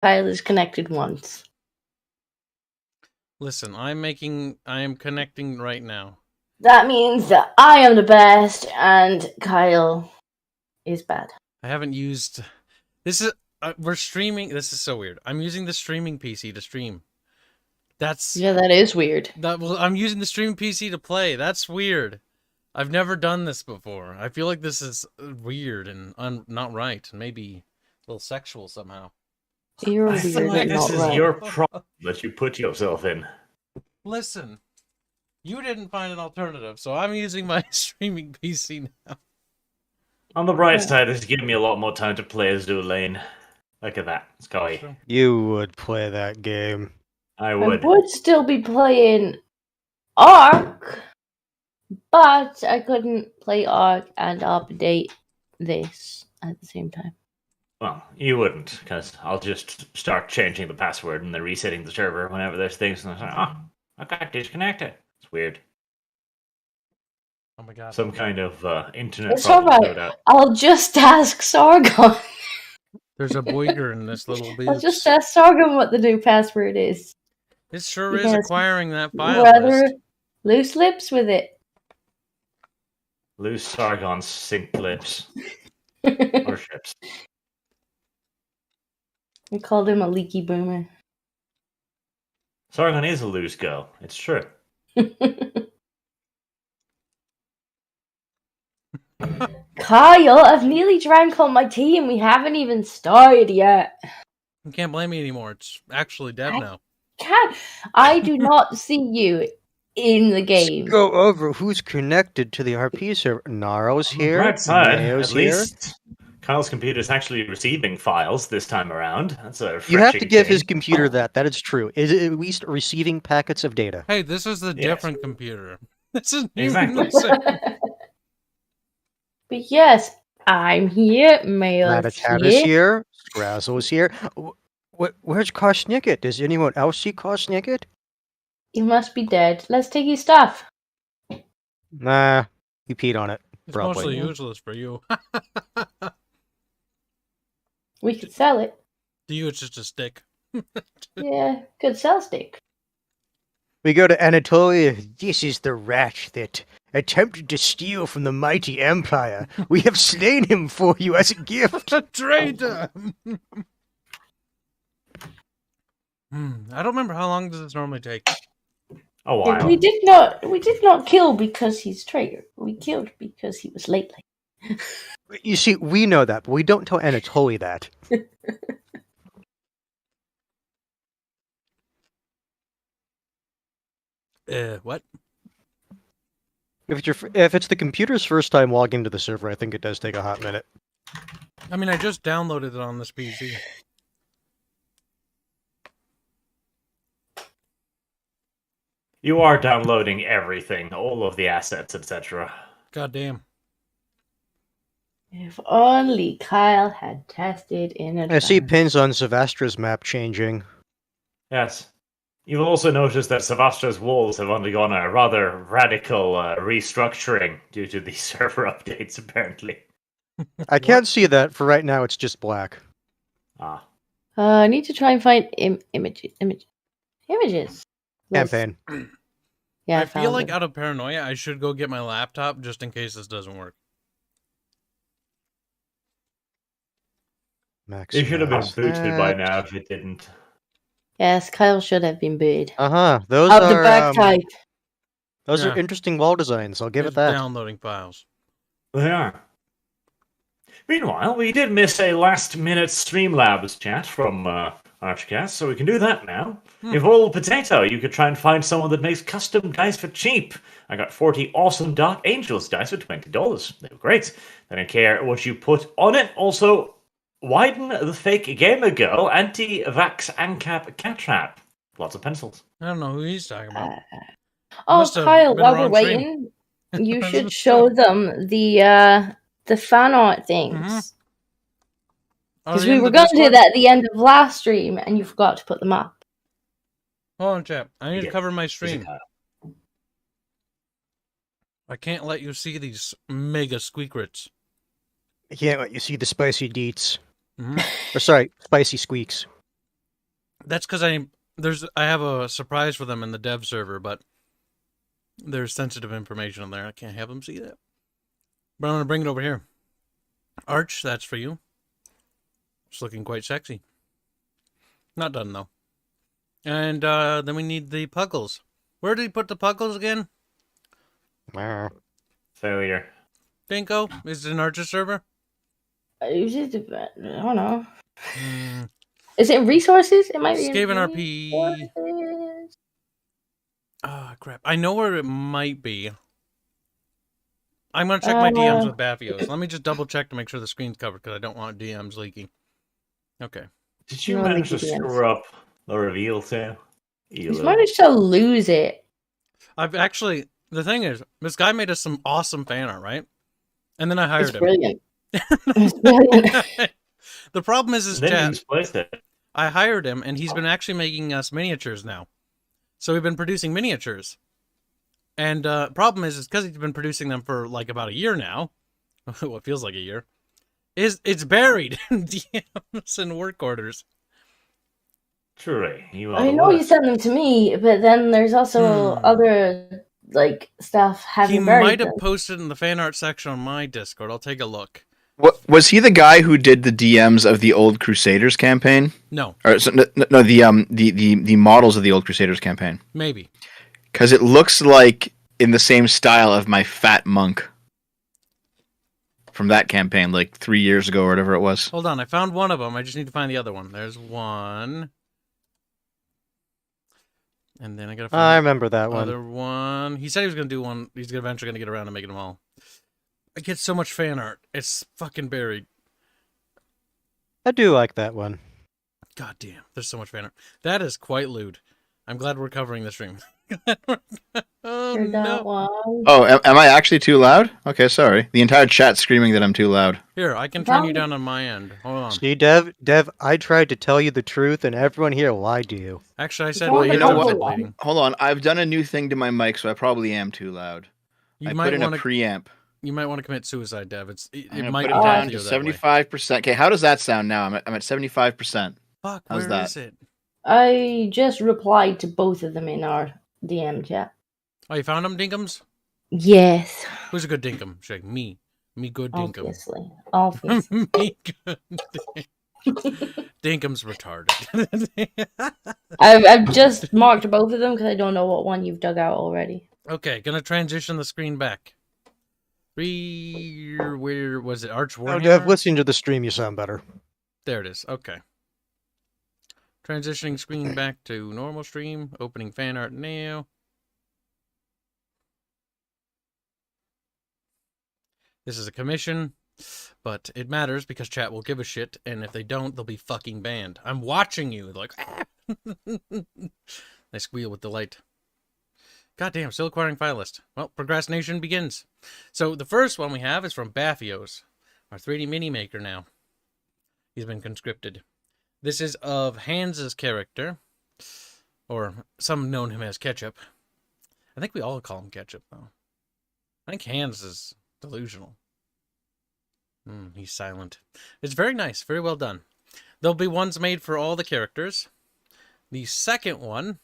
Kyle is connected once. Listen, I am connecting right now. That means that I am the best and Kyle is bad. I haven't used... This is... we're streaming... This is so weird. I'm using the streaming PC to stream. That's... Yeah, that is weird. Well, I'm using the streaming PC to play. That's weird. I've never done this before. I feel like this is weird and not right. And maybe a little sexual somehow. You're I feel weird like and this not is right. your problem that you put yourself in. Listen, you didn't find an alternative, so I'm using my streaming PC now. On the bright side, it's giving me a lot more time to play as Dual Lane. Look at that, Sky. You would play that game. I would. I would still be playing Ark, but I couldn't play Ark and update this at the same time. Well, you wouldn't, because I'll just start changing the password and then resetting the server whenever there's things. And I got disconnected. It's weird. Oh my god. Some kind of internet It's problem. alright. No doubt. I'll just ask Sargon. There's a boiger in this little bitch. I'll just ask Sargon what the new password is. It sure is Because acquiring that file rather list. loose lips with it. Loose Sargon's sink lips. Or ships. We called him a leaky boomer. Sargon is a loose girl. It's true. Kyle, I've nearly drank all my tea and we haven't even started yet. You can't blame me anymore. It's actually dead now. I do not see you in the game. Let's go over who's connected to the RP server. Naro's here. Right side, Mayo's at least Kyle's computer is actually receiving files this time around. That's a You have to refreshing give thing. his computer that. That is true. Is it at least receiving packets of data? Hey, this is the Yes. different computer. This is new. Exactly. But yes, I'm here. Mayo's Latatat is here. here. Scrazzle is here. Where's Koshnicket? Does anyone else see Koshnicket? You must be dead. Let's take your stuff. Nah, he peed on it. It's Probably. mostly useless for you. We could sell it. To you, it's just a stick. Yeah, could sell stick. We go to Anatolia. This is the rat that attempted to steal from the mighty empire. We have slain him for you as a gift. A traitor! I don't remember how long does this normally take. A while. We did not kill because he's traitor. We killed because he was late. You see, we know that, but we don't tell Anatoly that. What? If it's the computer's first time logging into the server, I think it does take a hot minute. I mean, I just downloaded it on this PC. You are downloading everything, all of the assets, etc. God damn. If only Kyle had tested in advance. I see pins on Zavastra's map changing. Yes. You'll also notice that Savastra's walls have undergone a rather radical restructuring due to the server updates, apparently. I can't see that. For right now, it's just black. Ah. I need to try and find images. Campaign. Yeah, I feel found like them. out of paranoia, I should go get my laptop just in case this doesn't work. Max. It should have been Max booted by that. now if it didn't. Yes, Kyle should have been booed. Those Of are the back type. those Yeah. are interesting wall designs. I'll give it It's that. downloading files. They are. Meanwhile, we did miss a last-minute Streamlabs chat from Archcast, so we can do that now. If all potato, you could try and find someone that makes custom dice for cheap. I got 40 awesome Dark Angels dice for $20. They were great. They don't care what you put on it. Also, widen the fake gamer girl anti-vax ANCAP cat trap. Lots of pencils. I don't know who he's talking about. Oh, Must have Kyle, been while we're wrong waiting, you That's should what's show up. them the fan art things. Mhm. Are Because they we in were the going to do Discord? that at the end of last stream, and you forgot to put them up. Hold on, chat. I need to Yeah. cover my Is it stream. Kyle? I can't let you see these mega squeakrits. I can't let you see the spicy deets. Mhm. Or sorry, spicy squeaks. That's because I have a surprise for them in the dev server, but there's sensitive information in there. I can't have them see that. But I'm gonna bring it over here. Arch, that's for you. It's looking quite sexy. Not done though. And then we need the puggles. Where did he put the puggles again? Failure. Dinko, is it an Archer server? I don't know. Is it resources? It might be Skaven RP. resources. Ah, crap. I know where it might be. I'm going to check my DMs with Baffios. Let me just double check to make sure the screen's covered because I don't want DMs leaking. Okay. Did you No manage to leaky DMs. screw up the reveal too? He's managed to lose it. I've actually... The thing is, this guy made us some awesome fan art, right? And then I hired It's him. brilliant. It's brilliant. The problem is Then you chat. displaced it. I hired him, and he's been actually making us miniatures now. So we've been producing miniatures. And problem is because he's been producing them for like about a year now. What feels like a year. It's buried in DMs and work orders. Truly, you are I the know you worst. sent them to me, but then there's also other like stuff having He buried might have them. posted in the fan art section on my Discord. I'll take a look. What was he the guy who did the DMs of the Old Crusaders campaign? No, Or no, the models of the Old Crusaders campaign. maybe. Because it looks like in the same style of my fat monk from that campaign, like 3 years ago or whatever it was. Hold on, I found one of them. I just need to find the other one. There's one. And then I gotta find I remember that the one. other one. He said he was gonna do one. He's eventually gonna get around to making them all. I get so much fan art. It's fucking buried. I do like that one. God damn, there's so much fan art. That is quite lewd. I'm glad we're covering the stream. Oh Heard that no. one. Oh, am I actually too loud? Okay, sorry. The entire chat's screaming that I'm too loud. Here, I can turn you down on my end. Hold on. See, Dev, I tried to tell you the truth, and everyone here lied to you. Actually, I said Well, my you ears know are what? bleeding. Hold on, I've done a new thing to my mic, so I probably am too loud. You I might put in want a to. preamp. You might want to commit suicide, Dev. I'm It gonna might put be it down bad to for you that way. 75%. Okay, how does that sound now? I'm at 75%. Fuck, How's where that? is it? I just replied to both of them in our DM chat. Oh, you found him, Dinkums? Yes, Who's a good Dinkum? Shake me. Me good Dinkum. obviously. Obviously. Me good. Dinkum's retarded. I've just marked both of them because I don't know what one you've dug out already. Okay, gonna transition the screen back. Where was it? Arch Oh, Warhammer? Dev, listening to the stream, you sound better. There it is. Okay. Transitioning screen back to normal stream. Opening fan art now. This is a commission, but it matters because chat will give a shit, and if they don't, they'll be fucking banned. I'm watching you. They're like, ah! They squeal with delight. Goddamn, still acquiring file list. Well, procrastination begins. So the first one we have is from Baffios, our 3D mini maker now. He's been conscripted. This is of Hans's character, or some known him as Ketchup. I think we all call him Ketchup, though. I think Hans is delusional. He's silent. It's very nice, very well done. There'll be ones made for all the characters. The second one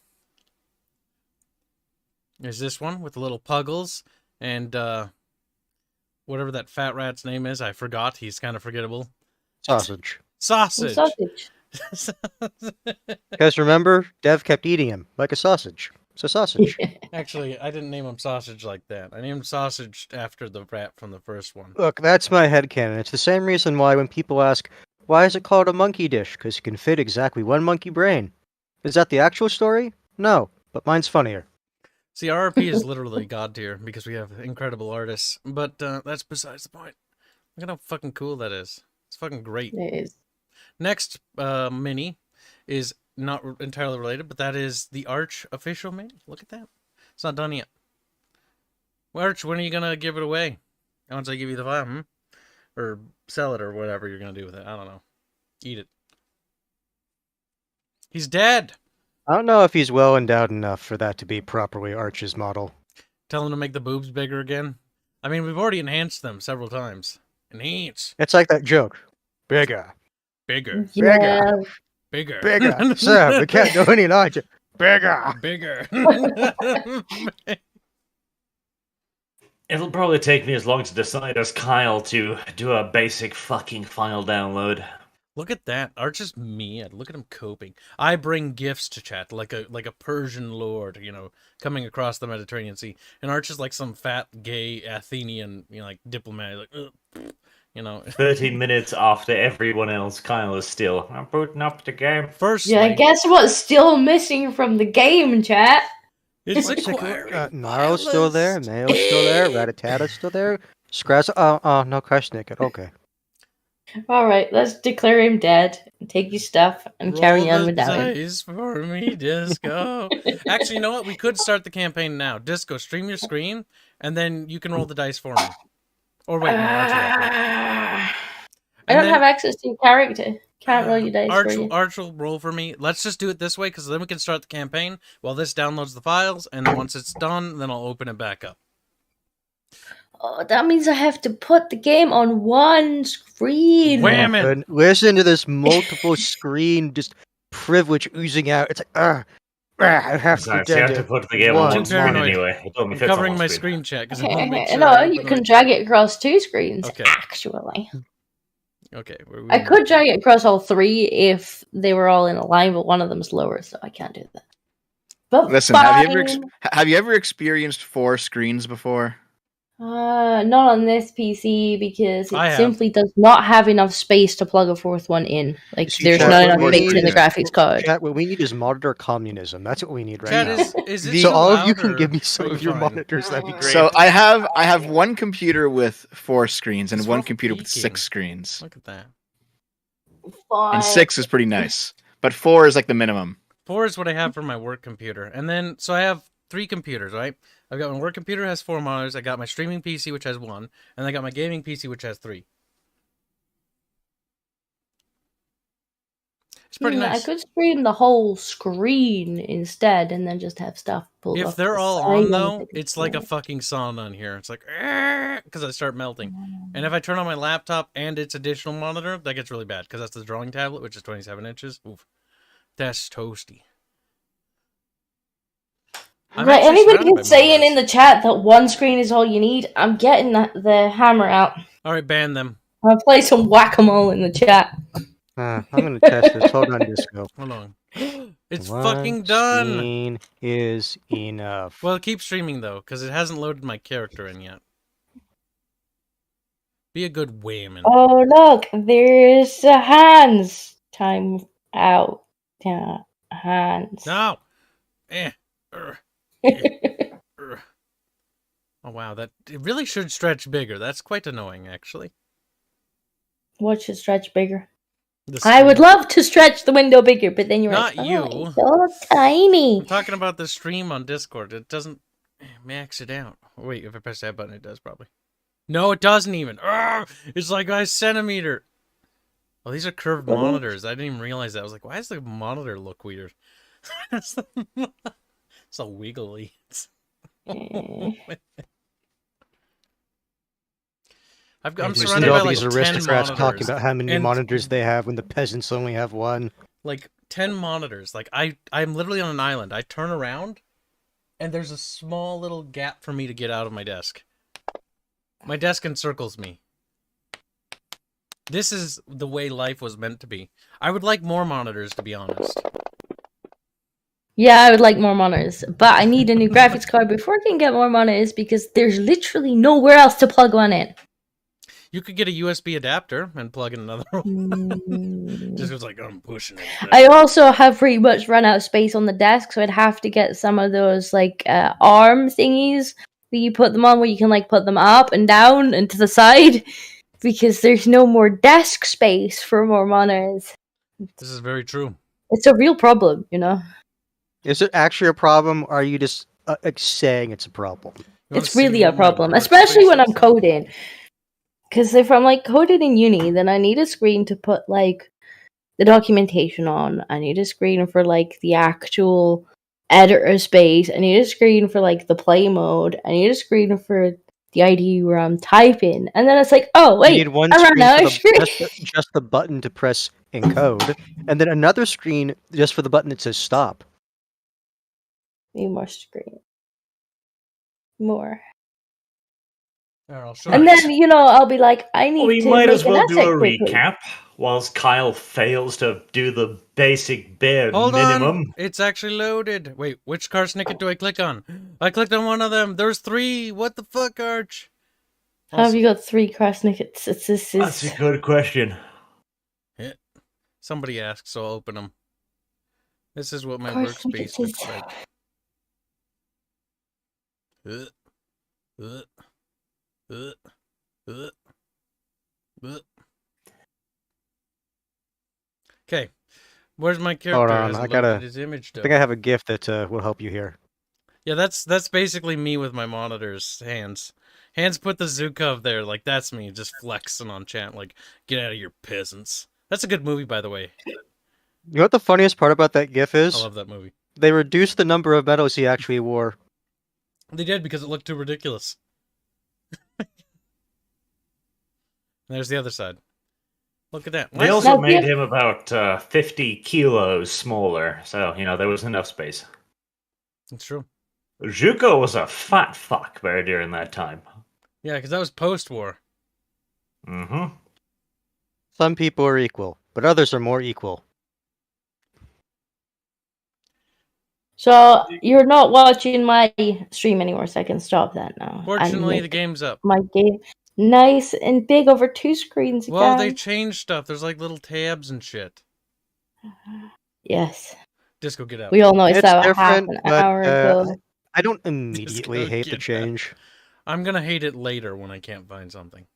is this one with the little puggles and whatever that fat rat's name is. I forgot. He's kind of forgettable. Sausage. Sausage. Sausage. Because remember, Dev kept eating him like a sausage. It's a sausage. Actually, I didn't name him Sausage like that. I named him Sausage after the rat from the first one. Look, that's my headcanon. It's the same reason why when people ask, why is it called a monkey dish? Because it can fit exactly one monkey brain. Is that the actual story? No, but mine's funnier. See, RRP is literally god tier because we have incredible artists, but that's besides the point. Look at how fucking cool that is. It's fucking great. It is. Next mini is not entirely related, but that is the Arch official mini. Look at that. It's not done yet. Well, Arch, when are you going to give it away? Once I give you the file, Or sell it or whatever you're going to do with it. I don't know. Eat it. He's dead! I don't know if he's well endowed enough for that to be properly Arch's model. Tell him to make the boobs bigger again. I mean, we've already enhanced them several times. Enhance. It's like that joke. Bigger. Bigger. Yeah. Bigger. Bigger, sir. We can't go any larger. Bigger. Bigger. It'll probably take me as long to decide as Kyle to do a basic fucking file download. Look at that. Arch is me. Look at him coping. I bring gifts to chat like a Persian lord, coming across the Mediterranean Sea. And Arch is like some fat, gay Athenian, like diplomat. Like, 13 minutes after everyone else, Kyle is still, I'm booting up the game. Firstly, Yeah, guess what's still missing from the game, chat? it's Let's take a acquiring look. Naro's still there. Mayo's still there. Ratatata's still there. Scratch. No, Crash Naked. Okay. Alright, let's declare him dead, take your stuff, and carry on without him. dice for me, Disco. Actually, you know what? We could start the campaign now. Disco, stream your screen, and then you can roll the dice for me. Or wait, no, Arch will have it. I don't have access to your character. Can't roll your dice for you. Arch will roll for me. Let's just do it this way, because then we can start the campaign while this downloads the files, and then once it's done, then I'll open it back up. Oh, that means I have to put the game on one screen. Wham it! And listen to this multiple screen just privilege oozing out. It's like, I have to Besides, you have to pretend put the game One. on one Too screen paranoid. anyway. It only I'm fits on covering one my screen. screen chat, because I want to make sure... No, I you put can my- drag it across two screens, Okay. actually. Okay. I could drag it across all three if they were all in a line, but one of them's lower, so I can't do that. But Listen, fine. have you ever experienced 4 screens before? Not on this PC because I it have. simply does not have enough space to plug a fourth one in. Like, See, there's chat, not what enough we space need in the is- graphics card. Chat, what we need is monitor communism. That's what we need right Chat, now. is it So too all of you loud, can or give me are some you of your fine? monitors. That'd be great. So I have one computer with 4 screens and It's one rough computer with peaking. 6 screens. Look at that. Fine. And 6 is pretty nice, but 4 is like the minimum. 4 is what I have for my work computer. And then, so I have 3 computers, right? I've got my work computer has 4 monitors. I got my streaming PC, which has 1. And I got my gaming PC, which has 3. It's pretty nice. I could stream the whole screen instead and then just have stuff pulled off If they're the all side on, and though, take it's like a fucking sauna on here. It's like, because I start melting. And if I turn on my laptop and its additional monitor, that gets really bad, because that's the drawing tablet, which is 27 inches. Oof. That's toasty. I'm Right, actually anybody surrounded by who's saying monitors. in the chat that one screen is all you need, I'm getting the hammer out. All right, ban them. I'm gonna play some whack-a-mole in the chat. I'm gonna test this. Hold on, Disco. Hold on. It's One fucking done. Screen is enough. Well, keep streaming, though, because it hasn't loaded my character in yet. Be a good wayman. Oh look, there's hands. Time out. Yeah, hands. No! Eh. Er. Er. Oh, wow. It really should stretch bigger. That's quite annoying, actually. What should stretch bigger? The I would stream. love to stretch the window bigger, but then you're Not like, you. oh, it's so tiny. I'm talking about the stream on Discord. It doesn't max it out. Wait, if I press that button, it does probably. No, it doesn't even. Arrgh! It's like a centimeter. Oh, these are curved monitors. I didn't even realize that. I was like, why does the monitor look weird? It's all wiggly. I'm You surrounded see by all like these 10 aristocrats monitors. talking about how many And- monitors they have when the peasants only have one. Like 10 monitors. Like I'm literally on an island. I turn around and there's a small little gap for me to get out of my desk. My desk encircles me. This is the way life was meant to be. I would like more monitors, to be honest. Yeah, I would like more monitors, but I need a new graphics card before I can get more monitors because there's literally nowhere else to plug one in. You could get a USB adapter and plug in another one. Mm. Just was like, I'm pushing it. I also have pretty much run out of space on the desk, so I'd have to get some of those like arm thingies that you put them on, where you can like put them up and down and to the side, because there's no more desk space for more monitors. This is very true. It's a real problem, you know. Is it actually a problem, or are you just saying it's a problem? You wanna It's see really a what my problem, workspace especially when I'm looks like? coding. Because if I'm like coding in uni, then I need a screen to put like the documentation on. I need a screen for like the actual editor space. I need a screen for like the play mode. I need a screen for the ID where I'm typing. And then it's like, oh You wait, need one I ran screen out for of screen. just the button to press in code, and then another screen just for the button that says stop. Need more screen. More. There, I'll show And you. then, I'll be like, I need We to might make as well an do a asset quickly. recap whilst Kyle fails to do the basic bare Hold minimum. on, it's actually loaded. Wait, which car snicket do I click on? I clicked on one of them. There's 3. What the fuck, Arch? How have you got 3 cross snickets? That's a good question. Yeah. Somebody asked, so I'll open them. This is what my Car workspace snickets looks is- like. Okay, where's my character? Hold on, Hasn't I gotta- loaded his image I though. think I have a GIF that will help you here. Yeah, that's basically me with my monitors, hands. Hands put the Zukov there, like that's me, just flexing on chat, like, get out of here, peasants. That's a good movie, by the way. You know what the funniest part about that GIF I is? love that movie. They reduced the number of medals he actually wore. They did because it looked too ridiculous. There's the other side. Look at that. They What? also Now, made give- him about 50 kilos smaller, so, there was enough space. It's true. Zuko was a fat fuck there during that time. Yeah, because that was post-war. Mm-hmm. Some people are equal, but others are more equal. So, you're not watching my stream anymore, so I can stop that now. and Fortunately, make the game's up. my game nice and big over 2 screens again. Well, they changed stuff. There's like little tabs and shit. Yes. Disco, get out. We all know It's that half different, an but, hour ago. I don't immediately gonna hate the get that. change. I'm gonna hate it later when I can't find something.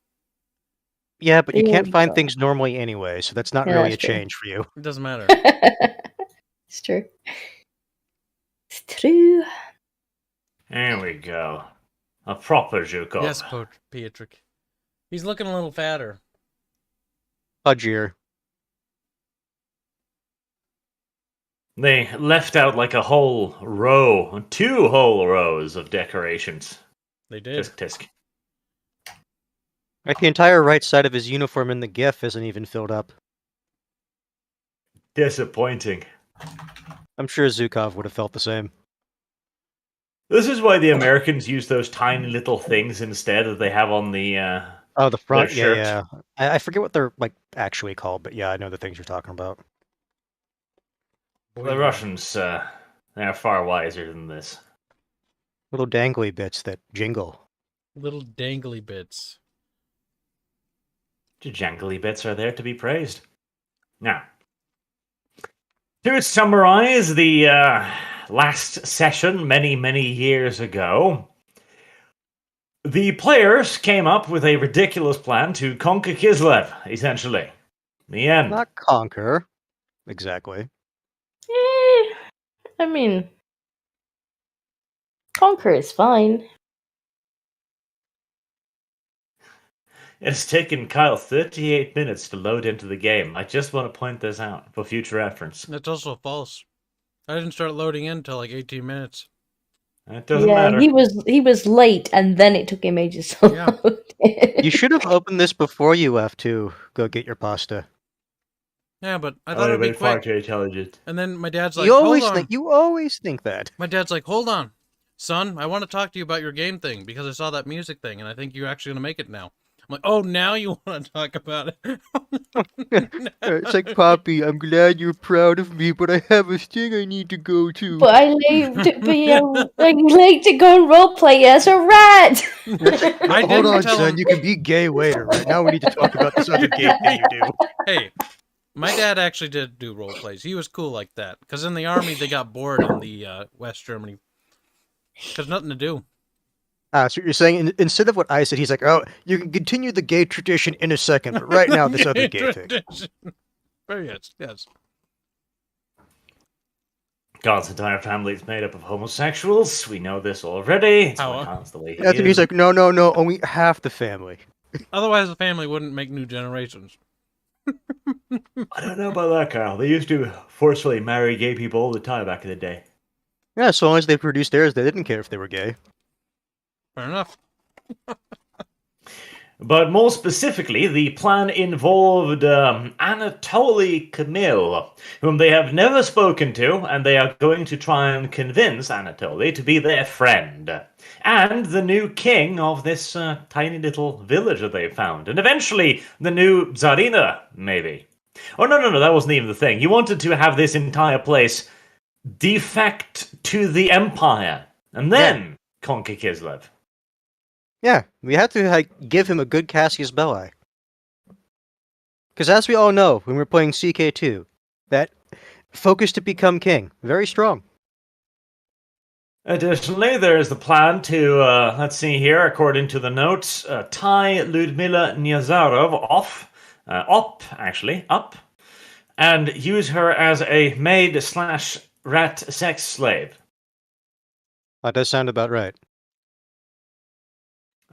Yeah, but you There can't you find go. things normally anyway, so that's not Yeah, really that's a true. change for you. It doesn't matter. It's true. It's true. There we go. A proper Zuko. Yes, Pietrick. He's looking a little fatter. Pudgier. They left out like a whole row, 2 whole rows of decorations. They did. Tisk tisk. Like the entire right side of his uniform in the GIF isn't even filled up. Disappointing. I'm sure Zukov would have felt the same. This is why the Americans use those tiny little things instead that they have on the Oh, the front, Their yeah, shirt. yeah. I forget what they're like actually called, but yeah, I know the things you're talking about. The Russians, they're far wiser than this. Little dangly bits that jingle. Little dangly bits. The jangly bits are there to be praised. Now, to summarize the last session many, many years ago, the players came up with a ridiculous plan to conquer Kislev, essentially. The end. Not conquer. Exactly. I mean, Conquer is fine. It's taken Kyle 38 minutes to load into the game. I just want to point this out for future reference. That's also false. I didn't start loading in until like 18 minutes. It doesn't yeah, matter. he was late, and then it took him ages to Yeah. load in. You should have opened this before you left to go get your pasta. Yeah, but I thought it'd be quick. too intelligent. And then my dad's like, you hold always on. think that. My dad's like, hold on. Son, I want to talk to you about your game thing because I saw that music thing and I think you're actually going to make it now. I'm like, oh, now you want to talk about it? It's like, Poppy, I'm glad you're proud of me, but I have a thing I need to go to. But I like to go and roleplay as a rat. I Hold didn't on, tell son, him. you can be gay later. Right now we need to talk about this other gay thing you do. Hey, my dad actually did do role plays. He was cool like that. Because in the army, they got bored in the West Germany. There's nothing to do. So you're saying instead of what I said, he's like, oh, you can continue the gay tradition in a second, but right now this other gay thing. Very yes. God's entire family is made up of homosexuals. We know this already. It's How- why Kyle's the way he That's when is. he's like, no, only half the family. Otherwise, the family wouldn't make new generations. I don't know about that, Kyle. They used to forcefully marry gay people all the time back in the day. Yeah, as long as they produced theirs, they didn't care if they were gay. Fair enough. But more specifically, the plan involved Anatoly Camille, whom they have never spoken to, and they are going to try and convince Anatoly to be their friend. And the new king of this tiny little village that they found. And eventually, the new Tsarina, maybe. Oh, no, that wasn't even the thing. He wanted to have this entire place defect to the Empire, and then conquer Kislev. Yeah, we had to give him a good Cassius Belli. Because as we all know, when we're playing CK2, that focus to become king, very strong. Additionally, there is the plan to, let's see here, according to the notes, tie Ludmila Nyazarov up, and use her as a maid/rat sex slave. That does sound about right.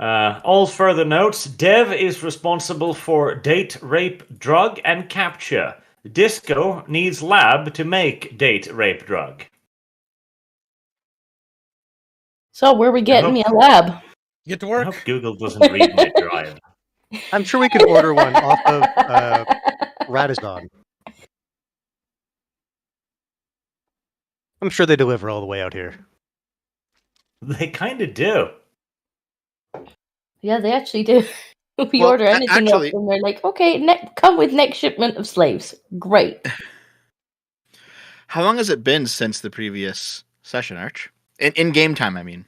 All further notes, Dev is responsible for date, rape, drug, and capture. Disco needs lab to make date, rape, drug. So where are we getting me a lab? Get to I work. hope Google doesn't read my drive. I'm sure we could order one off of Radisson. I'm sure they deliver all the way out here. They kind of do. Yeah, they actually do. We Well, order anything actually- else, and they're like, okay, come with next shipment of slaves. Great. How long has it been since the previous session, Arch? In game time, I mean.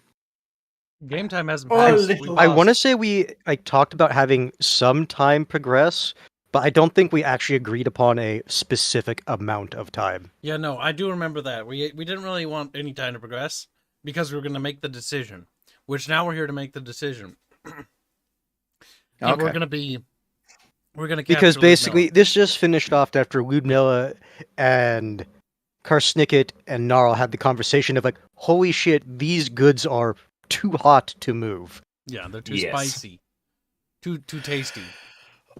Game time hasn't Oh, passed. little- I want to say we talked about having some time progress, but I don't think we actually agreed upon a specific amount of time. Yeah, no, I do remember that. We didn't really want any time to progress because we were going to make the decision, which now we're here to make the decision. And Okay. we're going to Because basically, this just finished off after Ludmilla and Karsnicket and Gnarl had the conversation of like, holy shit, these goods are too hot to move. Yeah, they're too Yes. spicy. Too tasty.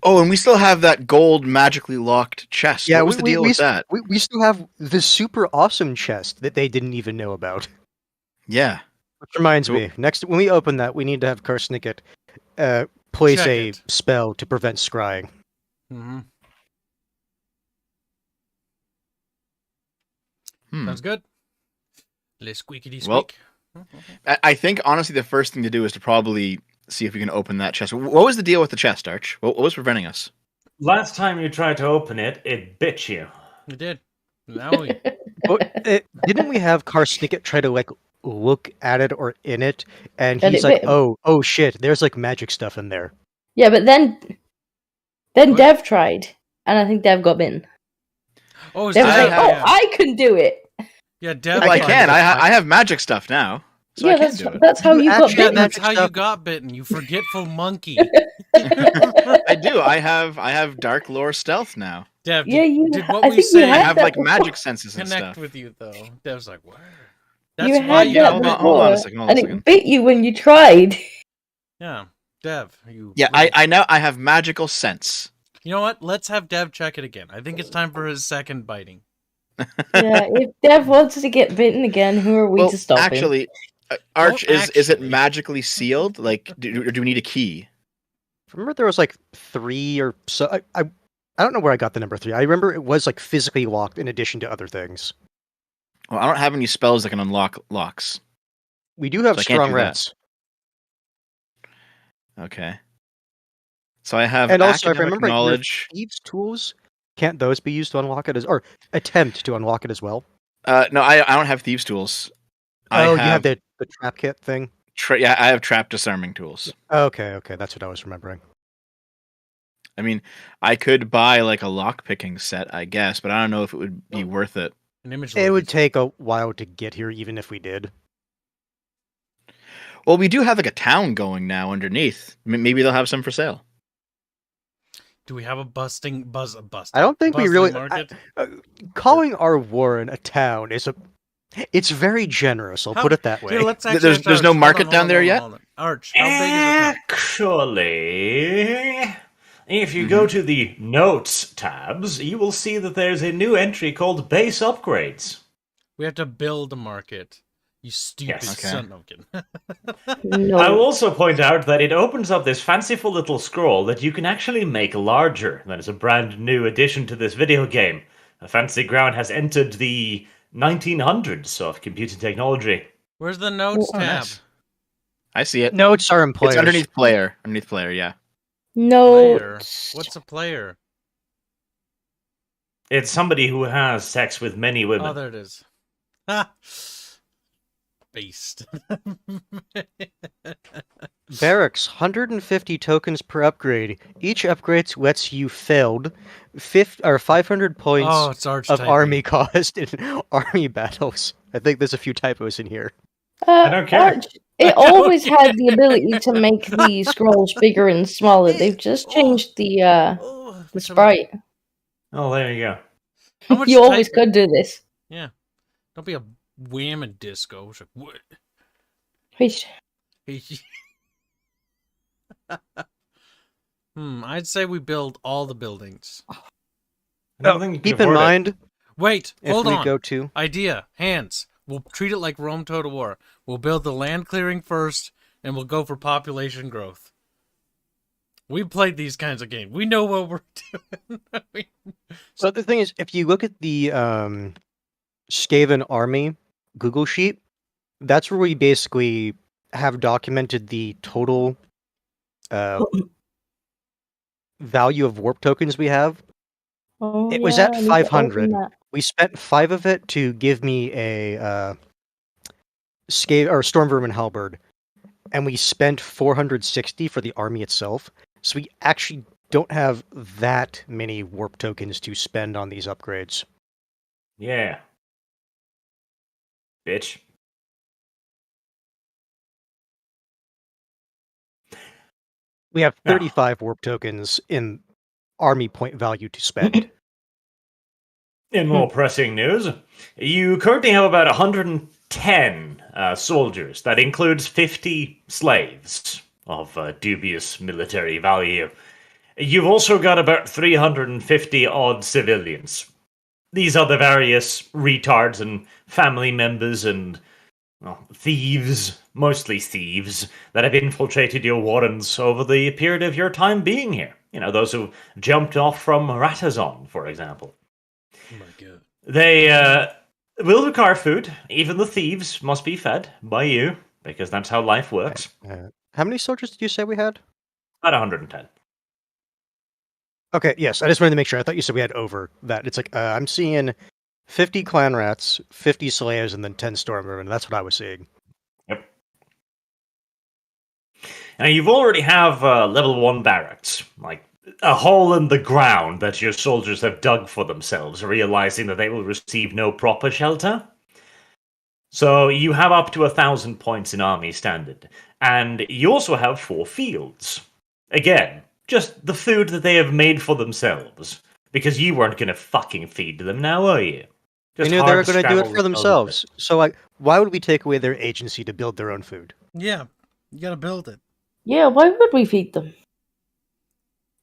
Oh, and we still have that gold magically locked chest. Yeah, what was the deal with that? We still have the super awesome chest that they didn't even know about. Yeah. Which reminds So- me, next when we open that, we need to have Karsnicket place Check a it. spell to prevent scrying. Mm-hmm. Hmm. Sounds good. Le squeakity Well- squeak. I think, honestly, the first thing to do is to probably see if we can open that chest. What was the deal with the chest, Arch? What was preventing us? Last time you tried to open it, it bit you. We did. Now we. Didn't we have Karsnicket try to like look at it or in it, and And he's it like, bit him. oh shit, there's like magic stuff in there. Yeah, but then What? Dev tried, and I think Dev got bitten. Oh, is Dev was that- like, "Oh, I can do it." yeah, Dev. I can. can. I have magic stuff now. So yeah, I can do it. that's how You you got actually Yeah, bitten. that's magic how you stuff. got bitten. You forgetful monkey. I do. I have dark lore stealth now. Dev, Yeah, did what I we think you say I had have that like before. magic senses and connect stuff. with you though? Dev's like, what? You That's why had you that hold got on- hold on a before, second, hold on a and second. it bit you when you tried. Yeah, Dev. You. Yeah, I know. I have magical sense. You know what? Let's have Dev check it again. I think it's time for his second biting. Yeah, if Dev wants to get bitten again, who are we Well, to stop him? actually, Arch, Don't is it actually. magically sealed? Like, do we need a key? Remember there was like 3 or so. I don't know where I got the number 3. I remember it was like physically locked in addition to other things. Well, I don't have any spells that can unlock locks. We do have So I can't strong do that. rents. Okay. So I have And also, if I academic remember, your knowledge. thieves' tools, can't those be used to unlock it or attempt to unlock it as well? No, I don't have thieves' tools. You have the trap kit thing? Yeah, I have trap disarming tools. Okay, that's what I was remembering. I mean, I could buy like a lock picking set, I guess, but I don't know if it would be worth it. An image. It would look. take a while to get here, even if we did. Well, we do have like a town going now underneath. Maybe they'll have some for sale. Do we have a busting? I don't think we busting really. market? Calling our warren a town is it's very generous. I'll put it that way. Here, let's There's- actually ask there's Arch. no Hold on, market hold down on, there hold on, yet? hold on. Arch, how big is it? Actually, if you go to the Notes tabs, you will see that there's a new entry called Base Upgrades. We have to build a market. You stupid Yes. Okay. son of a No. I will also point out that it opens up this fanciful little scroll that you can actually make larger. That is a brand new addition to this video game. A fancy ground has entered the 1900s of computing technology. Where's the notes Oh, tab? nice. I see it. Notes are in players. It's underneath player. Underneath player, yeah. No. Player. What's a player? It's somebody who has sex with many women. Oh, there it is. Ha! Beast. Barracks, 150 tokens per upgrade. Each upgrade lets you filled 500 points Oh, it's of army cost in army battles. I think there's a few typos in here. I don't care. It always had the ability to make the scrolls bigger and smaller. They've just changed the sprite. Oh, there you go. How much You always type- could do this. Yeah. Don't be a whamming disco. It's like, what? Wait, I'd say we build all the buildings. I don't think you can Keep in afford it. mind, Wait, if hold we on. go to... Idea, hands. We'll treat it like Rome Total War. We'll build the land clearing first, and we'll go for population growth. We've played these kinds of games. We know what we're doing. So the thing is, if you look at the Skaven army Google sheet, that's where we basically have documented the total value of warp tokens we have. oh, It was yeah, at I need to 500. open that. We spent 5 of it to give me a Storm Vermin Halberd, and we spent 460 for the army itself. So we actually don't have that many warp tokens to spend on these upgrades. Yeah. Bitch. We have Yeah. 35 warp tokens in army point value to spend. In more pressing news, you currently have about 110 soldiers. That includes 50 slaves of dubious military value. You've also got about 350 odd civilians. These are the various retards and family members and thieves, mostly thieves, that have infiltrated your wardens over the period of your time being here. You know, those who jumped off from Ratazon, for example. Oh my god. They will require food. Even the thieves must be fed by you, because that's how life works. How many soldiers did you say we had? About 110. Okay, yes, I just wanted to make sure. I thought you said we had over that. It's like, I'm seeing 50 clan rats, 50 slaves, and then 10 stormvermin. That's what I was seeing. Yep. Now, you've already have level 1 barracks, like a hole in the ground that your soldiers have dug for themselves, realizing that they will receive no proper shelter. So you have up to 1,000 points in army standard. And you also have 4 fields. Again, just the food that they have made for themselves. Because you weren't going to fucking feed them now, are you? They Just knew they were going to do it hard-scrabble for themselves. So, like, why would we take away their agency to build their own food? Yeah, you gotta build it. Yeah, why would we feed them?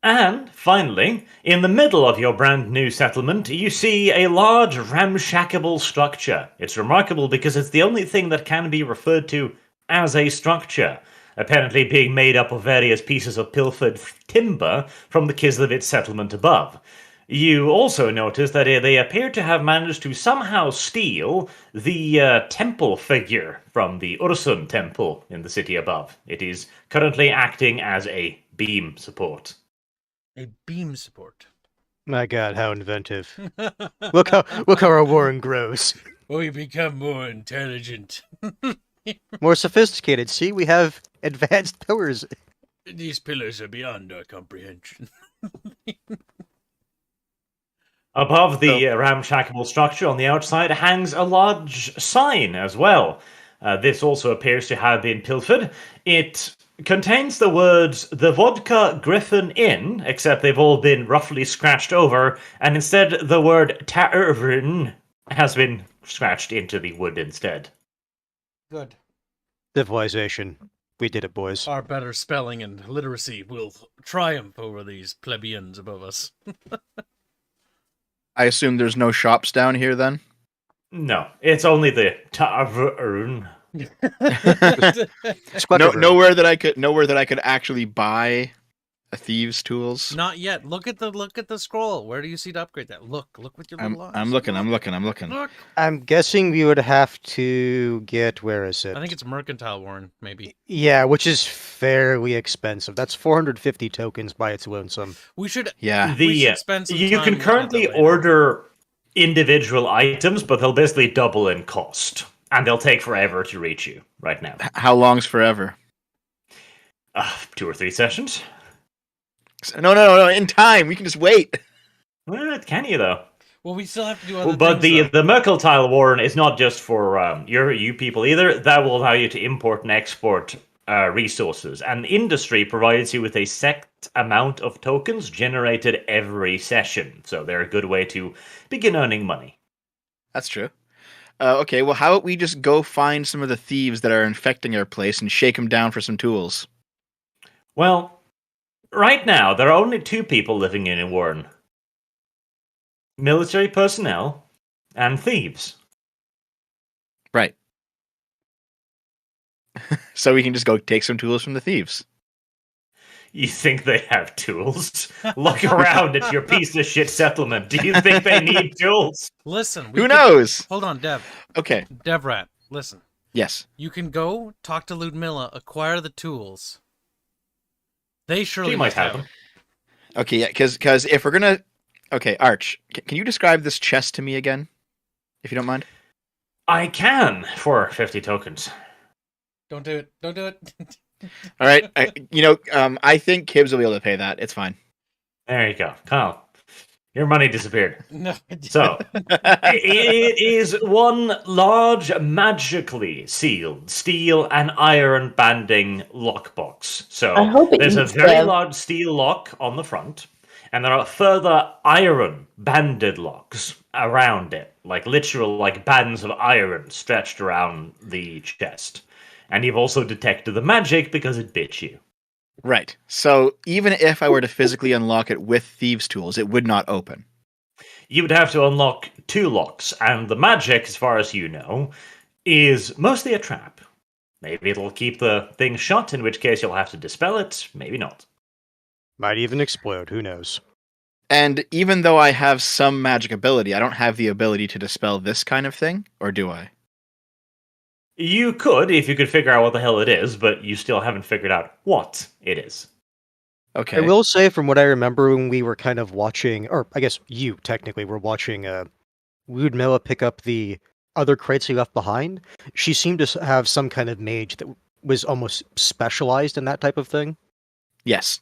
And, finally, in the middle of your brand new settlement, you see a large ramshackable structure. It's remarkable because it's the only thing that can be referred to as a structure, apparently being made up of various pieces of pilfered timber from the Kislev settlement above. You also notice that they appear to have managed to somehow steal the temple figure from the Ursun temple in the city above. It is currently acting as a beam support. A beam support. My god, how inventive. Look how our warren grows. We become more intelligent. More sophisticated. See, we have advanced pillars. These pillars are beyond our comprehension. Above the ramshackable structure on the outside hangs a large sign as well. This also appears to have been pilfered. It contains the words, "The Vodka Griffin Inn," except they've all been roughly scratched over, and instead the word "Tavern" has been scratched into the wood instead. Good. Civilization. We did it, boys. Our better spelling and literacy will triumph over these plebeians above us. I assume there's no shops down here then? No, it's only the tavern. Nowhere that I could actually buy a thieves' tools. Not yet. Look at the scroll. Where do you see to upgrade that? Look with your little eyes. I'm looking. Look. I'm guessing we would have to get, where is it? I think it's Mercantile Warren, maybe. Yeah, which is fairly expensive. That's 450 tokens by its lonesome. We should. Yeah. We should spend some You time can looking at currently that later. order individual items, but they'll basically double in cost, and they'll take forever to reach you right now. How long's forever? 2 or 3 sessions. No. In time, we can just wait. Well, can you though? Well, we still have to do other But things. the Mercantile Warren is not just for you people either. That will allow you to import and export resources. And industry provides you with a set amount of tokens generated every session. So they're a good way to begin earning money. That's true. Okay, well, how about we just go find some of the thieves that are infecting our place and shake them down for some tools? Well, right now, there are only 2 people living in Warren. Military personnel and thieves. Right. So we can just go take some tools from the thieves. You think they have tools? Look around at your piece of shit settlement. Do you think they need tools? Listen. Who knows? Hold on, Dev. Okay. DevRat, listen. Yes. You can go talk to Ludmilla, acquire the tools. They surely She might have them. them. Okay, yeah, because if we're gonna... Okay, Arch, can you describe this chest to me again? If you don't mind? I can for 50 tokens. Don't do it. Don't do it. All right, I think Kibbs will be able to pay that. It's fine. There you go. Kyle, your money disappeared. No. So, it is one large, magically sealed steel and iron banding lockbox. So, I hope it there's a eats very them. large steel lock on the front, and there are further iron banded locks around it, like literal bands of iron stretched around the chest. And you've also detected the magic because it bit you. Right. So even if I were to physically unlock it with thieves' tools, it would not open. You would have to unlock 2 locks, and the magic, as far as you know, is mostly a trap. Maybe it'll keep the thing shut, in which case you'll have to dispel it, maybe not. Might even explode, who knows? And even though I have some magic ability, I don't have the ability to dispel this kind of thing, or do I? You could, if you could figure out what the hell it is, but you still haven't figured out what it is. Okay. I will say, from what I remember when we were kind of watching, or I guess you technically were watching Ludmilla pick up the other crates he left behind, she seemed to have some kind of mage that was almost specialized in that type of thing. Yes.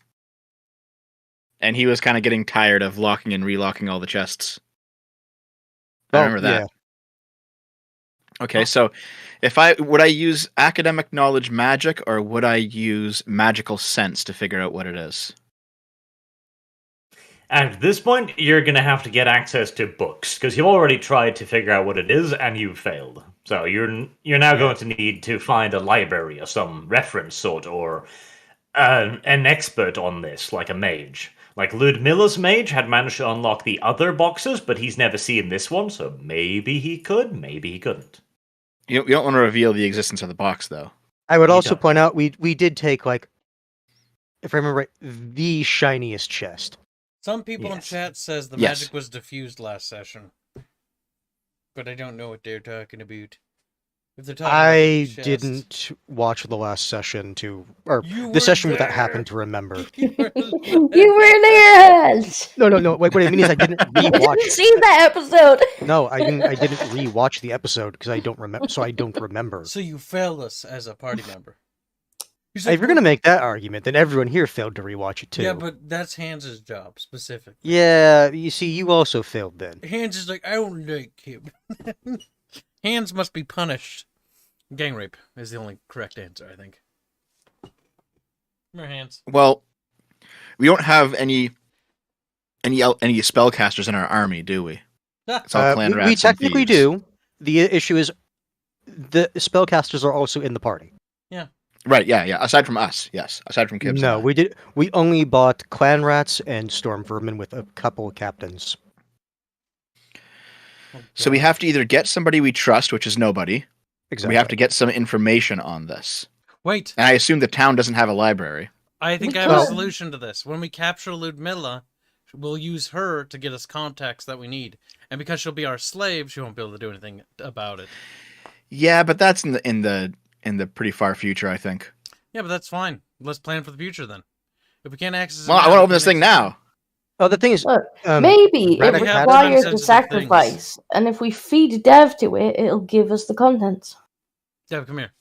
And he was kind of getting tired of locking and relocking all the chests. I remember that. Yeah. Okay, so would I use academic knowledge magic, or would I use magical sense to figure out what it is? At this point, you're going to have to get access to books, because you've already tried to figure out what it is, and you've failed. So you're now going to need to find a library or some reference sort, or an expert on this, like a mage. Like Ludmilla's mage had managed to unlock the other boxes, but he's never seen this one, so maybe he could, maybe he couldn't. You don't want to reveal the existence of the box, though. I would You also don't. point out we did take, if I remember right, the shiniest chest. Some people in Yes. chat says the Yes. magic was diffused last session. But I don't know what they're talking about. If they're talking about I the chest- didn't watch the last session or You the were session that there! happened to remember. You were You were in their heads. No. What I mean is I didn't I rewatch didn't it. see that episode. No, I didn't rewatch the episode because I don't remember. So I don't remember. So you failed us as a party member. He's If you're gonna make that argument, then everyone here failed to rewatch it too. Yeah, but that's Hans' job, specifically. Yeah, you see, you also failed then. Hans is like, I don't like him. Hans must be punished. Gang rape is the only correct answer, I think. Come here, Hans. Well, we don't have any spellcasters in our army, do we? It's all clan rats we and technically thieves. do. The issue is the spellcasters are also in the party. Right, yeah. Aside from us, yes. Aside from Kibbs. No, and I. we only bought clan rats and storm vermin with a couple of captains. So we have to either get somebody we trust, which is nobody. Exactly. We have to get some information on this. Wait, And I assume the town doesn't have a library. I think We I have a could. solution to this. When we capture Ludmilla, we'll use her to get us contacts that we need. And because she'll be our slave, she won't be able to do anything about it. Yeah, but that's in the pretty far future, I think. Yeah, but that's fine. Let's plan for the future then. If we can't access it Well, I now, want to we open this can thing access it now. Oh, the thing is, Look, um, maybe it Radic We have requires a sensitive sacrifice, and if we feed Dev to it, it'll give us the contents. Dev, come here.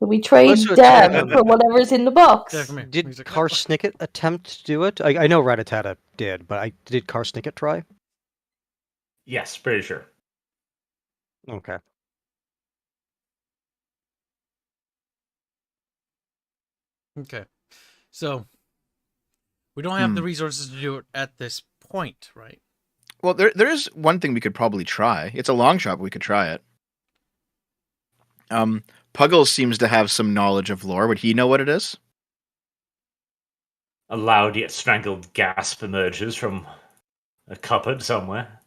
So we trade Let's do a Dev check. for whatever's in the box. Dev, come here. did He's like, Karsnicket attempt to do it? I know Rattata did, but did Karsnicket try? Yes, pretty sure. Okay. Okay. So, we don't have the Hmm. resources to do it at this point, right? Well, there is one thing we could probably try. It's a long shot, but we could try it. Puggles seems to have some knowledge of lore. Would he know what it is? A loud yet strangled gasp emerges from a cupboard somewhere.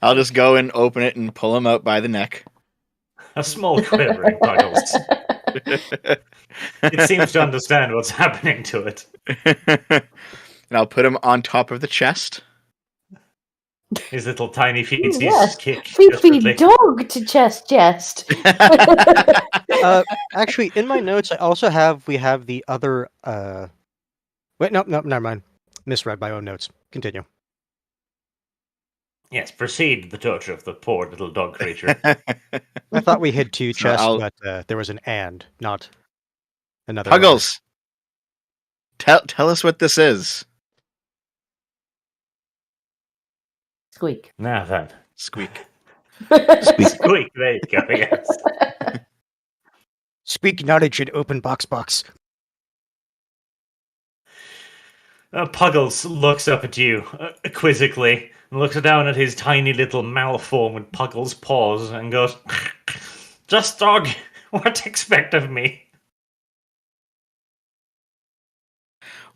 I'll just go and open it and pull him out by the neck. A small quivering Puggles. It seems to understand what's happening to it. And I'll put him on top of the chest. His little tiny feet Yes. kick. Fifi dog to chest. Actually, in my notes, we have the other. Wait, no, never mind. Misread my own notes. Continue. Yes, proceed the torture of the poor little dog creature. I thought we hid two So chests, I'll- but there was an and, not another. Puggles, tell us what this is. Squeak. Now then. Squeak. Squeak, there you go, yes. Speak knowledge in open box. Puggles looks up at you quizzically and looks down at his tiny little malformed Puggles' paws and goes, "Just dog, what to expect of me?"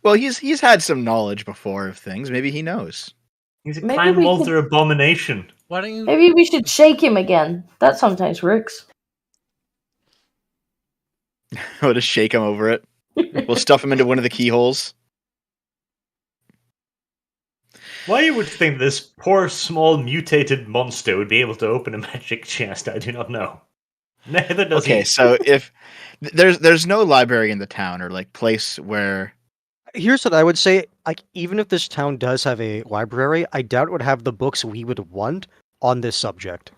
Well, he's had some knowledge before of things. Maybe he knows. He's a Maybe Clan we Walter abomination. Why don't you... Maybe we should shake him again. That sometimes works. We'll just shake him over it. We'll stuff him into one of the keyholes. Why you would think this poor, small, mutated monster would be able to open a magic chest, I do not know. Neither does Okay, he. so if there's no library in the town or like place where Here's what I would say: like, even if this town does have a library, I doubt it would have the books we would want on this subject.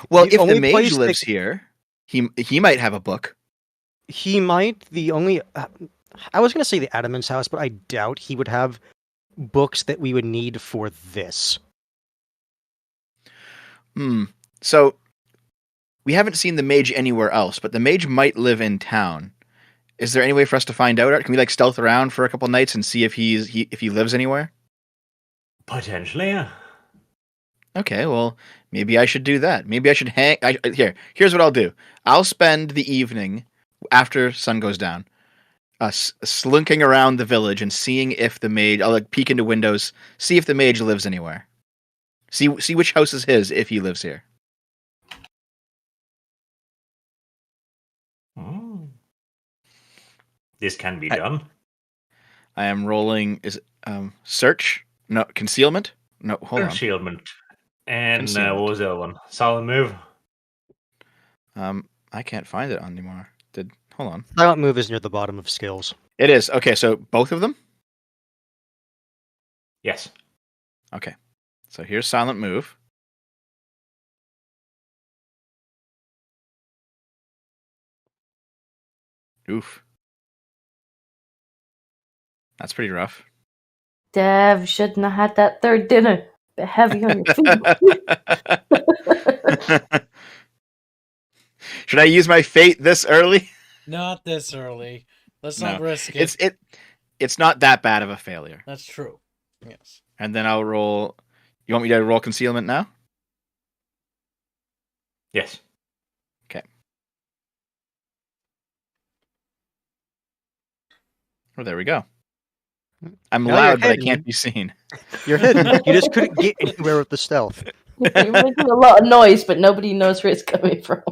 well, The if the only mage place lives they- here, he might have a book. He might. The only I was gonna say the Adamant's house, but I doubt he would have books that we would need for this. So we haven't seen the mage anywhere else, but the mage might live in town. Is there any way for us to find out? Can we like stealth around for a couple nights and see if he lives anywhere? Potentially, yeah. Okay, well, maybe I should do that. Maybe I should here's what I'll do. I'll spend the evening after sun goes down, slunking around the village and seeing if the mage. I'll like peek into windows, see if the mage lives anywhere. See which house is his if he lives here. Hmm. This can be done. I am rolling. Is it, search? No, concealment. No, hold on. Concealment. And Concealment. what was the other one? Solid move. I can't find it anymore. Hold on. Silent move is near the bottom of skills. It is okay. So both of them. Yes. Okay. So here's silent move. Oof. That's pretty rough. Dev shouldn't have had that third dinner. Bit heavy on your feet. Should I use my fate this early? Not this early. Let's not No. risk it. It's not that bad of a failure. That's true. Yes. And then I'll roll. You want me to roll concealment now? Yes. Oh, there we go. I'm Now loud, you're but I hidden. can't be seen. You're hidden. You just couldn't get anywhere with the stealth. You're making a lot of noise, but nobody knows where it's coming from.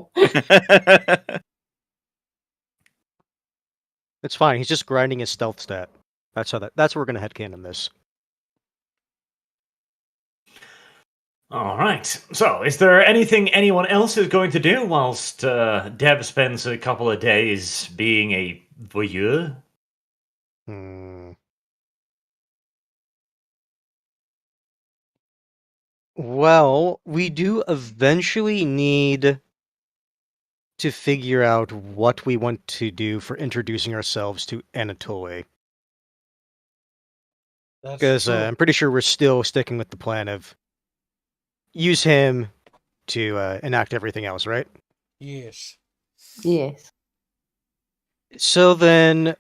It's fine. He's just grinding his stealth stat. That's where we're gonna headcanon this. All right. So, is there anything anyone else is going to do whilst Dev spends a couple of days being a voyeur? Well, we do eventually need to figure out what we want to do for introducing ourselves to Anatoly. Because I'm pretty sure we're still sticking with the plan of use him to enact everything else, right? Yes. Yes. So then,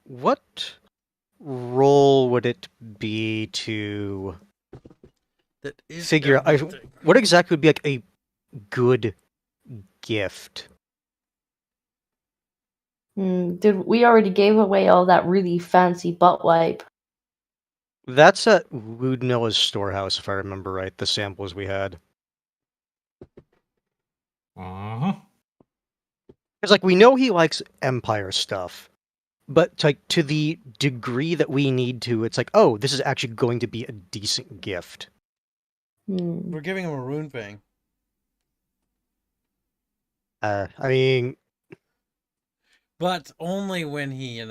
what role would it be to That is figure out everything. what exactly would be like a good gift? We already gave away all that really fancy butt wipe? That's at Ludmilla's storehouse, if I remember right, the samples we had. Uh-huh. Because, like, we know he likes Empire stuff, but to the degree that we need to, it's like, oh, this is actually going to be a decent gift. We're giving him a rune fang. I mean... But only when he,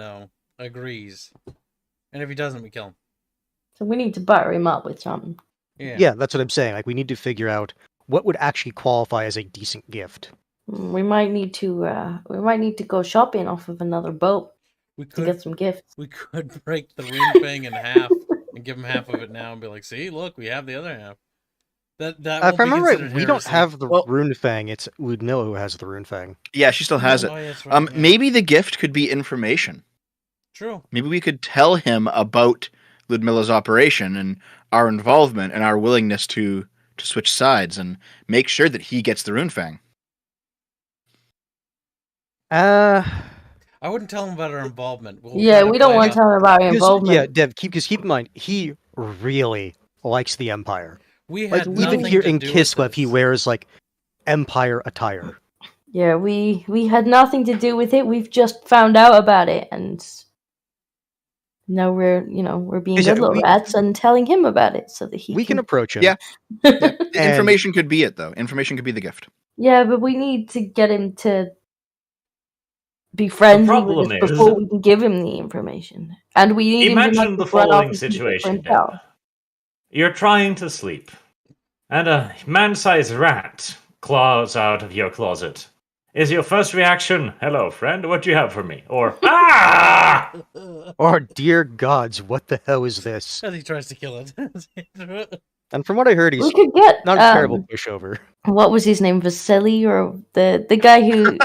agrees. And if he doesn't, we kill him. So we need to butter him up with something. Yeah, that's what I'm saying. Like, we need to figure out what would actually qualify as a decent gift. We might need to go shopping off of another boat to get some gifts. We could break the rune fang in half and give him half of it now and be like, see, look, we have the other half. That if I remember right, we don't heresy. have the rune fang. It's Ludmilla who has the rune fang. Yeah, she still has it. Oh, yeah, that's right, yeah. Maybe the gift could be information. True. Maybe we could tell him about Ludmilla's operation and our involvement and our willingness to switch sides and make sure that he gets the rune fang. I wouldn't tell him about our involvement. We don't want to tell him about our involvement. Yeah, Dev, keep in mind, he really likes the Empire. We had even here in Kislev, he wears like Empire attire. Yeah, we had nothing to do with it. We've just found out about it, and now we're being good little rats and telling him about it so that he can approach him. Yeah. Information could be it, though. Information could be the gift. Yeah, but we need to get him to be friendly with us before we can give him the information. And we need imagine the following situation. You're trying to sleep, and a man-sized rat claws out of your closet. Is your first reaction, "Hello, friend, what do you have for me?" Or, "Ah!" Or, "Dear gods, what the hell is this?" And he tries to kill it. And from what I heard, he's not a terrible pushover. What was his name? Vasily, or the guy who...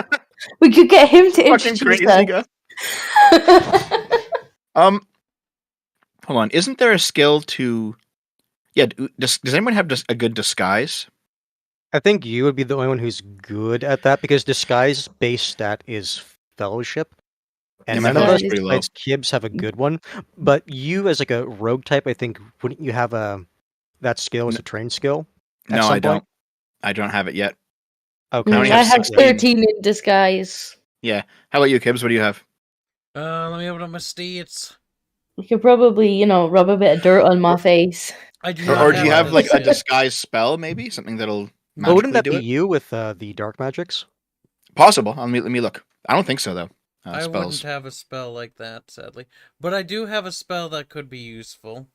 We could get him to introduce us. Hold on. Isn't there a skill to... Yeah, does anyone have a good disguise? I think you would be the only one who's good at that, because disguise base stat is fellowship. And none of us besides Kibbs have a good one. But you, as like a rogue type, I think, wouldn't you have that skill as a trained skill? No, I don't. I don't have it yet. Okay. I have 13 in disguise. Yeah. How about you, Kibbs? What do you have? Let me open up my stats. You could probably, rub a bit of dirt on my face. Or do you have like a disguise spell, maybe? Something that'll magically wouldn't that be it? you with the dark magics? Possible. Let me look. I don't think so, though. I wouldn't have a spell like that, sadly. But I do have a spell that could be useful.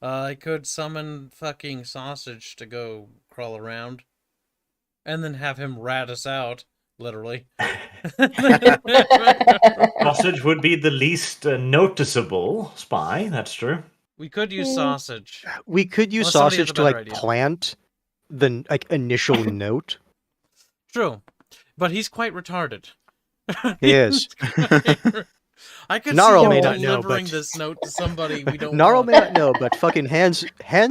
I could summon fucking Sausage to go crawl around. And then have him rat us out, literally. Sausage would be the least noticeable spy, that's true. We could use Sausage. We could use Sausage to plant the initial note. True. But he's quite retarded. He is. I could Gnarl see may him not know, delivering but... this note to somebody we don't Gnarl want. may not know, but fucking Hans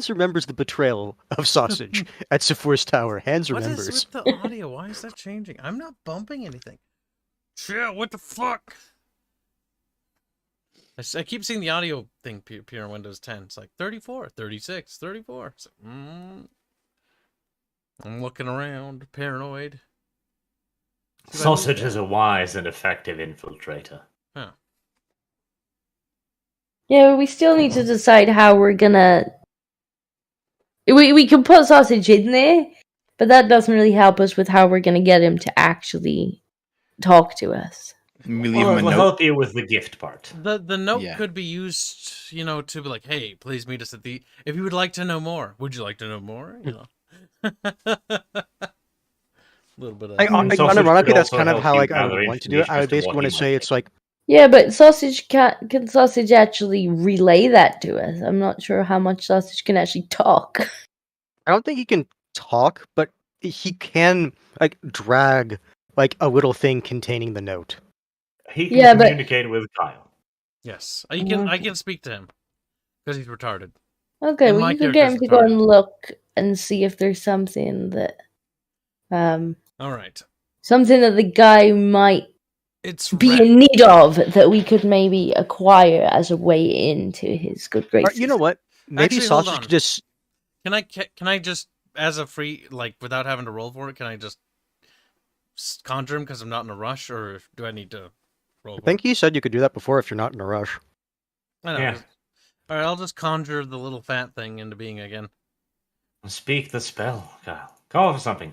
remembers the betrayal of Sausage at Sephor's Tower. Hans remembers. What is with the audio? Why is that changing? I'm not bumping anything. Shit, what the fuck? I keep seeing the audio thing appear on Windows 10. It's like 34, 36, 34. It's like, I'm looking around, paranoid. Sausage is a wise and effective infiltrator. Huh. Yeah, we still need to decide how we're gonna. We can put Sausage in there, but that doesn't really help us with how we're gonna get him to actually talk to us. We leave Well, him a it'll note. help you with the gift part. The note Yeah. could be used, to be like, hey, please meet us at the. If you would like to know more, would you like to know more? A little bit of. Sausage Unironically, could that's also kind of help how you like I gather would want to do it. I would information as to basically what want he to might say be. it's like, Yeah, but Sausage can Sausage actually relay that to us? I'm not sure how much Sausage can actually talk. I don't think he can talk, but he can like drag like a little thing containing the note. He can Yeah, but- communicate with Kyle. Yes, I can speak to him because he's retarded. Okay, And well my you can get him character's to go retarded. and look and see if there's something that All right, something that the guy might it's be in need of that we could maybe acquire as a way into his good Or, graces. you know what? Maybe Actually, hold Sausage on. could just. Can I just, as a free, like, without having to roll for it, can I just conjure him because I'm not in a rush, or do I need to roll I for think it? you said you could do that before if you're not in a rush. I know. Yeah. All right, I'll just conjure the little fat thing into being again. Speak the spell, Kyle. Call for something.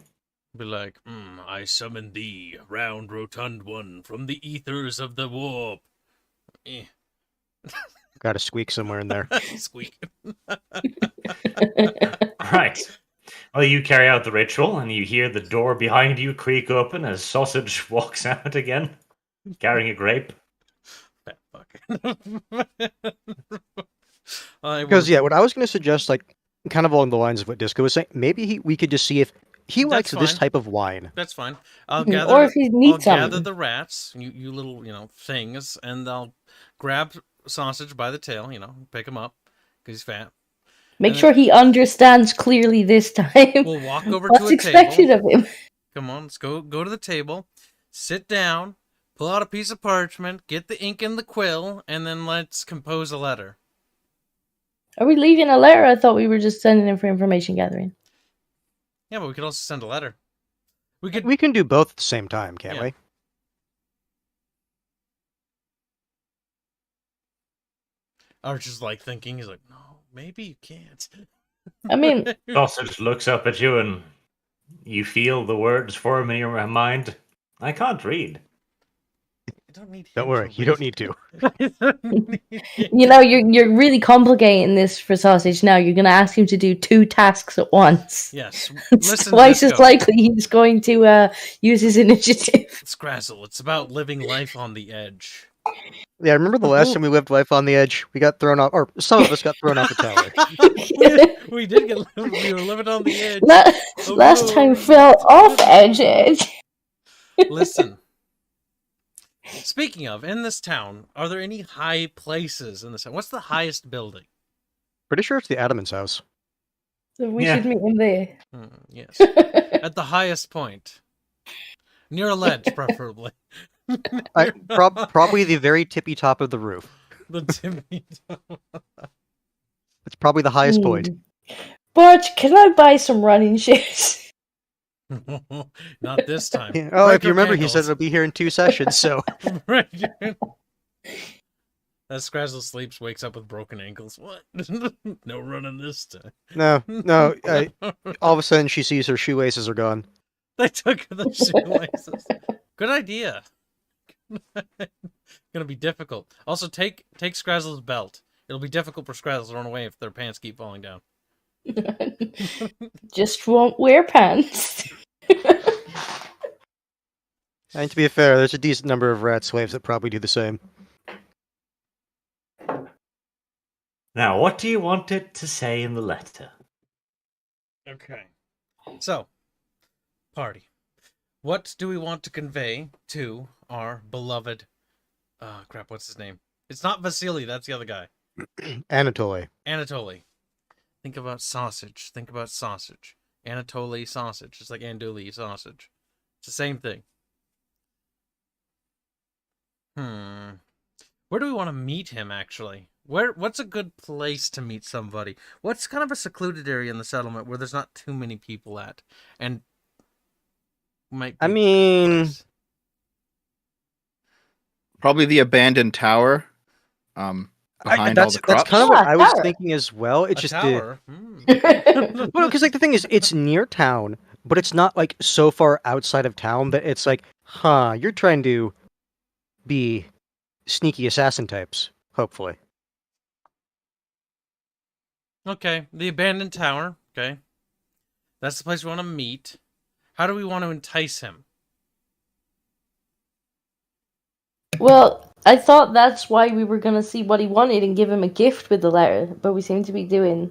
Be like, I summon thee, round rotund one, from the ethers of the warp. Eh. Got to squeak somewhere in there. Squeak. Right. Well, you carry out the ritual, and you hear the door behind you creak open as Sausage walks out again, carrying a grape. Fat fuck. Because yeah, what I was going to suggest, like, kind of along the lines of what Disco was saying, maybe we could just see if he That's likes this fine. type of wine. That's fine. I'll Hmm, gather. or if he needs I'll gather something. the rats, you little things, and I'll grab Sausage by the tail, pick him up because he's fat. Make and sure he understands clearly this time. We'll walk over What's to a expected table. of him. Come on, let's go to the table, sit down, pull out a piece of parchment, get the ink and the quill, and then let's compose a letter. Are we leaving a letter? I thought we were just sending him for information gathering. Yeah, but we could also send a letter. We could. We can do both at the same time, can't Yeah. we? Archer's like thinking. He's like, no, maybe you can't. I mean, Sausage looks up at you, and you feel the words form in your mind. I can't read. I don't need. Don't him worry, to you don't read. need to. I don't need him. you're really complicating this for Sausage now. You're going to ask him to do 2 tasks at once. Yes. It's Listen, twice as Disco. likely he's going to use his initiative. Scrazzle. It's about living life on the edge. Yeah, I remember the last time we lived life on the edge. We got thrown off, or some of us got thrown off a tower. We did get. We were living on the edge. Last time fell off edge. Listen. Speaking of, in this town, are there any high places in this town? What's the highest building? Pretty sure it's the Adamant's house. So we Yeah. should meet him there. Yes. At the highest point. Near a ledge, preferably. Probably the very tippy top of the roof. The tippy top. It's probably the highest point. Barch, can I buy some running shoes? Not this time. Yeah. Oh, Break if you your remember, he said ankles. it'll be here in 2 sessions, so... Right. As Scrazzle sleeps, wakes up with broken ankles. What? No running this time. No, all of a sudden she sees her shoelaces are gone. They took the shoelaces. Good idea. Gonna be difficult. Also, take Scrazzle's belt. It'll be difficult for Scrazzle to run away if their pants keep falling down. Just won't wear pants. And to be fair, there's a decent number of rat slaves that probably do the same. Now, what do you want it to say in the letter? Okay. So, party. What do we want to convey to our beloved... crap, what's his name? It's not Vasily, that's the other guy. Anatoly. Anatoly. Think about sausage. Think about sausage. Anatoly sausage. It's like andouille sausage. It's the same thing. Where do we want to meet him, actually? What's a good place to meet somebody? What's kind of a secluded area in the settlement where there's not too many people at? And might be I mean, place? Probably the abandoned tower. Behind all the crops. That's kind of what Yeah, I was tower. thinking as well. It's A just tower? well, because like the thing is, it's near town, but it's not like so far outside of town that it's like, huh, you're trying to be sneaky assassin types. Hopefully, Okay, the abandoned tower. Okay. That's the place we want to meet. How do we want to entice him? Well, I thought that's why we were gonna see what he wanted and give him a gift with the letter, but we seem to be doing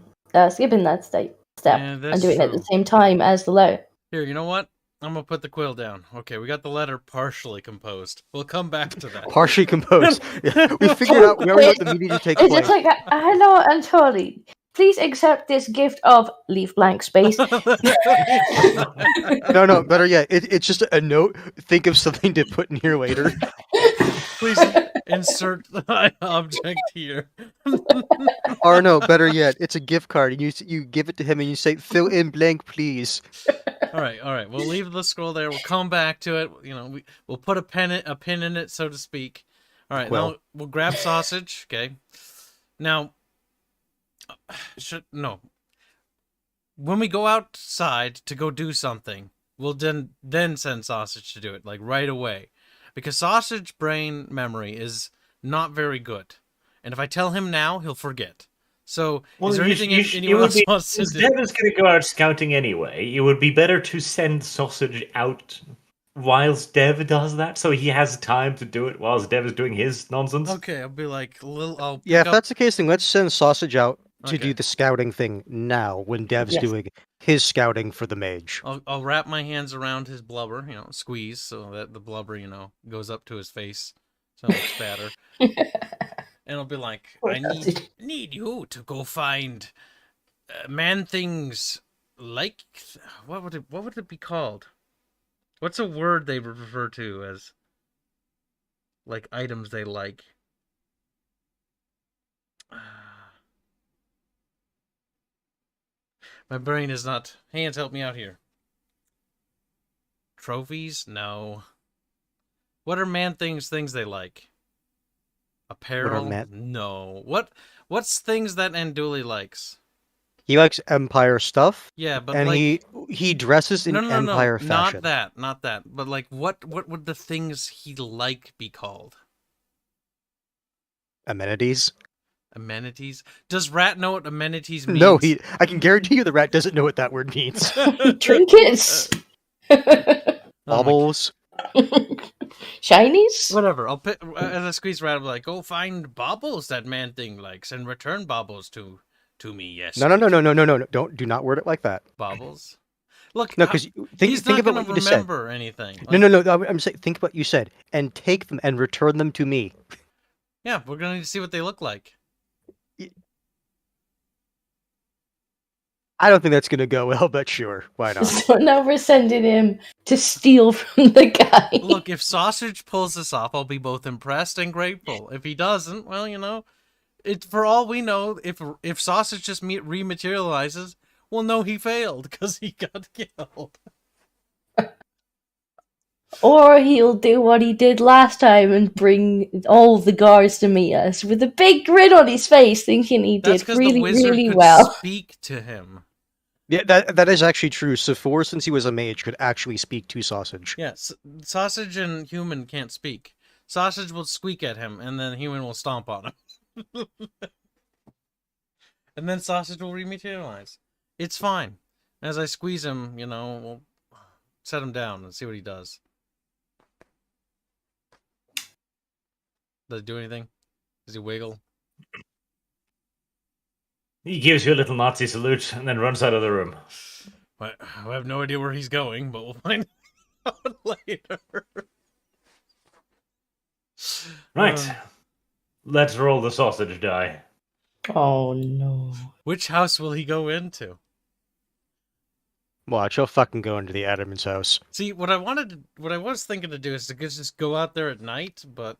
skipping that step Yeah, that's and doing it at true. the same time as the letter. Here, you know what? I'm gonna put the quill down. Okay, we got the letter partially composed. We'll come back to that. partially composed. We figured out where we want the meeting to take It's place. just like, hello, Antori. Please accept this gift of leave blank space. No, better yet, it's just a note. Think of something to put in here later. Please insert the object here. Or no, better yet, it's a gift card, and you give it to him, and you say, "Fill in blank, please." All right. We'll leave the scroll there. We'll come back to it. You know, we'll put a pin in it, so to speak. All right. Well. Now we'll grab sausage. Okay. Now, when we go outside to go do something, we'll then send sausage to do it, like right away, because sausage brain memory is not very good, and if I tell him now, he'll forget. So, is there anything anyone else wants to Since do? Dev is going to go out scouting anyway, it would be better to send Sausage out whilst Dev does that, so he has time to do it whilst Dev is doing his nonsense. Okay, I'll be like, I'll Yeah, pick if that's the case, then let's send Sausage out to Okay. do the scouting thing now, when Dev's Yes. doing his scouting for the mage. I'll wrap my hands around his blubber, squeeze so that the blubber, goes up to his face, so it's better. And I'll be like, I need you to go find man things like what would it be called? What's a word they refer to as like items they like? My brain is not. Hands, help me out here. Trophies? No. What are man things they like? Apparel? No. What's things that Anduli likes? He likes Empire stuff, Yeah, but and like he dresses in no, Empire fashion. not that. But like what would the things he like be called? Amenities. Amenities? Does Rat know what amenities means? No, I can guarantee you the rat doesn't know what that word means. Trinkets. Oh my Baubles. Shinies. Whatever. I'll pick as I squeeze Rat. I'll be like, go find baubles that man thing likes and return baubles to me. Yes. No. Do not word it like that. Baubles. Look, No, because he's think not about gonna what you just said. remember anything. No. I'm saying, think about what you said, and take them and return them to me. Yeah, we're gonna need to see what they look like. I don't think that's gonna go well, but sure, why not? So now we're sending him to steal from the guy. Look, if Sausage pulls this off, I'll be both impressed and grateful. If he doesn't, well, it's for all we know. If Sausage just rematerializes, we'll know he failed because he got killed. Or he'll do what he did last time and bring all the guards to meet us with a big grin on his face, thinking he That's did because really, the wizard really could well. speak to him. Yeah, that is actually true. Sephora, since he was a mage, could actually speak to Sausage. Yes, Sausage and Human can't speak. Sausage will squeak at him, and then Human will stomp on him. And then Sausage will rematerialize. It's fine. As I squeeze him, we'll set him down and see what he does. Does he do anything? Does he wiggle? He gives you a little Nazi salute and then runs out of the room. I have no idea where he's going, but we'll find out later. Right. Let's roll the sausage die. Oh no. Which house will he go into? Watch, he'll fucking go into the Adam's house. See, what I was thinking to do is to just go out there at night, but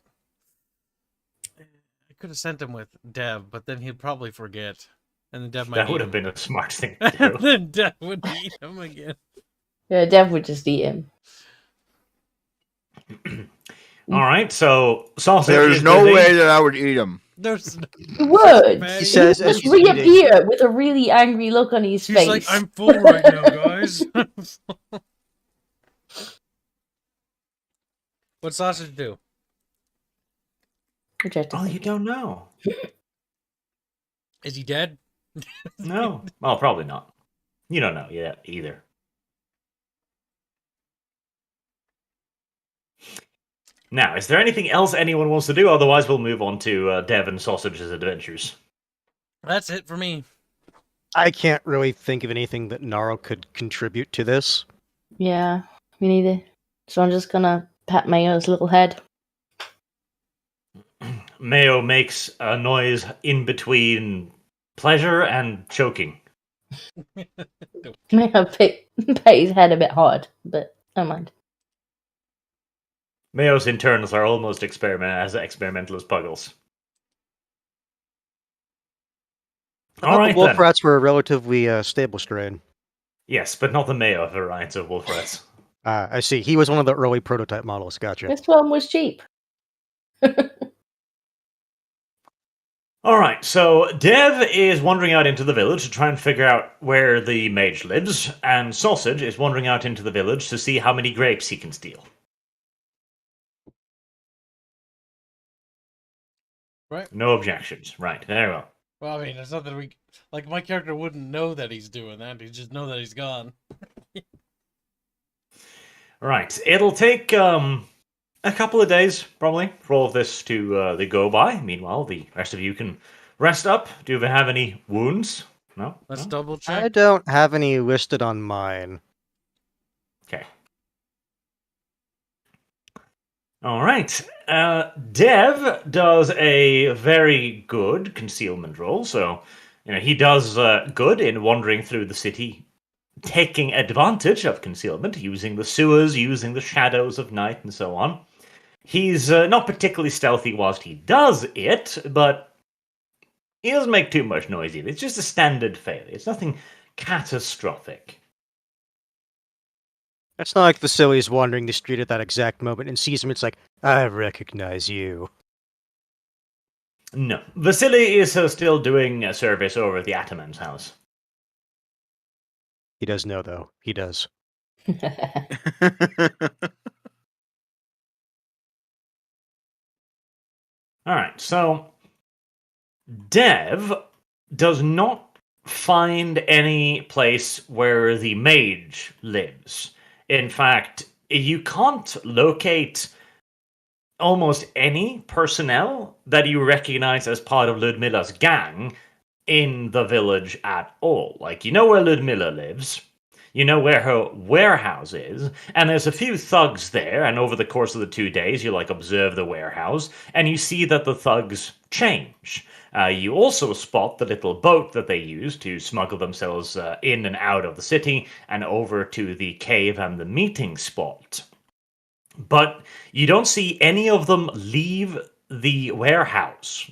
could have sent him with Dev, but then he'd probably forget. And then Dev might That would eat have him. been a smart thing to And do. then Dev would eat him again. Yeah, Dev would just eat him. All right, so sausage There's is no busy. way that I would eat him. There's no... He would. He He says would as just he's eating. reappear with a really angry look on his He's face. like, I'm full right now, guys. What's sausage do? Which I have to Oh, think. you don't know? Is he dead? No. Well, probably not. You don't know yet either. Now, is there anything else anyone wants to do? Otherwise, we'll move on to Dev and Sausage's adventures. That's it for me. I can't really think of anything that Gnarl could contribute to this. Yeah, me neither. So I'm just gonna pat Mayo's little head. Mayo makes a noise in between pleasure and choking. Mayo pat his head a bit hard, but never mind. Mayo's internals are almost as experimental as Puggles. I All thought right, the wolf then. rats were a relatively stable strain. Yes, but not the Mayo variant of wolf rats. I see. He was one of the early prototype models. Gotcha. This one was cheap. All right, so Dev is wandering out into the village to try and figure out where the mage lives, and Sausage is wandering out into the village to see how many grapes he can steal. Right. No objections. Right, very well. Well, I mean, there's nothing we... Like, my character wouldn't know that he's doing that. He'd just know that he's gone. Right, it'll take a couple of days, probably, for all of this to go by. Meanwhile, the rest of you can rest up. Do you have any wounds? No? Let's No? double I check. don't have any listed on mine. Okay. All right. Dev does a very good concealment roll, so he does good in wandering through the city, taking advantage of concealment, using the sewers, using the shadows of night, and so on. He's not particularly stealthy whilst he does it, but he doesn't make too much noise either. It's just a standard failure. It's nothing catastrophic. It's not like the silly's wandering the street at that exact moment and sees him. It's like, I recognize you. No. Vasily is still doing a service over at the Ataman's house. He does know, though. He does. All right, so Dev does not find any place where the mage lives. In fact, you can't locate almost any personnel that you recognize as part of Ludmilla's gang in the village at all. Like, you know where Ludmilla lives, you know where her warehouse is, and there's a few thugs there, and over the course of the 2 days, you, observe the warehouse, and you see that the thugs change. You also spot the little boat that they use to smuggle themselves in and out of the city, and over to the cave and the meeting spot. But you don't see any of them leave the warehouse.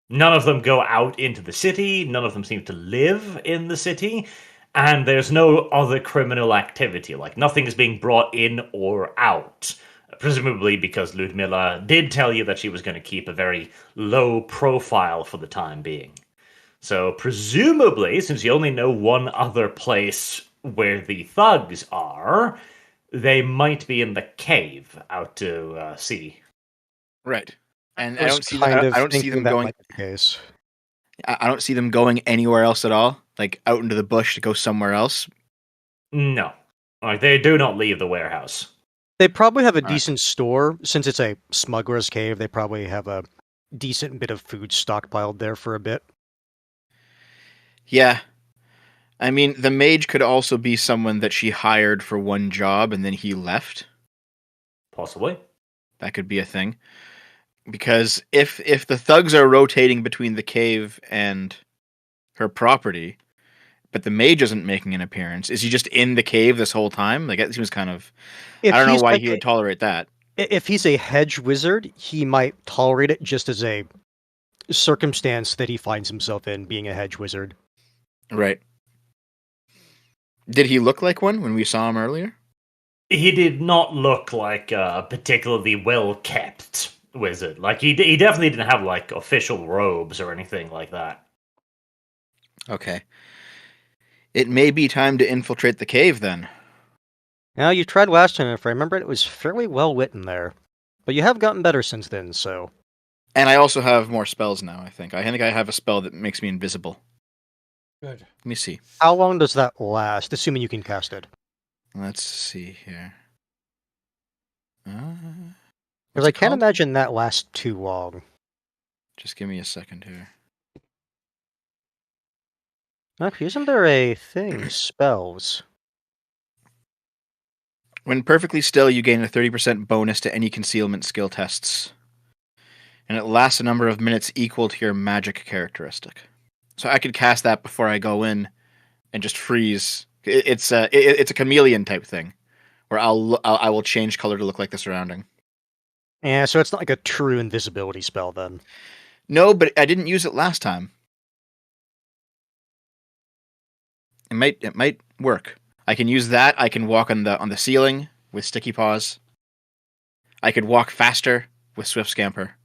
None of them go out into the city, none of them seem to live in the city, and there's no other criminal activity. Nothing is being brought in or out. Presumably because Ludmilla did tell you that she was going to keep a very low profile for the time being. So presumably, since you only know one other place where the thugs are, they might be in the cave out to sea. Right. And I I was don't see kind them, of I don't see thinking them that going. might be the case. I don't see them going anywhere else at all. Out into the bush to go somewhere else. No. They do not leave the warehouse. They probably have a Alright. decent store. Since it's a smuggler's cave, they probably have a decent bit of food stockpiled there for a bit. Yeah. I mean, the mage could also be someone that she hired for one job and then he left. Possibly. That could be a thing. Because if the thugs are rotating between the cave and her property, but the mage isn't making an appearance, is he just in the cave this whole time? That seems kind of... If I don't know he's why like he would tolerate that. If he's a hedge wizard, he might tolerate it just as a circumstance that he finds himself in, being a hedge wizard. Right. Did he look like one when we saw him earlier? He did not look like a particularly well-kept wizard. Like, he definitely didn't have, like, official robes or anything like that. Okay. It may be time to infiltrate the cave, then. Now, you tried last time, if I remember, it was fairly well written there. But you have gotten better since then, so... And I also have more spells now, I think. I think I have a spell that makes me invisible. Good. Let me see. How long does that last, assuming you can cast it? Let's see here. Because I can't imagine that lasts too long. Just give me a second here. Actually, isn't there a thing? Spells. When perfectly still, you gain a 30% bonus to any concealment skill tests. And it lasts a number of minutes equal to your magic characteristic. So I could cast that before I go in and just freeze. It's a chameleon type thing, where I will change color to look like the surrounding. Yeah, so it's not like a true invisibility spell then. No, but I didn't use it last time. It might work. I can use that. I can walk on the ceiling with sticky paws. I could walk faster with swift scamper.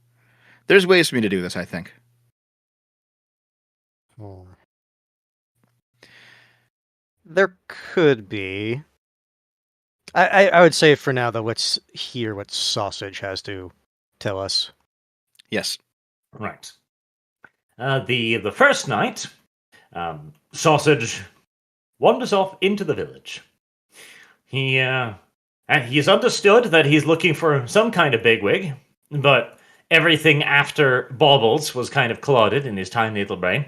There's ways for me to do this, I think. Oh. There could be. I would say for now, though, let's hear what Sausage has to tell us. Yes. Right. The first night, Sausage wanders off into the village. He he's understood that he's looking for some kind of bigwig, but everything after Baubles was kind of clouded in his tiny little brain.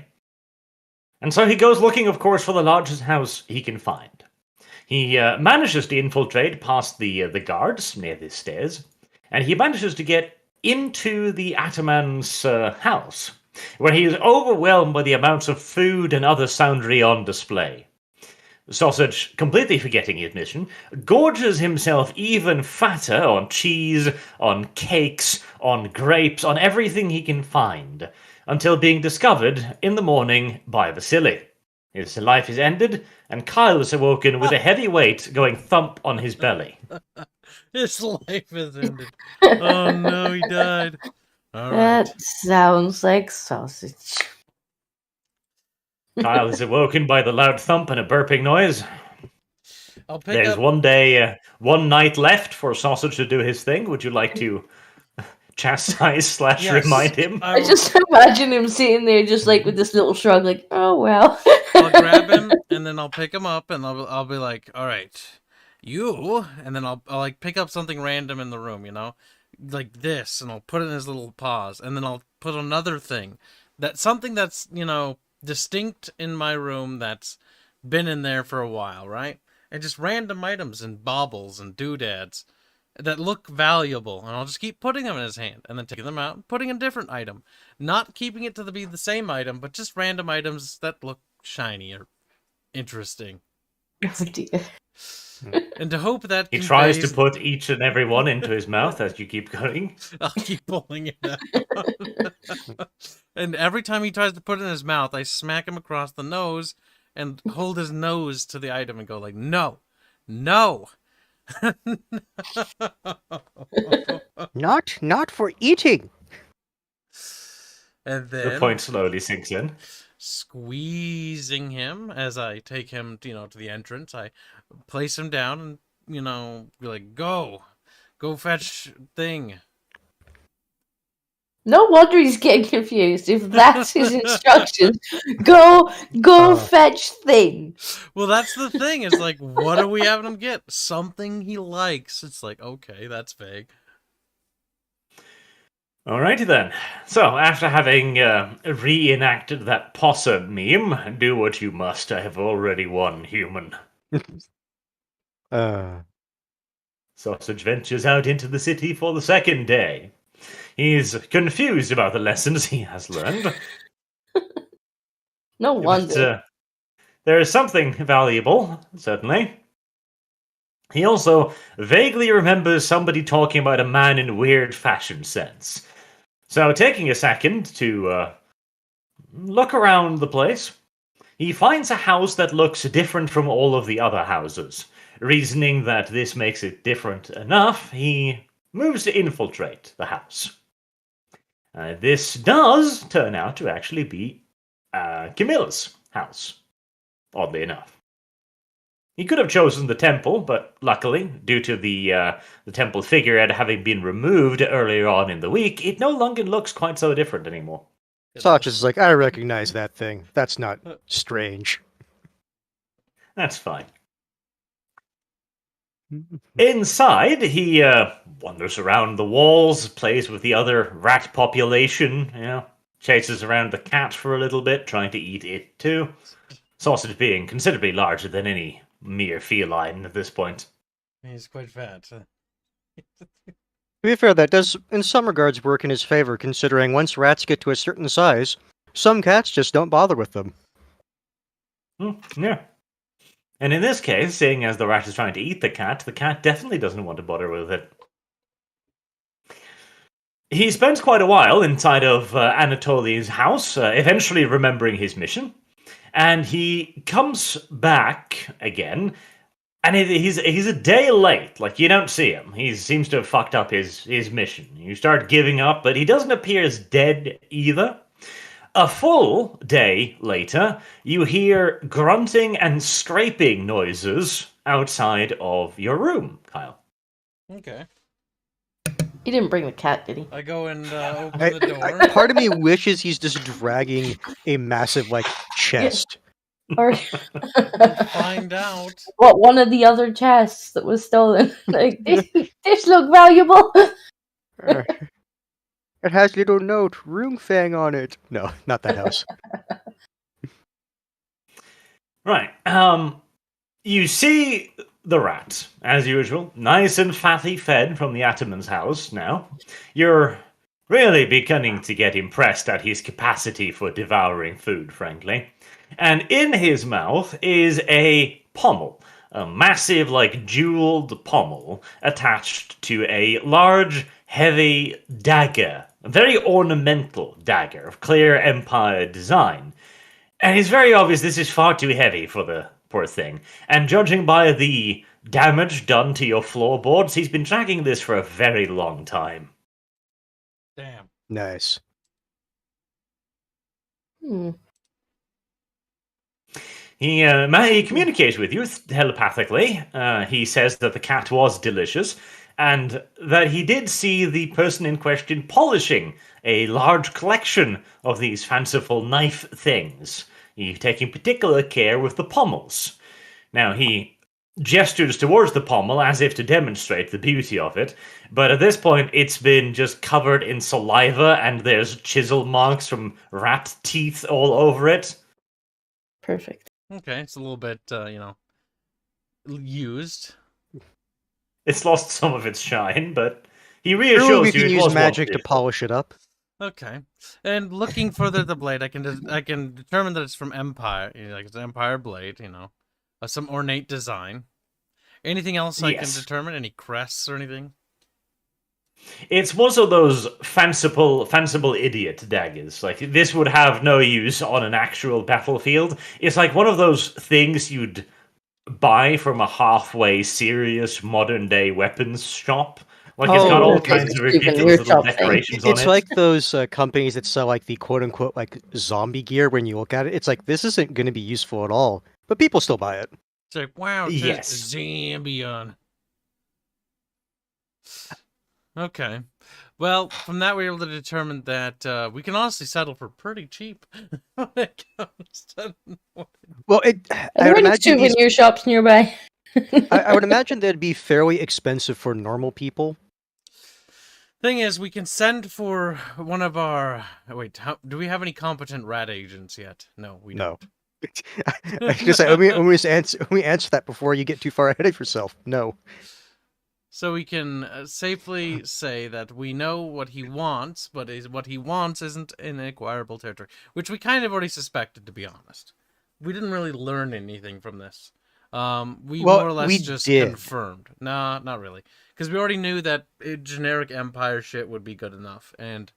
And so he goes looking, of course, for the largest house he can find. He manages to infiltrate past the guards near the stairs, and he manages to get into the Ataman's house, where he is overwhelmed by the amounts of food and other sundry on display. Sausage, completely forgetting his mission, gorges himself even fatter on cheese, on cakes, on grapes, on everything he can find, until being discovered in the morning by Vasily. His life is ended, and Kyle is awoken with a heavy weight going thump on his belly. His life is ended. Oh no, he died. All right. That sounds like sausage. Kyle is awoken by the loud thump and a burping noise. I'll pick There's up. one night left for Sausage to do his thing. Would you like to chastise / Yes, remind him? I just imagine him sitting there just like with this little shrug, like, oh well. I'll grab him and then I'll pick him up and I'll be like, all right, you, and then I'll like pick up something random in the room, you know, like this, and I'll put it in his little paws, and then I'll put another thing, something that's, you know, distinct in my room that's been in there for a while, right? And just random items and baubles and doodads that look valuable, and I'll just keep putting them in his hand, and then taking them out and putting a different item, not keeping it to be the same item, but just random items that look shiny or interesting. Oh dear. And to hope that He tries to conveys- put each and every one into his mouth as you keep going. I'll keep pulling it out. And every time he tries to put it in his mouth, I smack him across the nose and hold his nose to the item and go like, no, no. Not for eating. And The then point slowly sinks in. squeezing him as I take him, you know, to the entrance. I place him down and, you know, be like, go fetch thing. No wonder he's getting confused. If that's his instructions, go fetch thing. Well, that's the thing. It's like, what are we having him get? Something he likes. It's like, okay, that's vague. Alrighty then. So, after having reenacted that possum meme, do what you must. I have already won, human. Sausage ventures out into the city for the second day. He's confused about the lessons he has learned. No wonder. But, there is something valuable, certainly. He also vaguely remembers somebody talking about a man in weird fashion sense. So, taking a second to look around the place, he finds a house that looks different from all of the other houses. Reasoning that this makes it different enough, he moves to infiltrate the house. This does turn out to actually be Camilla's house, oddly enough. He could have chosen the temple, but luckily, due to the temple figurehead having been removed earlier on in the week, it no longer looks quite so different anymore. Sachs is like, I recognize that thing. That's not strange. That's fine. Inside, he wanders around the walls, plays with the other rat population, chases around the cat for a little bit, trying to eat it too. Sausage being considerably larger than any mere feline at this point. He's quite fat. To be fair, that does, in some regards, work in his favor, considering once rats get to a certain size, some cats just don't bother with them. Yeah. And in this case, seeing as the rat is trying to eat the cat definitely doesn't want to bother with it. He spends quite a while inside of Anatoly's house, eventually remembering his mission, and he comes back again, and he's a day late. Like, you don't see him. He seems to have fucked up his mission. You start giving up, but he doesn't appear as dead either. A full day later, you hear grunting and scraping noises outside of your room, Kyle. Okay. He didn't bring the cat, did he? I go and open the door. Part of me wishes he's just dragging a massive, chest. Or Find out. what? One of the other chests that was stolen. Like, this look valuable. It has little note, Roomfang on it. No, not that house. Right. You see the rat, as usual, nice and fatty fed from the Ataman's house now. You're really beginning to get impressed at his capacity for devouring food, frankly. And in his mouth is a pommel, a massive, jeweled pommel attached to a large, heavy dagger, a very ornamental dagger of clear Empire design. And it's very obvious this is far too heavy for the poor thing. And judging by the damage done to your floorboards, he's been dragging this for a very long time. Damn. Nice. He communicates with you telepathically. He says that the cat was delicious, and that he did see the person in question polishing a large collection of these fanciful knife things. He's taking particular care with the pommels. Now, he gestures towards the pommel as if to demonstrate the beauty of it, but at this point it's been just covered in saliva and there's chisel marks from rat teeth all over it. Perfect. Okay, it's a little bit, used. It's lost some of its shine, but he Surely reassures we you can it use was magic to once polish it up. Okay, and looking further at the blade, I can determine that it's from Empire. It's an Empire blade. Some ornate design. Anything else I can Yes. determine? Any crests or anything? It's one of those fanciful idiot daggers. This would have no use on an actual battlefield. It's like one of those things you'd buy from a halfway serious modern day weapons shop. It's got all okay. kinds of Even ridiculous your little shop thing. decorations on It's it. like those companies that sell the quote-unquote zombie gear. When you look at it, it's like, this isn't going to be useful at all, but people still buy it. It's like, wow, it Yes. says Zambian. Okay. Well, from that we were able to determine that we can honestly settle for pretty cheap when it comes to... Well, Are there any souvenir shops nearby? I would imagine that'd be fairly expensive for normal people. Thing is, we can send for one of our... Wait, do we have any competent rat agents yet? No, we No. don't. I was gonna say, let me answer that before you get too far ahead of yourself. No. So we can safely say that we know what he wants, but what he wants isn't in acquirable territory, which we kind of already suspected, to be honest. We didn't really learn anything from this. We more or less just confirmed. Nah, not really. Because we already knew that generic Empire shit would be good enough, and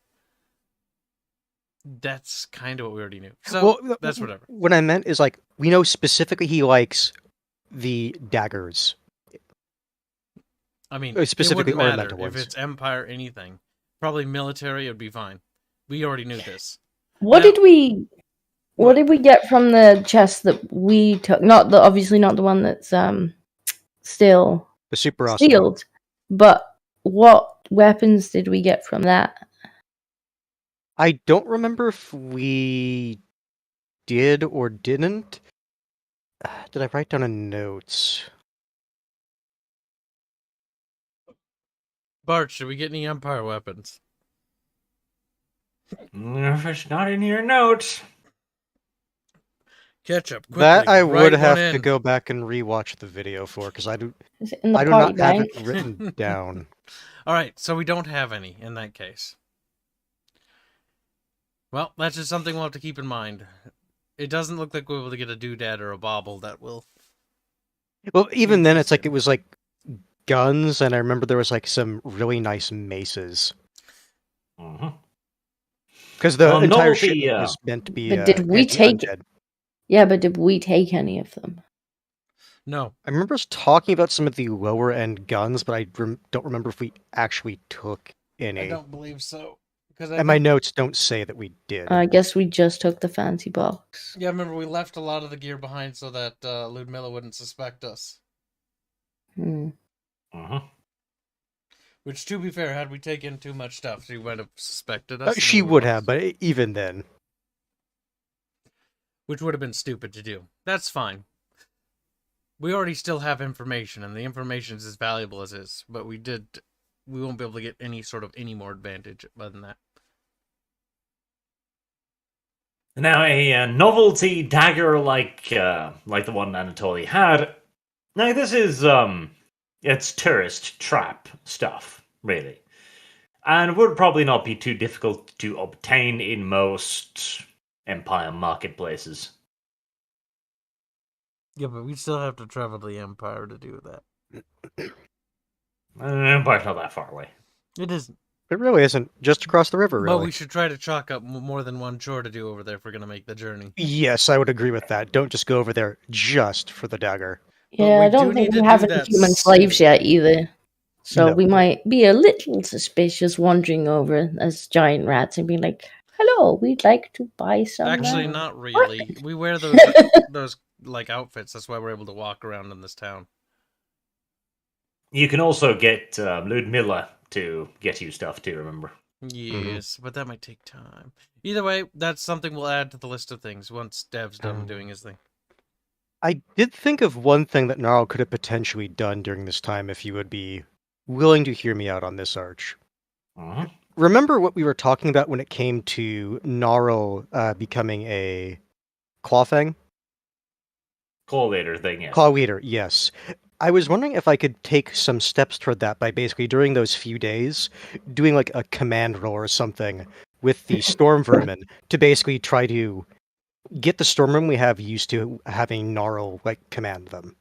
That's kind of what we already knew. So that's whatever. What I meant is like we know specifically he likes the daggers. I mean, Specifically it wouldn't matter ornamental if ones. it's Empire anything. Probably military, it would be fine. We already knew this. What Now- did we? What did we get from the chest that we took? Not the obviously not the one that's still The super awesome one. sealed, but what weapons did we get from that? I don't remember if we did or didn't. Did I write down a notes? Bart, should we get any Empire weapons? If it's not in your notes. Ketchup, quickly. That I write would one have to in. go back and rewatch the video for, because I do Is it in the not party have bank? it written down. All right, so we don't have any in that case. Well, that's just something we'll have to keep in mind. It doesn't look like we're able to get a doodad or a bauble that will. Well, even then, it's like Interesting. it was like guns, and I remember there was like some really nice maces. Mhm. Because the Well, entire novelty, ship was meant to be. But did we take? anti-undead. Yeah, but did we take any of them? No. I remember us talking about some of the lower end guns, but I don't remember if we actually took any. I don't believe so. And my notes don't say that we did. I guess we just took the fancy box. Yeah, remember we left a lot of the gear behind so that Ludmilla wouldn't suspect us. Hmm. Mhm. Which, to be fair, had we taken too much stuff, she might have suspected us. and She then we would lost. have, but even then. Which would have been stupid to do. That's fine. We already still have information, and the information is as valuable as is. But we won't be able to get any more advantage other than that. Now, a novelty dagger like the one Anatoly had. Now, this is it's tourist trap stuff, really, and would probably not be too difficult to obtain in most Empire marketplaces. Yeah, but we still have to travel to the Empire to do that. Empire's not that far away. It isn't. It really isn't. Just across the river, But really. we should try to chalk up more than one chore to do over there if we're going to make the journey. Yes, I would agree with that. Don't just go over there just for the dagger. But Yeah, we I don't do think need we to have do any that human soon. slaves yet either. So No. we might be a little suspicious wandering over as giant rats and be like, "Hello, we'd like to buy some." Actually, land." not really. We wear those like outfits. That's why we're able to walk around in this town. You can also get Ludmilla to get you stuff too. Remember? Yes, but that might take time. Either way, that's something we'll add to the list of things once Dev's done doing his thing. I did think of one thing that Gnarl could have potentially done during this time if you would be willing to hear me out on this, Arch. Mhm. Remember what we were talking about when it came to Gnarl becoming a Clawfang? Collator thing, yes. Claw Leader, yes. I was wondering if I could take some steps toward that by basically during those few days doing like a command roll or something with the Storm Vermin to basically try to get the Storm Vermin we have used to having Gnarl like command them.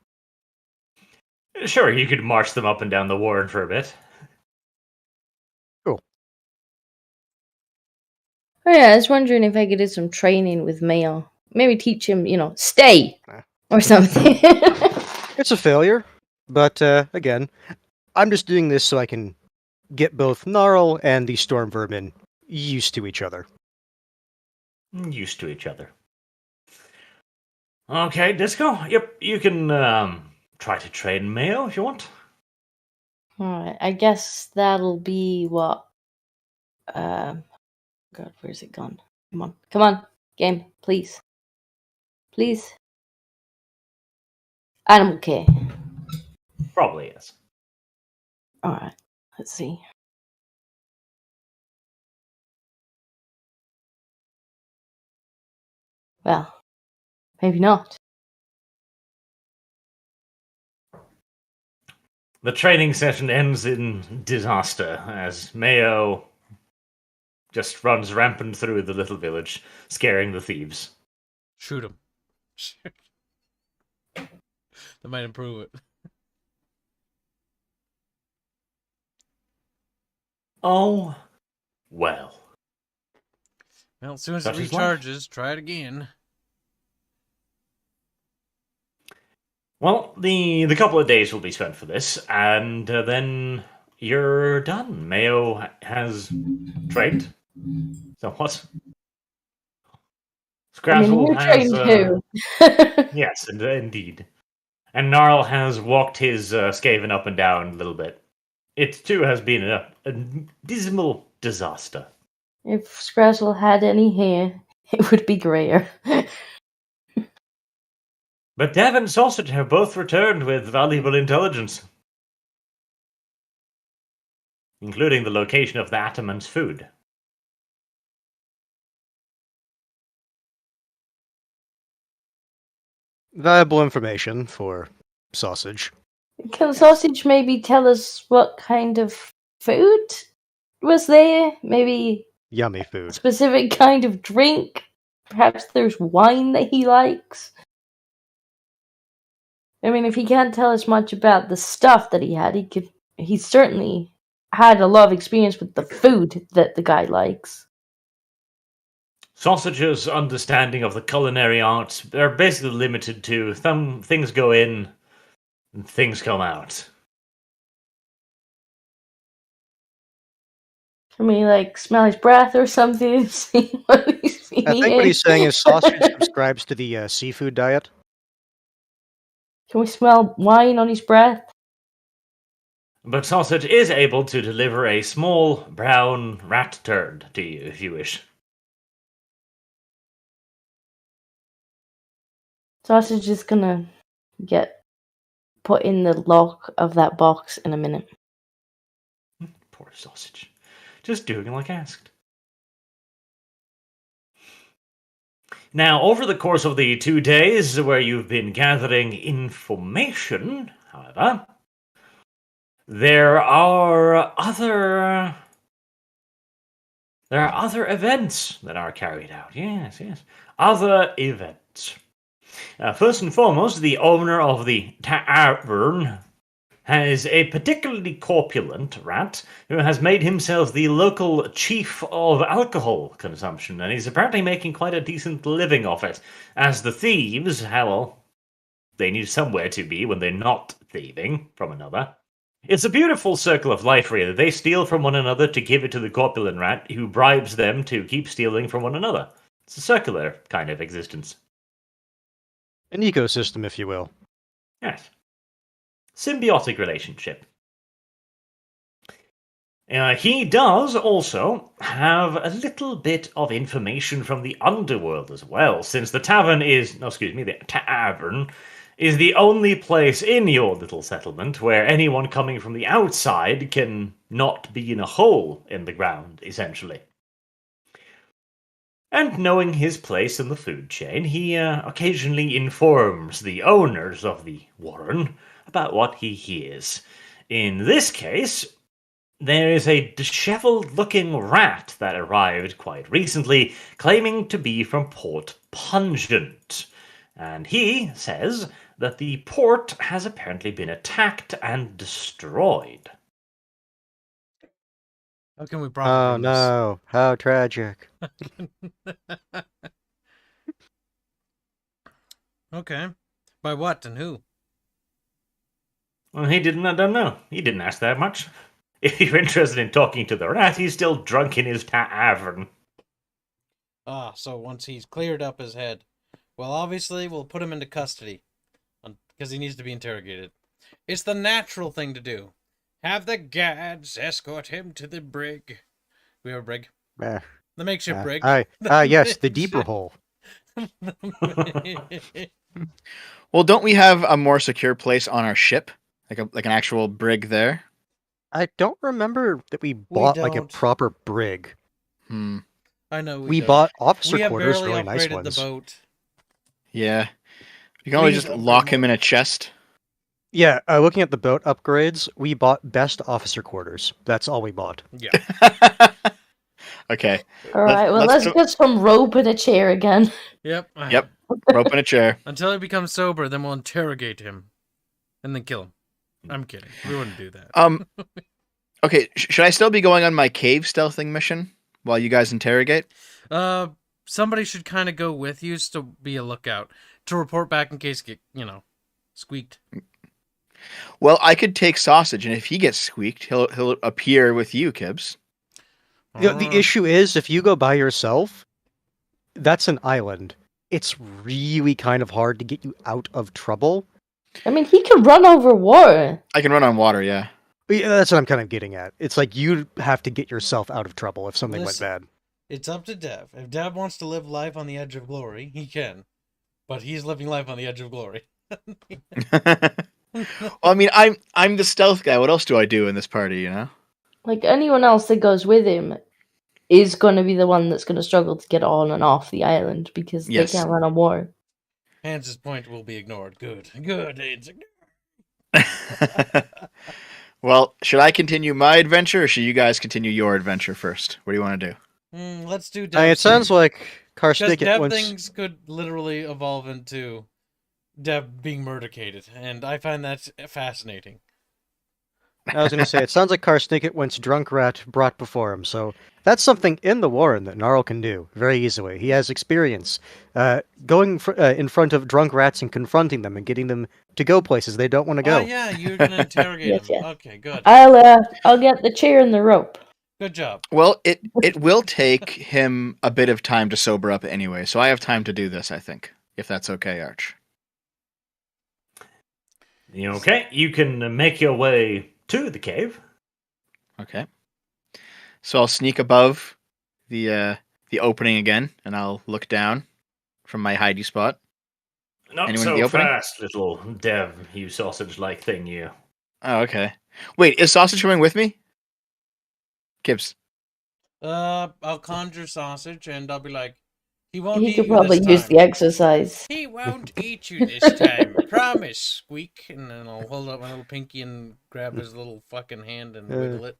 Sure, you could march them up and down the warren for a bit. Oh yeah, I was wondering if I could do some training with Mayo. Maybe teach him, stay or something. It's a failure, but again, I'm just doing this so I can get both Gnarl and the Storm Vermin used to each other. Used to each other. Okay, Disco. Yep, you can try to train Mayo if you want. Alright, I guess that'll be what. God, where's it gone? Come on, game, please. Please. I'm okay. Probably yes. Alright, let's see. Well, maybe not. The training session ends in disaster as Mayo just runs rampant through the little village, scaring the thieves. Shoot him. That might improve it. Oh, well. Well, as soon as Such it is life. recharges, try it again. Well, the couple of days will be spent for this, and then you're done. Mayo has trained somewhat. I mean, Scrazzle you has, trained who? yes, indeed. And Gnarl has walked his Skaven up and down a little bit. It too has been a dismal disaster. If Scrazzle had any hair, it would be grayer. But Dev and Sausage have both returned with valuable intelligence, including the location of the Ataman's food. Valuable information for Sausage. Can Sausage maybe tell us what kind of food was there? Maybe Yummy a food. specific kind of drink? Perhaps there's wine that he likes? I mean, if he can't tell us much about the stuff that he had, he certainly had a lot of experience with the food that the guy likes. Sausage's understanding of the culinary arts are basically limited to things go in and things come out. Can we, like, smell his breath or something and see what he's I think what eating? he's saying is Sausage subscribes to the seafood diet. Can we smell wine on his breath? But Sausage is able to deliver a small brown rat turd to you if you wish. Sausage is gonna get put in the lock of that box in a minute. Poor Sausage. Just doing like asked. Now, over the course of the 2 days where you've been gathering information, however, there are other events that are carried out. Yes. Other events. First and foremost, the owner of the tavern has a particularly corpulent rat who has made himself the local chief of alcohol consumption, and he's apparently making quite a decent living off it. As the thieves, well, they need somewhere to be when they're not thieving from another. It's a beautiful circle of life, really. They steal from one another to give it to the corpulent rat, who bribes them to keep stealing from one another. It's a circular kind of existence. An ecosystem, if you will. Yes. Symbiotic relationship. He does also have a little bit of information from the underworld as well, since the tavern is the only place in your little settlement where anyone coming from the outside can not be in a hole in the ground, essentially. And knowing his place in the food chain, he occasionally informs the owners of the warren about what he hears. In this case, there is a disheveled-looking rat that arrived quite recently, claiming to be from Port Pungent. And he says that the port has apparently been attacked and destroyed. How can we Oh profit from no, how tragic. this? Okay. By what and who? Well, I don't know. He didn't ask that much. If you're interested in talking to the rat, he's still drunk in his tavern. Ah, so once he's cleared up his head, well, obviously we'll put him into custody because he needs to be interrogated. It's the natural thing to do. Have the guards escort him to the brig. We have a brig. Eh, The makeshift brig. yes, the deeper hole. Well, don't we have a more secure place on our ship, like an actual brig there? I don't remember that we bought like a don't. proper brig. I know We don't. bought officer We have quarters, barely really nice upgraded ones. the boat. Yeah, you can always We just don't lock bring him in a chest. Yeah, looking at the boat upgrades, we bought best officer quarters. That's all we bought. Yeah. Okay. Alright, well, let's let's get some rope and a chair again. Yep. Yep. Rope in a chair. Until he becomes sober, then we'll interrogate him, and then kill him. I'm kidding. We wouldn't do that. Okay. Should I still be going on my cave stealthing mission while you guys interrogate? Somebody should kind of go with you to be a lookout to report back in case it get squeaked. Well, I could take Sausage, and if he gets squeaked, he'll appear with you, Kibbs. The issue is, if you go by yourself, that's an island. It's really kind of hard to get you out of trouble. I mean, he can run over water. I can run on water, yeah. But yeah, that's what I'm kind of getting at. It's like you'd have to get yourself out of trouble if something went bad. It's up to Dev. If Dev wants to live life on the edge of glory, he can. But he's living life on the edge of glory. Well, I mean, I'm the stealth guy. What else do I do in this party, you know? Like, anyone else that goes with him is going to be the one that's going to struggle to get on and off the island because Yes. they can't run on water. Hans' point will be ignored. Good. It's Well, should I continue my adventure, or should you guys continue your adventure first? What do you want to do? Let's do I Dev. mean, it sounds like because Karstikit Dev wants... things could literally evolve into Dev being murdercated, and I find that fascinating. I was going to say, it sounds like Karstikit wants Drunk Rat brought before him, so that's something in the Warren that Gnarl can do very easily. He has experience going in front of drunk rats and confronting them and getting them to go places they don't want to go. Oh yeah, you're gonna interrogate Yes, him. yeah. Okay, good. I'll get the chair and the rope. Good job. Well, it will take him a bit of time to sober up anyway, so I have time to do this, I think, if that's okay, Arch. You okay? You can make your way to the cave. Okay. So I'll sneak above the opening again, and I'll look down from my hidey spot. Not Anyone in the so opening? fast, little Dev, you sausage-like thing, you. Oh, okay. Wait, is Sausage coming with me? Gibbs. I'll conjure Sausage, and I'll be like, he won't He eat could you probably this use time. the exercise. He won't eat you this time. Promise, Squeak. And then I'll hold up my little pinky and grab his little fucking hand and wiggle it.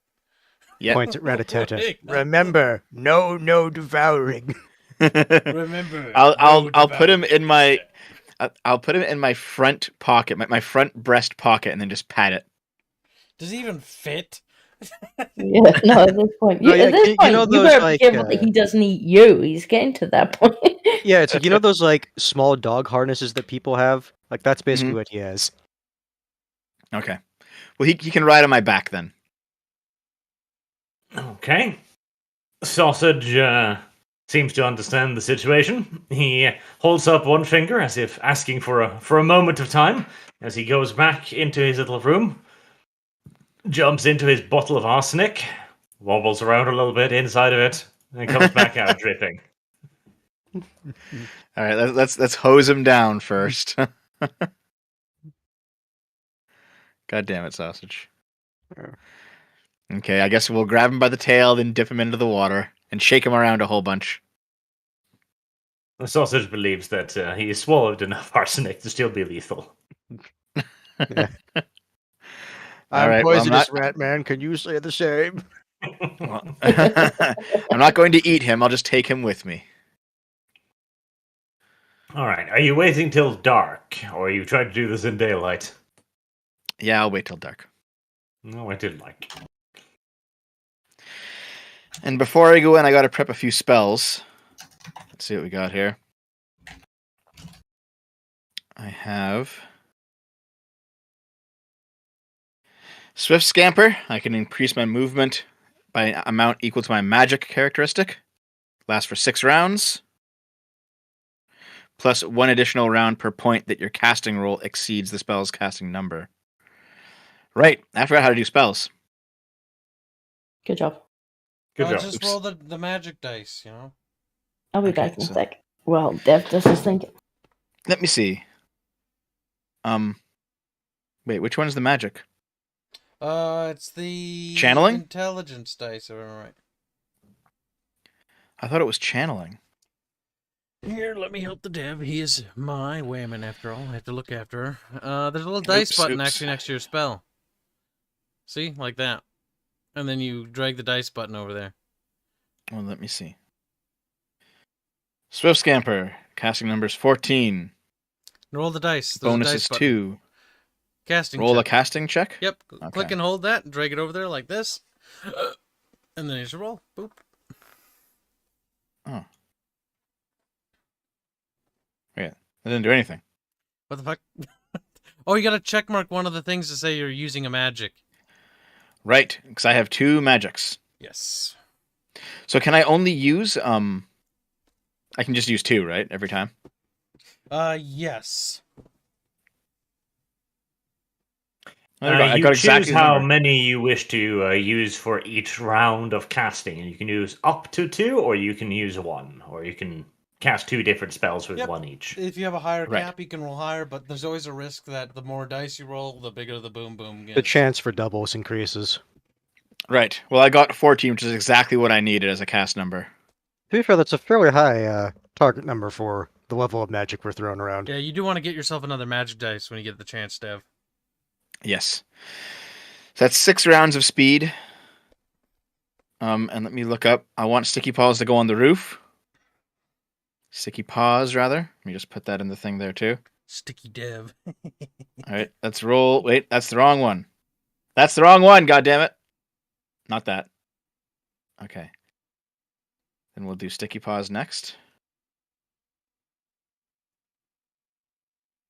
Yeah. Points at Ratatata. Remember, no devouring. Remember, I'll put him in my I'll put him in my front pocket, my front breast pocket, and then just pat it. Does he even fit? Yeah, no, at this point, No, yeah, at this you point, know you those, better like, be careful that he doesn't eat you. He's getting to that point. Yeah, it's like, you know those like small dog harnesses that people have? Like that's basically Mhm. what he has. Okay. Well, he can ride on my back then. Okay. Sausage seems to understand the situation. He holds up one finger as if asking for a moment of time as he goes back into his little room, jumps into his bottle of arsenic, wobbles around a little bit inside of it, and comes back out dripping. All right, let's hose him down first. God damn it, Sausage. Okay, I guess we'll grab him by the tail, then dip him into the water, and shake him around a whole bunch. The sausage believes that he has swallowed enough arsenic to still be lethal. Yeah. All right, well, rat man. Can you say the same? Well, I'm not going to eat him. I'll just take him with me. All right. Are you waiting till dark, or are you trying to do this in daylight? Yeah, I'll wait till dark. No, I did like. And before I go in, I got to prep a few spells. Let's see what we got here. I have Swift Scamper. I can increase my movement by an amount equal to my magic characteristic. Lasts for 6 rounds. Plus 1 additional round per point that your casting roll exceeds the spell's casting number. Right, I forgot how to do spells. Good job. Good job. Just roll the magic dice, you know? I'll be Okay, back in a so- sec. Well, Dev does his thinking. Let me see. Wait, which one's the magic? It's the Channeling? intelligence dice, if I remember right. I thought it was channeling. Here, let me help the Dev. He is my wayman, after all. I have to look after her. There's a little dice button oops. actually next to your spell. See? Like that. And then you drag the dice button over there. Well, let me see. Swift Scamper. Casting number is 14. Roll the dice. There's a Bonus dice is button. 2. Casting Roll a check. casting check? Yep. Click Okay. and hold that and drag it over there like this. And then you just roll. Boop. Oh. Yeah, I didn't do anything. What the fuck? Oh, you gotta check mark one of the things to say you're using a magic. Right, because I have 2 magics. Yes. So can I only use I can just use 2, right? Every time? Yes. There we go. I You got choose exactly the how number. many you wish to use for each round of casting, and you can use up to 2, or you can use 1, or you can cast 2 different spells with Yep. 1 each. If you have a higher Right. cap, you can roll higher, but there's always a risk that the more dice you roll, the bigger the boom boom gets. The chance for doubles increases. Right. Well, I got 14, which is exactly what I needed as a cast number. To be fair, that's a fairly high target number for the level of magic we're throwing around. Yeah, you do want to get yourself another magic dice when you get the chance, Dev. Yes. So that's 6 rounds of speed. And let me look up. I want Sticky Paws to go on the roof. Sticky Paws, rather. Let me just put that in the thing there, too. Sticky Dev. All right, let's roll. Wait, that's the wrong one. That's the wrong one, goddammit. Not that. Okay. Then we'll do Sticky Paws next.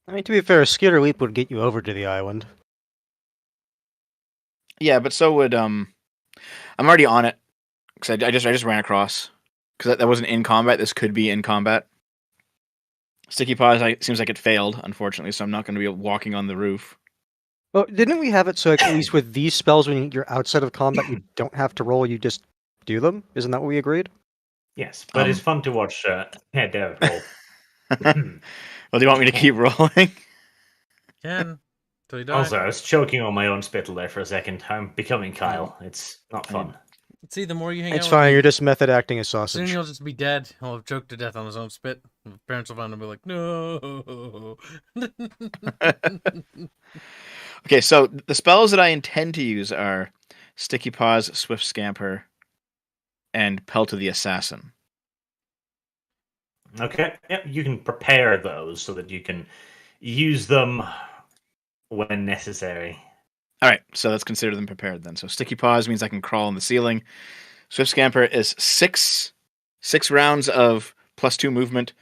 I mean, to be fair, Skitter Leap would get you over to the island. Yeah, but so would I'm already on it because I just ran across because that wasn't in combat. This could be in combat. Sticky Paws seems like it failed, unfortunately, so I'm not going to be walking on the roof. Well, didn't we have it so at least with these spells, when you're outside of combat, you don't have to roll, you just do them? Isn't that what we agreed? Yes, but it's fun to watch Dev roll. Well, do you want me to keep rolling? Can. Till you die. Also, I was choking on my own spittle there for a second. I'm becoming Kyle. It's not fun. See, the more you hang It's out fine, with you're me, just method acting as soon sausage. you'll just be dead. He'll have choked to death on his own spit. His parents will find him and be like, no. Okay, so the spells that I intend to use are Sticky Paws, Swift Scamper, and Pelt of the Assassin. Okay, yep, you can prepare those so that you can use them when necessary. All right, so let's consider them prepared then. So Sticky Paws means I can crawl on the ceiling. Swift Scamper is six rounds of +2 movement.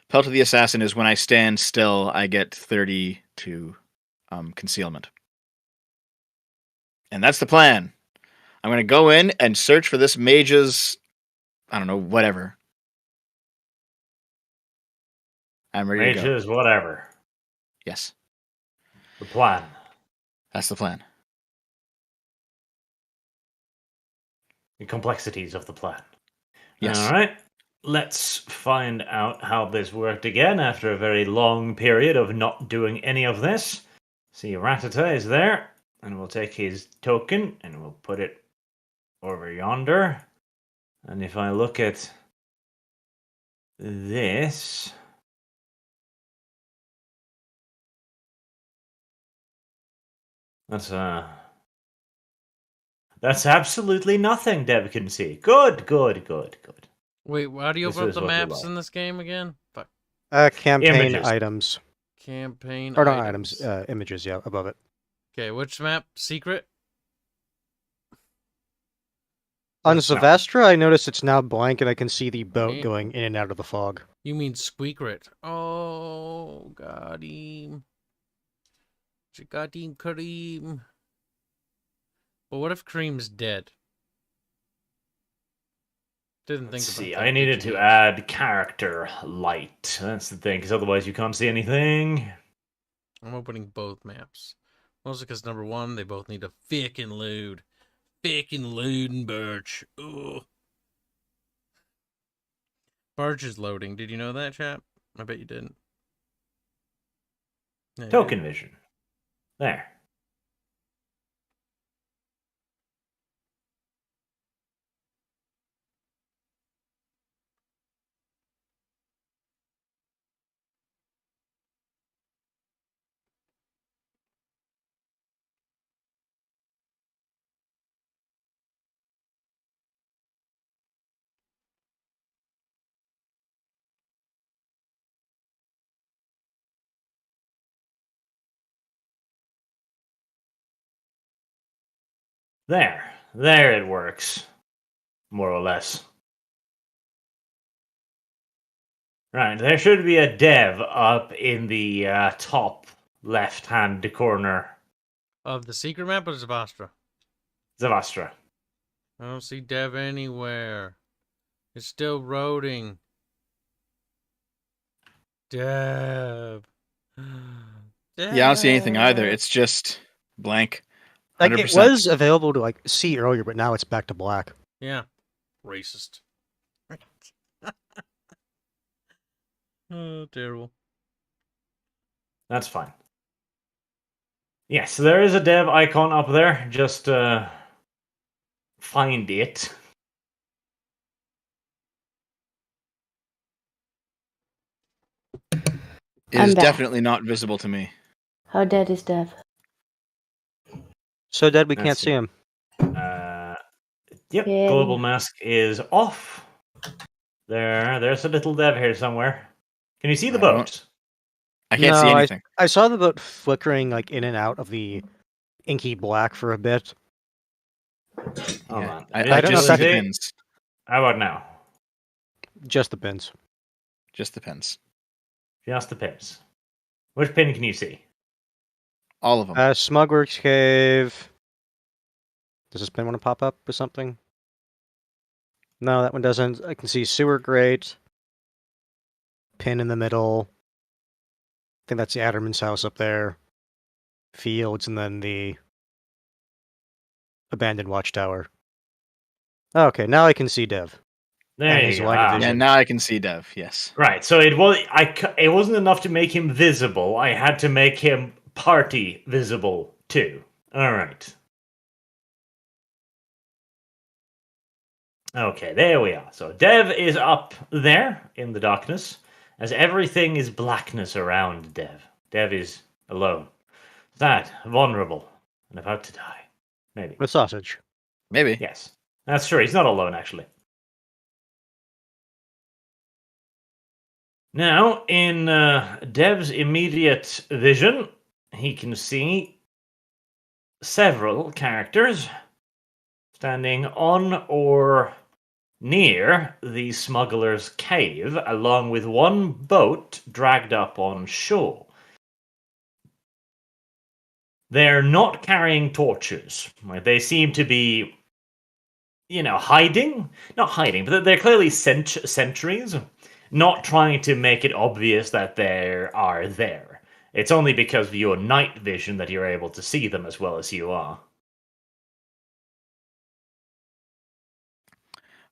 Pelt of the Assassin is when I stand still, I get 30 to concealment. And that's the plan. I'm going to go in and search for this mage's, I don't know, whatever. I'm ready to go. Mages, whatever. Yes, The plan. that's the plan. The complexities of the plan. Yes. All right. Let's find out how this worked again after a very long period of not doing any of this. See, Ratata is there, and we'll take his token and we'll put it over yonder. And if I look at this, that's absolutely nothing Deb can see. Good. Wait, how do you This open up is the what we maps like. in this game again? Fuck. Campaign Images. items. Campaign Or not items, images, yeah, above it. Okay, which map? Secret? On That's not- Zavastra, I notice it's now blank and I can see the boat Me? going in and out of the fog. You mean Squeakret. Oh, got him. Got him, Kareem. But what if Kareem's dead? Didn't think Let's about see, that. I needed to add character light. That's the thing, because otherwise you can't see anything. I'm opening both maps. Mostly because number one, they both need a fickin' load. Fickin' load and Birch. Ugh. Birch is loading. Did you know that, chap? I bet you didn't. Yeah, you Token didn't. vision. There. There it works. More or less. Right, there should be a dev up in the top left-hand corner. Of the secret map or Zavastra? Zavastra. I don't see Dev anywhere. It's still roading. Dev. Yeah, I don't see anything either. It's just blank. Like 100%. it was available to like see earlier, but now it's back to black. Yeah. Racist. Oh, terrible. That's fine. Yes, there is a dev icon up there. Just find it. It I'm is back. definitely not visible to me. How dead is Dev? So dead we Let's can't see. see him. Yep, Yay. global mask is off. There's a little dev here somewhere. Can you see the I don't- boat? I can't see No, anything. I saw the boat flickering like in and out of the inky black for a bit. Hold Yeah. on. I don't know just if see that the can- pins. How about now? Just the pins. Just the pins. Just the pins. Which pin can you see? All of them. Smugworks Cave. Does this pin want to pop up or something? No, that one doesn't. I can see Sewer Grate. Pin in the middle. I think that's the Adderman's house up there. Fields, and then the abandoned watchtower. Okay, now I can see Dev. There And you his go. line of Ah. vision. Yeah, now I can see Dev. Yes. Right, so it wasn't enough to make him visible. I had to make him party visible too. All right. Okay, there we are. So Dev is up there in the darkness, as everything is blackness around Dev. Dev is alone, sad, vulnerable, and about to die. Maybe. The sausage. Maybe. Yes, that's true. He's not alone actually. Now, in Dev's immediate vision, he can see several characters standing on or near the smuggler's cave, along with one boat dragged up on shore. They're not carrying torches. Right? They seem to be, hiding. Not hiding, but they're clearly sentries. Not trying to make it obvious that they are there. It's only because of your night vision that you're able to see them as well as you are.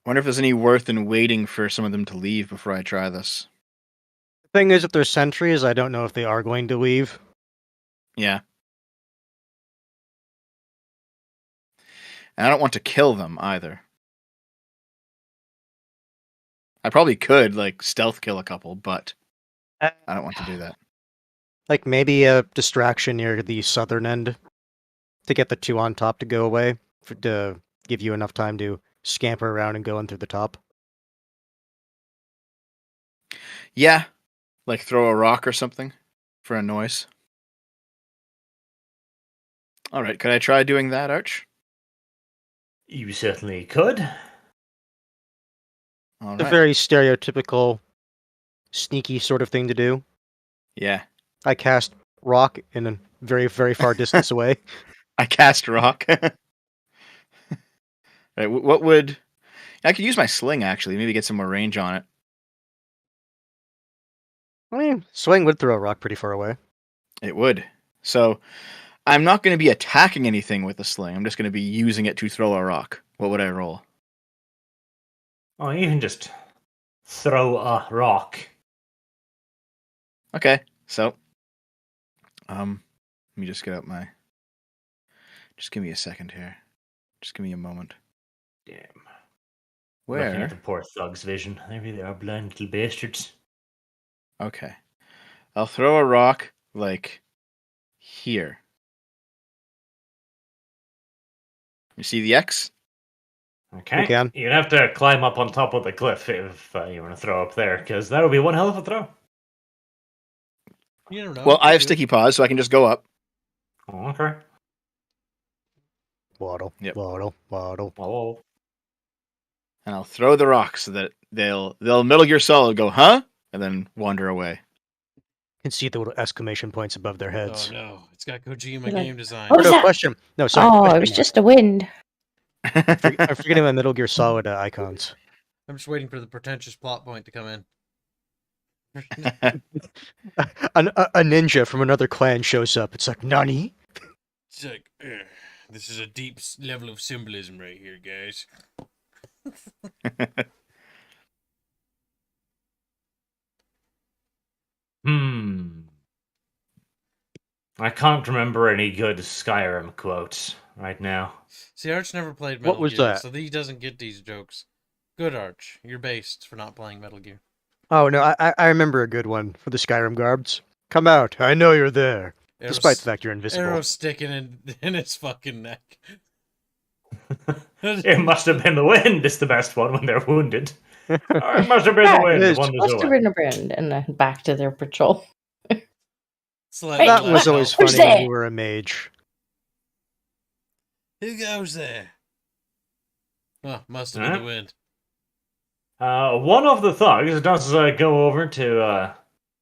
Wonder if there's any worth in waiting for some of them to leave before I try this. The thing is, if they're sentries, I don't know if they are going to leave. Yeah. And I don't want to kill them either. I probably could, stealth kill a couple, but I don't want to do that. Like maybe a distraction near the southern end to get the two on top to go away, to give you enough time to scamper around and go in through the top. Yeah. Throw a rock or something for a noise. Alright, could I try doing that, Arch? You certainly could. All It's a right. very stereotypical, sneaky sort of thing to do. Yeah. I cast rock in a very, very far distance away. I cast rock. Right, what would... I could use my sling, actually. Maybe get some more range on it. I mean, swing would throw a rock pretty far away. It would. So, I'm not going to be attacking anything with the sling. I'm just going to be using it to throw a rock. What would I roll? Oh, you can just throw a rock. Okay, so... let me just get out my... Just give me a second here. Just give me a moment. Damn. Looking at Where? the poor thug's vision. They really are blind little bastards. Okay. I'll throw a rock, here. You see the X? Okay. You can. You'd have to climb up on top of the cliff if you want to throw up there, because that would be one hell of a throw. You don't know. Well, I have Could do. sticky paws, so I can just go up. Oh, okay. Waddle, Yep. waddle, waddle. Oh. And I'll throw the rock so that they'll Metal Gear Solid go, huh? and then wander away. You can see the little exclamation points above their Oh heads. no, it's got Kojima Like, game design. what was No that? question. No, sorry. Oh, it question was mark. just the wind. I'm forgetting my Metal Gear Solid icons. I'm just waiting for the pretentious plot point to come in. A ninja from another clan shows up. It's like, Nani? It's like, this is a deep level of symbolism right here, guys. I can't remember any good Skyrim quotes right now. See, Arch never played What Metal was Gear, that? so he doesn't get these jokes. Good, Arch. You're based for not playing Metal Gear. Oh, no, I remember a good one for the Skyrim guards. Come out. I know you're there. Despite the fact you're invisible. Arrow sticking in his fucking neck. It must have been the wind. It's the best one when they're wounded. Oh, it must have been the wind. it Wonders Must have away. been a brand, and then back to their patrol. Slightly That less was always helpful. Who's funny when there? you were a mage. Who goes there? Oh, must have been the wind. One of the thugs does go over to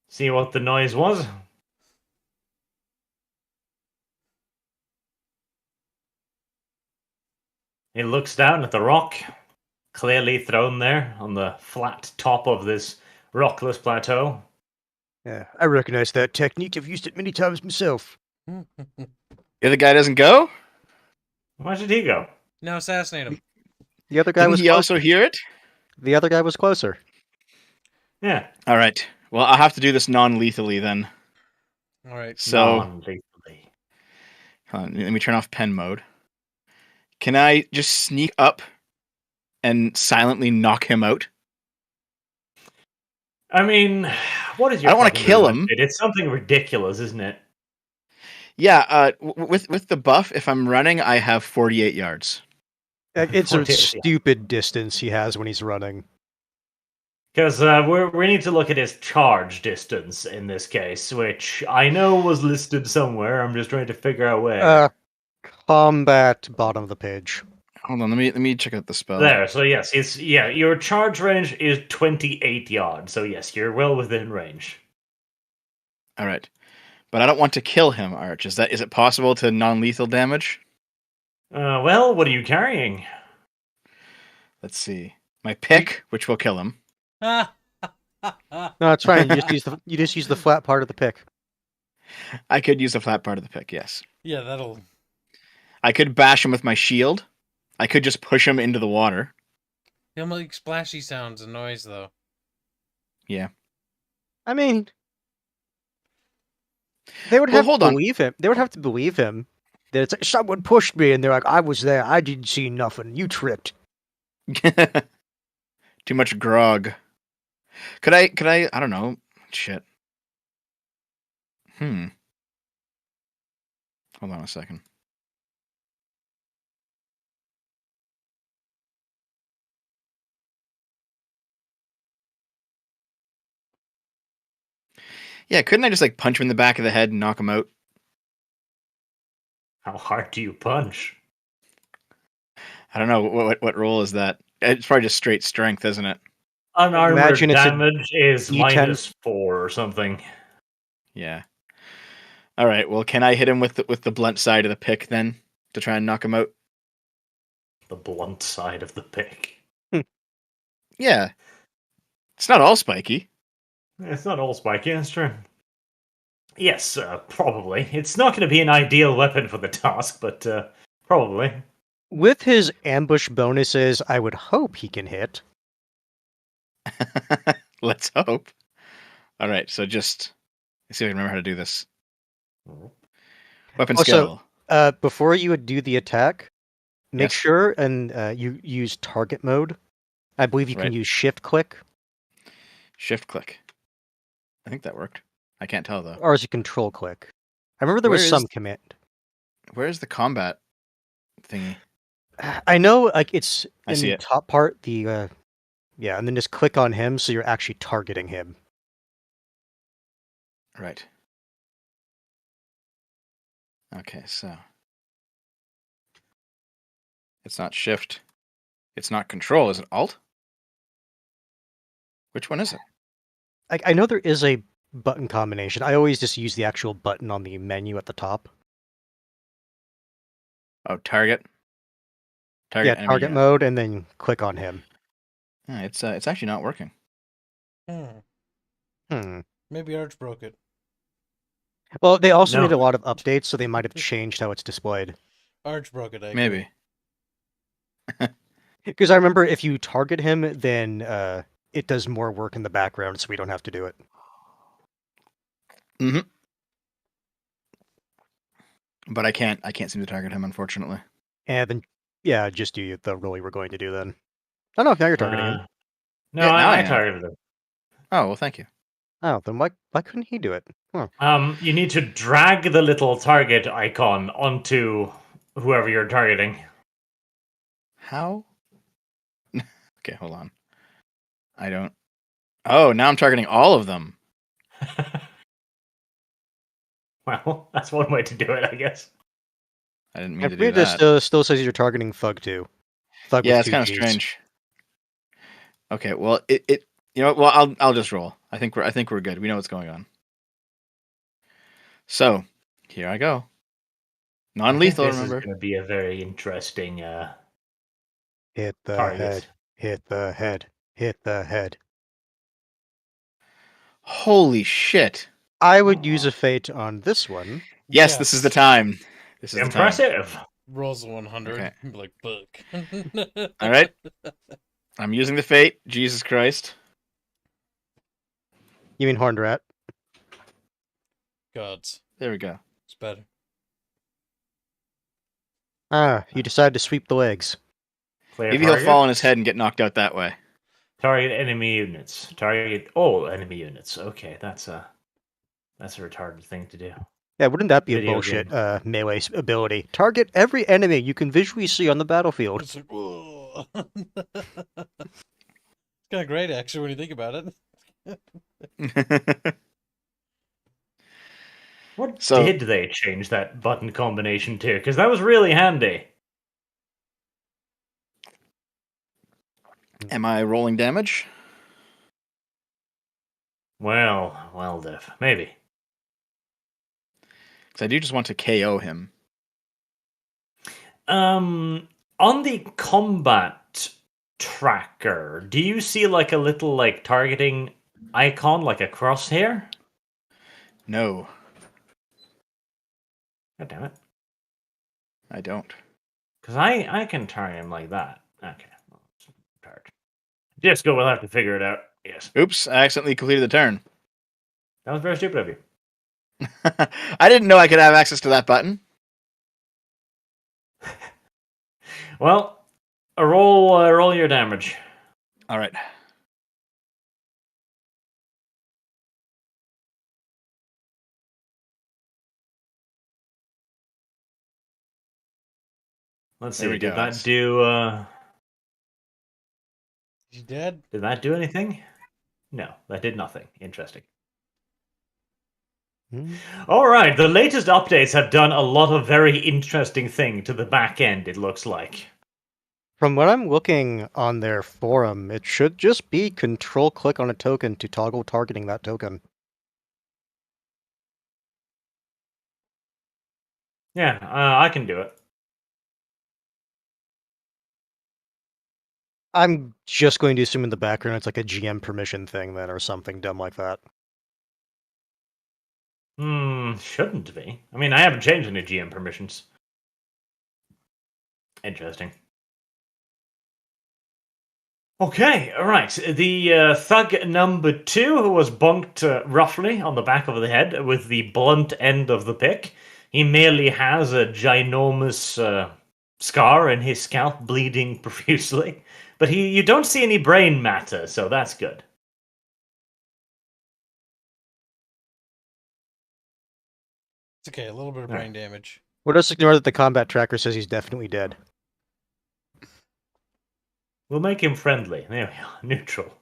see what the noise was. He looks down at the rock, clearly thrown there on the flat top of this rockless plateau. Yeah, I recognize that technique. I've used it many times myself. The other guy doesn't go? Why should he go? Now assassinate him. The other guy Didn't was he closer. also hear it? The other guy was closer. Yeah, All right. Well, I'll have to do this non-lethally then. All right. So, non-lethally. hold on, let me turn off pen mode. Can I just sneak up and silently knock him out? I mean, what is your? I don't wanna fucking kill move? him. It's something ridiculous, isn't it? Yeah, with the buff, if I'm running, I have 48 yards. It's a 48, yeah. stupid distance he has when he's running. Because we need to look at his charge distance in this case, which I know was listed somewhere. I'm just trying to figure out where. Combat, bottom of the page. Hold on, let me check out the spell. There, so yes, your charge range is 28 yards. So yes, you're well within range. All right, but I don't want to kill him, Arch. Is it possible to non-lethal damage? Well, what are you carrying? Let's see. My pick, which will kill him. No, it's fine. You just use the flat part of the pick. I could use the flat part of the pick, yes. Yeah, that'll. I could bash him with my shield. I could just push him into the water. He'll make splashy sounds and noise, though. Yeah. I mean, they would Well, have hold to on. believe him. They would have to believe him that it's like, someone pushed me, and they're like, "I was there. I didn't see nothing. You tripped." Too much grog. Could I I don't know. Shit. Hold on a second. Yeah, couldn't I just like punch him in the back of the head and knock him out? How hard do you punch? I don't know. What roll is that? It's probably just straight strength, isn't it? Unarmored Imagine it's a damage is D10. -4 or something. Yeah. All right. Well, can I hit him with the blunt side of the pick then to try and knock him out? The blunt side of the pick. Yeah. It's not all spiky. It's not all spiky, that's true. Yes, probably. It's not going to be an ideal weapon for the task, but probably. With his ambush bonuses, I would hope he can hit. Let's hope. All right. So just let's see if I can remember how to do this. Weapon Also, skill. Before you would do the attack, make Yes. sure and you use target mode. I believe you Right. can use shift click, Shift click. I think that worked. I can't tell though. or is it control click? I remember there was Where some is- command. Where's the combat thingy? I know, like it's I in see the it. top part. The yeah, and then just click on him, so you're actually targeting him. Right. Okay, so it's not shift. It's not control. Is it alt? Which one is it? I know there is a button combination. I always just use the actual button on the menu at the top. Oh, target. Yeah, Enemy, target mode, and then click on him. Yeah, it's actually not working. Maybe Arch broke it. Well, they also No. made a lot of updates, so they might have changed how it's displayed. Arch broke it, actually. Maybe. Because I remember if you target him, then it does more work in the background, so we don't have to do it. Mm-hmm. But I can't seem to target him, unfortunately. And then, yeah, just do the role you were going to do then. Oh no, now you're targeting him. No, Yeah, now I I am. targeted him. Oh, well, thank you. Oh, then why couldn't he do it? Huh. You need to drag the little target icon onto whoever you're targeting. How? Okay, hold on. I don't... Oh, now I'm targeting all of them. Well, that's one way to do it, I guess. I didn't mean I'm to do pretty that. still says you're targeting Thug too. Thug Yeah, with it's two kind of Gs. strange. Okay, well, it you know what? Well, I'll just roll. I think we're good. We know what's going on. So, here I go. Non-lethal, This remember? is going to be a very interesting Hit the target. head. Hit the head. Hit the head. Holy shit! I would use a fate on this one. Yes, this is the time. This is the time. Impressive. Rolls a 100. Okay. Like, fuck. All right. I'm using the fate. Jesus Christ. You mean Horned Rat? Gods. There we go. It's better. Ah, you decide to sweep the legs. Clear Maybe target. he'll fall on his head and get knocked out that way. Target enemy units. Target all enemy units. Okay, that's a retarded thing to do. Yeah, wouldn't that be a Video bullshit game. melee ability? Target every enemy you can visually see on the battlefield. It's like, whoa. It's kind of great, actually, when you think about it. What So- did they change that button combination to? Because that was really handy. Am I rolling damage? Well, Div. Maybe. Because I do just want to KO him. On the combat tracker, do you see like a little like targeting icon, like a crosshair? No, God damn it. I don't. Because I can target him like that. Okay. Disco will have to figure it out. Yes. Oops, I accidentally completed the turn. That was very stupid of you. I didn't know I could have access to that button. Well, roll your damage. All right. Let's There see. we Did go. that do You dead? Did that do anything? No, that did nothing. Interesting. All right, the latest updates have done a lot of very interesting thing to the back end, it looks like. From what I'm looking on their forum, it should just be control-click on a token to toggle targeting that token. Yeah, I can do it. I'm just going to assume in the background it's like a GM permission thing then, or something dumb like that. Shouldn't be. I mean, I haven't changed any GM permissions. Interesting. Okay, alright. The thug number 2, who was bonked roughly on the back of the head with the blunt end of the pick. He merely has a ginormous scar in his scalp, bleeding profusely. But you don't see any brain matter, so that's good. It's okay, a little bit of brain damage. We'll just ignore that the combat tracker says he's definitely dead. We'll make him friendly. There we are. Neutral.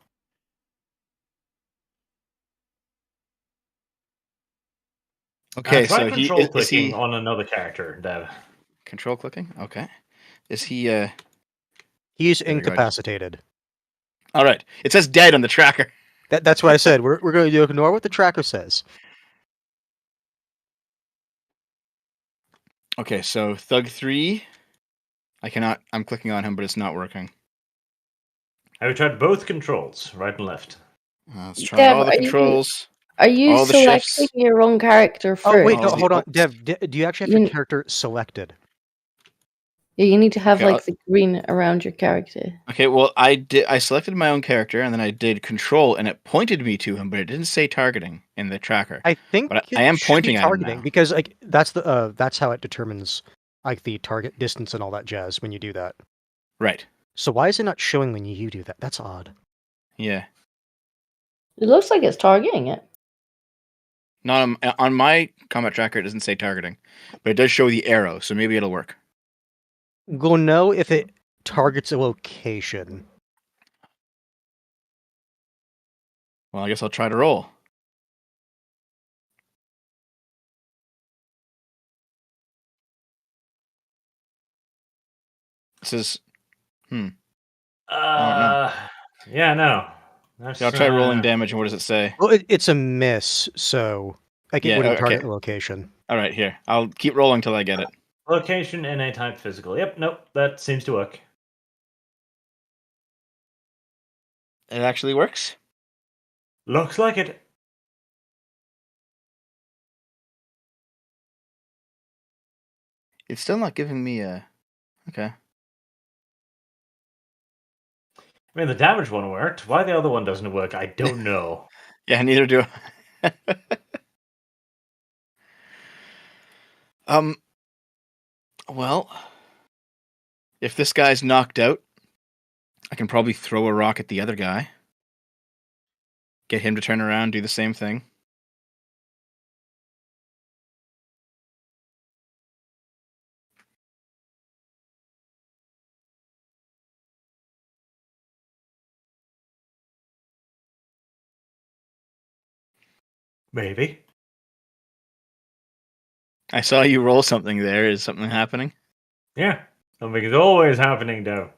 Okay, try so control is clicking he on another character, Dev. control clicking? Okay. Is he? He's There we go. incapacitated. All right. It says dead on the tracker. That's what I said. We're going to ignore what the tracker says. Okay, so Thug 3. I cannot. I'm clicking on him, but it's not working. Have you tried both controls, right and left? Let's try Dev, all the controls. Are you All the selecting shifts. your own character first? Oh, wait, no, All the hold on. opts. Dev, do you actually have your You- character selected? Yeah, you need to have Okay, like the green around your character. Okay, well, I selected my own character, and then I did control, and it pointed me to him, but it didn't say targeting in the tracker. I think But it I am should pointing be at him targeting now. because like that's how it determines like the target distance and all that jazz when you do that. Right. So why is it not showing when you do that? That's odd. Yeah. It looks like it's targeting it. Not on my combat tracker, it doesn't say targeting, but it does show the arrow, so maybe it'll work. We'll know if it targets a location. Well, I guess I'll try to roll. This is. Yeah, no. That's, Yeah, I'll try rolling damage, and what does it say? Well, it's a miss, so like it Yeah, wouldn't okay. target the location. All right, here. I'll keep rolling till I get it. Location and a type physical. Yep, nope, that seems to work. It actually works. Looks like it. It's still not giving me a. Okay. I mean, the damage one worked. Why the other one doesn't work, I don't know. Yeah, neither do I. Well, if this guy's knocked out, I can probably throw a rock at the other guy. Get him to turn around, do the same thing. Maybe. I saw you roll something there. Is something happening? Yeah, something is always happening, though.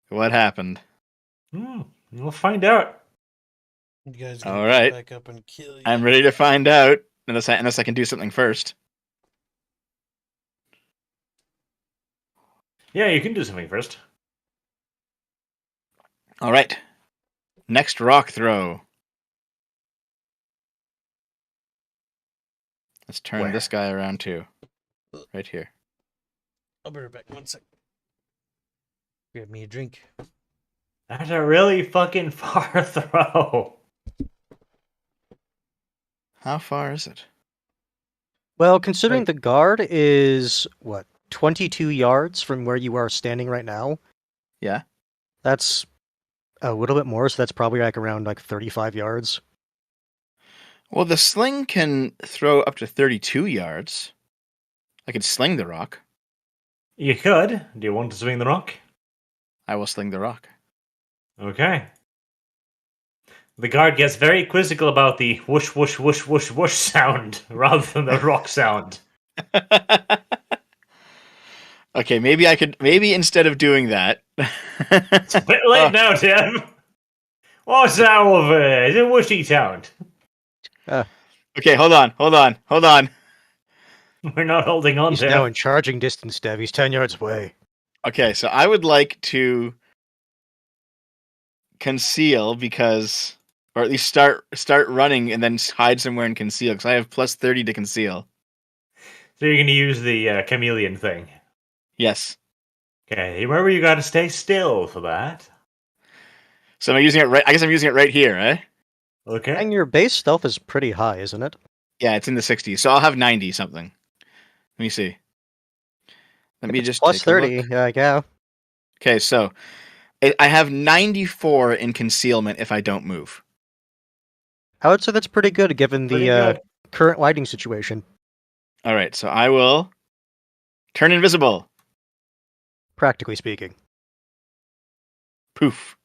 What happened? We'll find out. You guys All right. back up and kill you. I'm ready to find out. Unless I can do something first. Yeah, you can do something first. All right. Next rock throw. Let's turn Where? this guy around too. Right here. I'll be right back. 1 sec. Grab me a drink. That's a really fucking far throw. How far is it? Well, considering Like- the guard is what 22 yards from where you are standing right now. Yeah. That's a little bit more, so that's probably like around like 35 yards. Well, the sling can throw up to 32 yards. I could sling the rock. You could. Do you want to swing the rock? I will sling the rock. Okay. The guard gets very quizzical about the whoosh, whoosh, whoosh, whoosh, whoosh sound rather than the rock sound. Okay, maybe instead of doing that. It's a bit late now, Tim. What's that over there? Is it whooshy sound? Okay, hold on. We're not holding on He's to now it. in charging distance, Dev. He's 10 yards away. Okay, so I would like to conceal because, or at least start running and then hide somewhere and conceal because I have plus 30 to conceal. So you're going to use the chameleon thing. Yes. Okay, remember you got to stay still for that. So I'm using it right. I guess I'm using it right here, eh? Okay. And your base stealth is pretty high, isn't it? Yeah, it's in the 60s. So I'll have 90 something. Let me see. Let me just Plus take a 30. look. Yeah. Okay, so I have 94 in concealment if I don't move. I would say that's pretty good given Pretty the good. current lighting situation, All right, so I will turn invisible. practically speaking. Poof.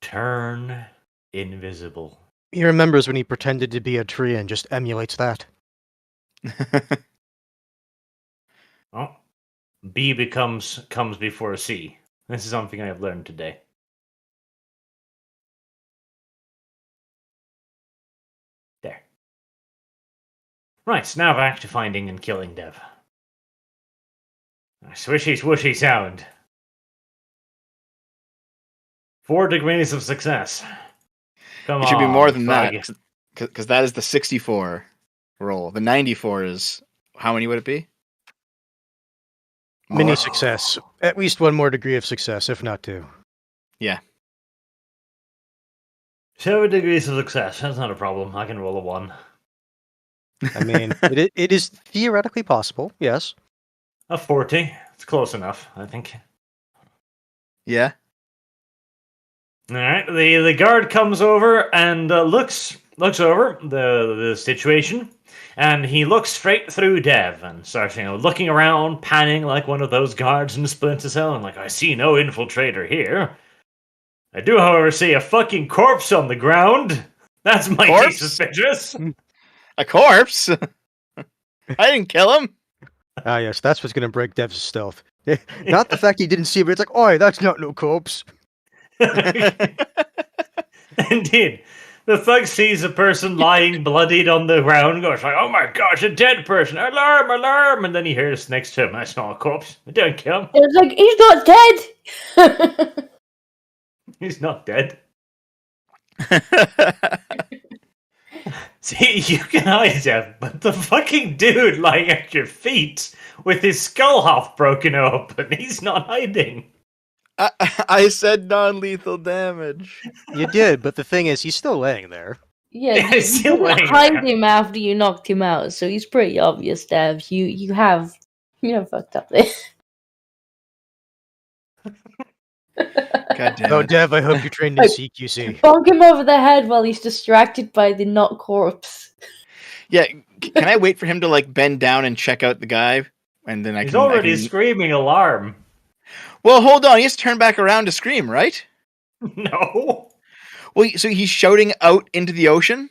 Turn invisible. He remembers when he pretended to be a tree and just emulates that. Oh. B comes before C. This is something I have learned today. Right, now back to finding and killing Dev. A swishy swooshy sound. 4 degrees of success. Come It on, should be more than frog. that, because that is the 64 roll. The 94 is how many would it be? Mini More? success. At least one more degree of success, if not two. Yeah. 7 degrees of success. That's not a problem. I can roll a 1. I mean, it is theoretically possible, yes. A 40. It's close enough, I think. Yeah. Alright, the guard comes over and looks over the situation, and he looks straight through Dev and starts, looking around, panning like one of those guards in Splinter Cell, and like, I see no infiltrator here. I do, however, see a fucking corpse on the ground. That's mighty Corpse? suspicious. A corpse? I didn't kill him. Ah, yes, that's what's going to break Dev's stealth. Not the fact he didn't see it, but it's like, oi, that's not no corpse. Indeed. The thug sees a person lying bloodied on the ground, goes like, oh my gosh, a dead person, alarm, alarm, and then he hears next to him, that's not a corpse, I didn't kill him, It's like, he's not dead! he's not dead. See, you can hide him, but the fucking dude lying at your feet with his skull half broken open, he's not hiding. I said non-lethal damage. You did, but the thing is, he's still laying there. Yeah, Yeah, you he's still didn't laying hide there. him after you knocked him out, so he's pretty obvious, Dev. You have fucked up there. God damn Oh, it. Dev, I hope you're trained in CQC. Bonk him over the head while he's distracted by the not corpse. Yeah, can I wait for him to like bend down and check out the guy, and then He's already screaming alarm. Well, hold on. He has to turn back around to scream, right? No. Well, so he's shouting out into the ocean.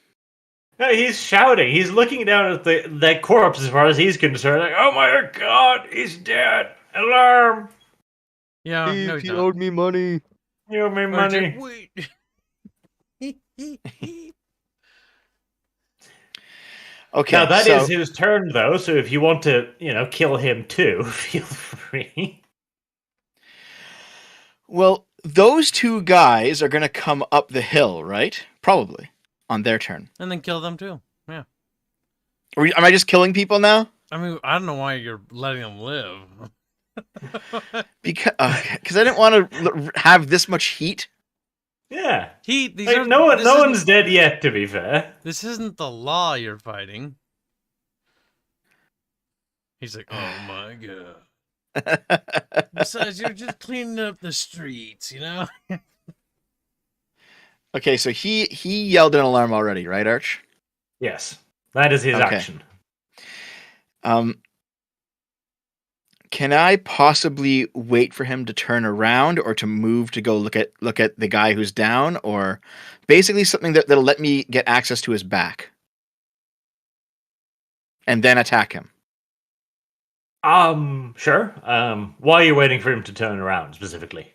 No, he's shouting. He's looking down at that corpse as far as he's concerned. Like, oh my god, he's dead. Alarm. Yeah, Steve, no, he's he not. owed me money. You owe me money. Wait. Okay, Now that so is his turn, though. So if you want to, kill him too, feel free. well, those two guys are going to come up the hill, right? Probably on their turn. And then kill them too. Yeah. Am I just killing people now? I mean, I don't know why you're letting them live. Because I didn't want to have this much heat. Yeah. These Like, are, no this one's isn't- dead yet. To be fair. This isn't the law you're fighting. He's like, oh my god. Besides, you're just cleaning up the streets, Okay, so he yelled an alarm already, right, Arch? Yes, that is his Okay. action. Can I possibly wait for him to turn around or to move to go look at the guy who's down, or basically something that'll let me get access to his back and then attack him? Sure. Why are you waiting for him to turn around specifically?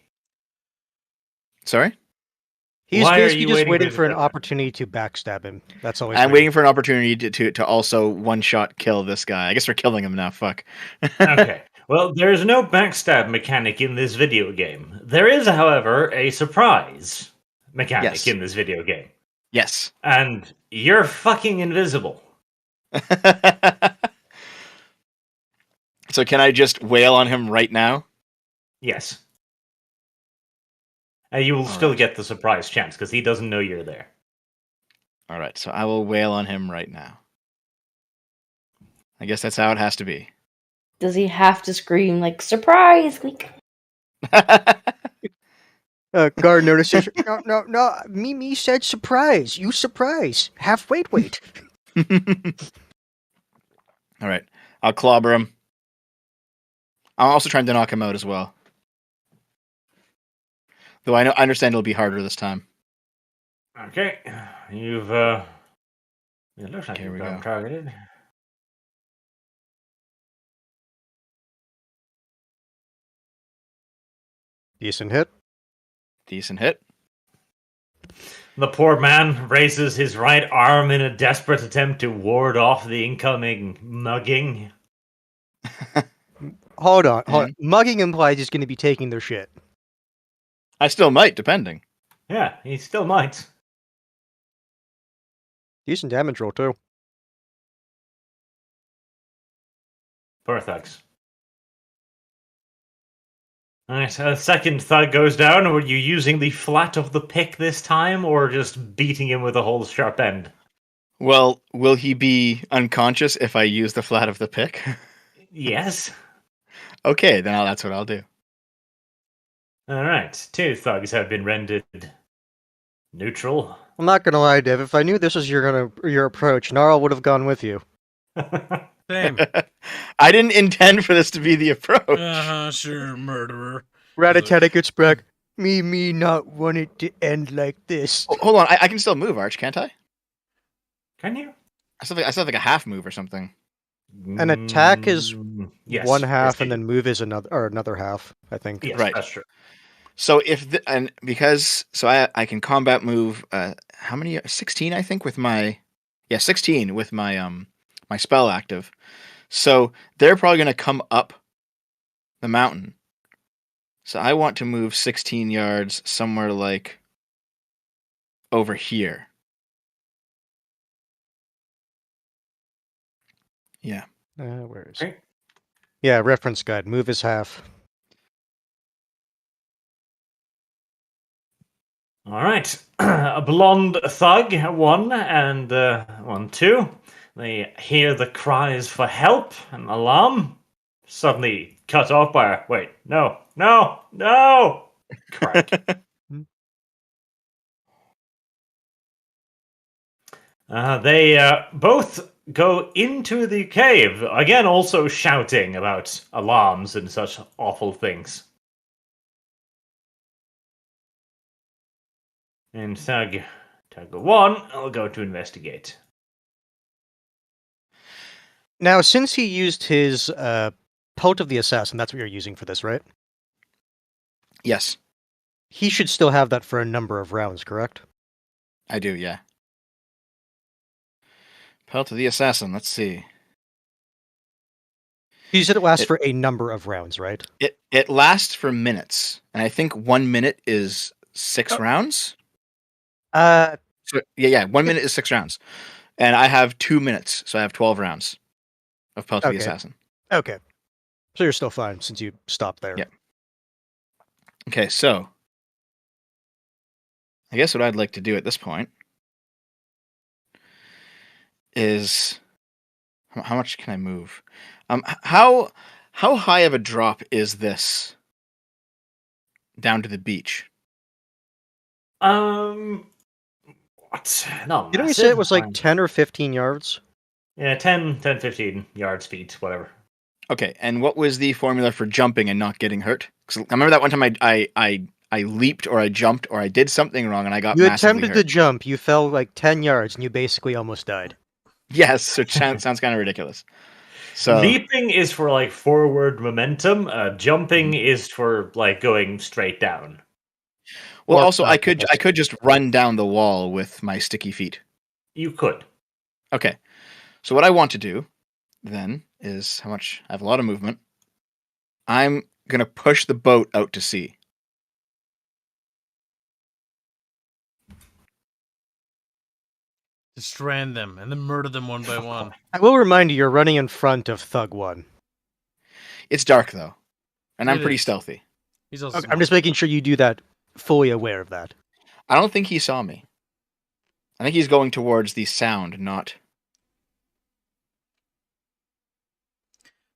Sorry? He's Why are basically you just waiting waiting for for an him? opportunity to backstab him. That's always. I'm waiting for an opportunity to also one-shot kill this guy. I guess we're killing him now, fuck. Okay. Well, there is no backstab mechanic in this video game. There is, however, a surprise mechanic Yes. in this video game. Yes. And you're fucking invisible. So can I just wail on him right now? Yes. And you will still get the surprise chance because he doesn't know you're there. All right, so I will wail on him right now. I guess that's how it has to be. Does he have to scream like surprise? Like, Guard notices. No. Mimi said surprise. You surprise. Have wait. All right, I'll clobber him. I'm also trying to knock him out as well. Though I understand it'll be harder this time. Okay. You've, it looks like Here you've we got him go. targeted. Decent hit. Decent hit. The poor man raises his right arm in a desperate attempt to ward off the incoming mugging. Hold on. And Mugging implies he's going to be taking their shit. I still might, depending. Yeah, he still might. Decent damage roll, too. Poor thugs. Alright, a second thug goes down. Were you using the flat of the pick this time, or just beating him with a whole sharp end? Well, will he be unconscious if I use the flat of the pick? Yes. Okay, then that's what I'll do. Alright, 2 thugs have been rendered neutral. I'm not going to lie, Dev. If I knew this was your approach, Gnarl would have gone with you. Same. I didn't intend for this to be the approach. Sure, murderer. Rat-a-tat gets back. Me not want it to end like this. Oh, hold on, I can still move, Arch, can't I? Can you? I still have like a half move or something. An attack is Yes, one half, yes, and then move is another half, I think. yes, Right. that's true. So I can combat move how many 16 I think with my 16 with my my spell active. So they're probably going to come up the mountain. So I want to move 16 yards somewhere like over here. Yeah. Where is Okay. it? Yeah, reference guide. Move is half. All right, a blonde thug, 1 and 1, 2. They hear the cries for help and alarm. Suddenly cut off by a wait. No. Crack. They both go into the cave again, also shouting about alarms and such awful things. And Thug 1, I'll go to investigate. Now, since he used his Pelt of the Assassin, that's what you're using for this, right? Yes, He should still have that for a number of rounds, correct? I do, yeah. Pelt of the Assassin, let's see. You said it lasts for a number of rounds, right? It lasts for minutes, and I think 1 minute is 6 rounds. So, yeah, 1 minute is 6 rounds. And I have 2 minutes, so I have 12 rounds of Pelt of the Assassin. Okay. So you're still fine since you stopped there. Yeah. Okay, so I guess what I'd like to do at this point is how much can I move? How high of a drop is this down to the beach? What? Not Didn't we say massive. it was like 10 or 15 yards? Yeah, 10, 15 yards, feet, whatever. Okay, and what was the formula for jumping and not getting hurt? 'Cause I remember that one time I leaped or I jumped or I did something wrong and I got You massively attempted hurt. to jump, you fell like 10 yards, and you basically almost died. Yes, which sounds kind of ridiculous. So Leaping is for like forward momentum. Jumping is for like going straight down. well, Or also I sideways. could just run down the wall with my sticky feet. You could. Okay, so what I want to do then is how much I have a lot of movement. I'm gonna push the boat out to sea. To strand them and then murder them one by one. I will remind you, you're running in front of Thug 1. It's dark though, and I'm It pretty is. stealthy. He's also Okay, I'm just making sure you do that fully aware of that. I don't think he saw me. I think he's going towards the sound, not.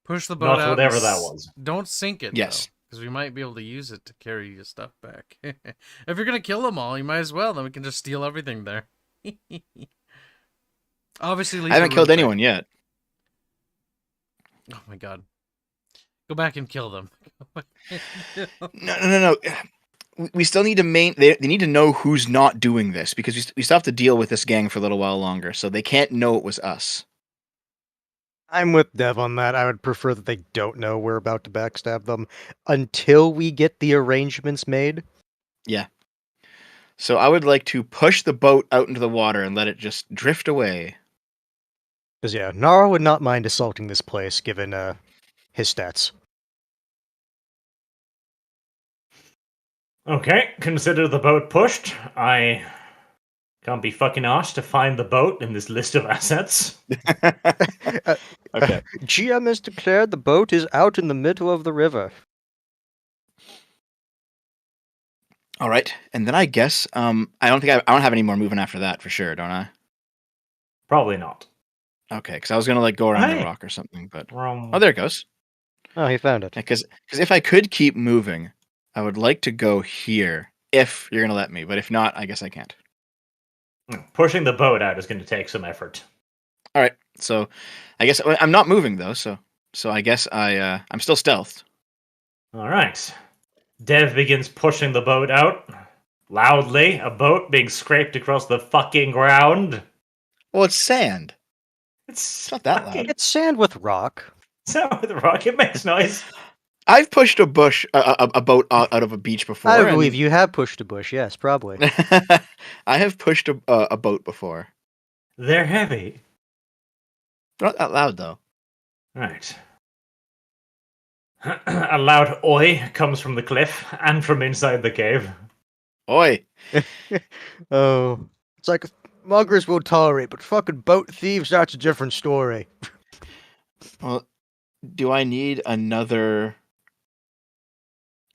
push the boat Not out. whatever and that was. Don't sink it. Yes. Because we might be able to use it to carry your stuff back. If you're gonna kill them all, you might as well. Then we can just steal everything there. Obviously, leave I haven't the killed room anyone yet. Oh my god. Go back and kill them. No. We still need to they need to know who's not doing this because we still have to deal with this gang for a little while longer, so they can't know it was us. I'm with Dev on that. I would prefer that they don't know we're about to backstab them until we get the arrangements made. Yeah. So I would like to push the boat out into the water and let it just drift away. Because, yeah, Nara would not mind assaulting this place, given his stats. Okay, consider the boat pushed. I can't be fucking arsed to find the boat in this list of assets. Okay. GM has declared the boat is out in the middle of the river. All right, and then I guess I don't have any more moving after that for sure, don't I? Probably not. Okay, because I was gonna like go around the Hey. rock or something, but Wrong. oh, there it goes. Oh, he found it. Because if I could keep moving, I would like to go here if you're gonna let me, but if not, I guess I can't. Pushing the boat out is going to take some effort. All right, so I guess I'm not moving though, so I guess I'm still stealthed. All right. Dev begins pushing the boat out. Loudly, a boat being scraped across the fucking ground. Well, it's sand. It's not that fucking- loud. It's sand with rock. So with the rock, it makes noise. I've pushed a boat out of a beach before. I believe you have pushed a bush, yes, probably. I have pushed a boat before. They're heavy. They're not that loud though. Right. A loud oi comes from the cliff and from inside the cave. Oi! Oh. It's like, muggers will tolerate, but fucking boat thieves, that's a different story. Well, do I need another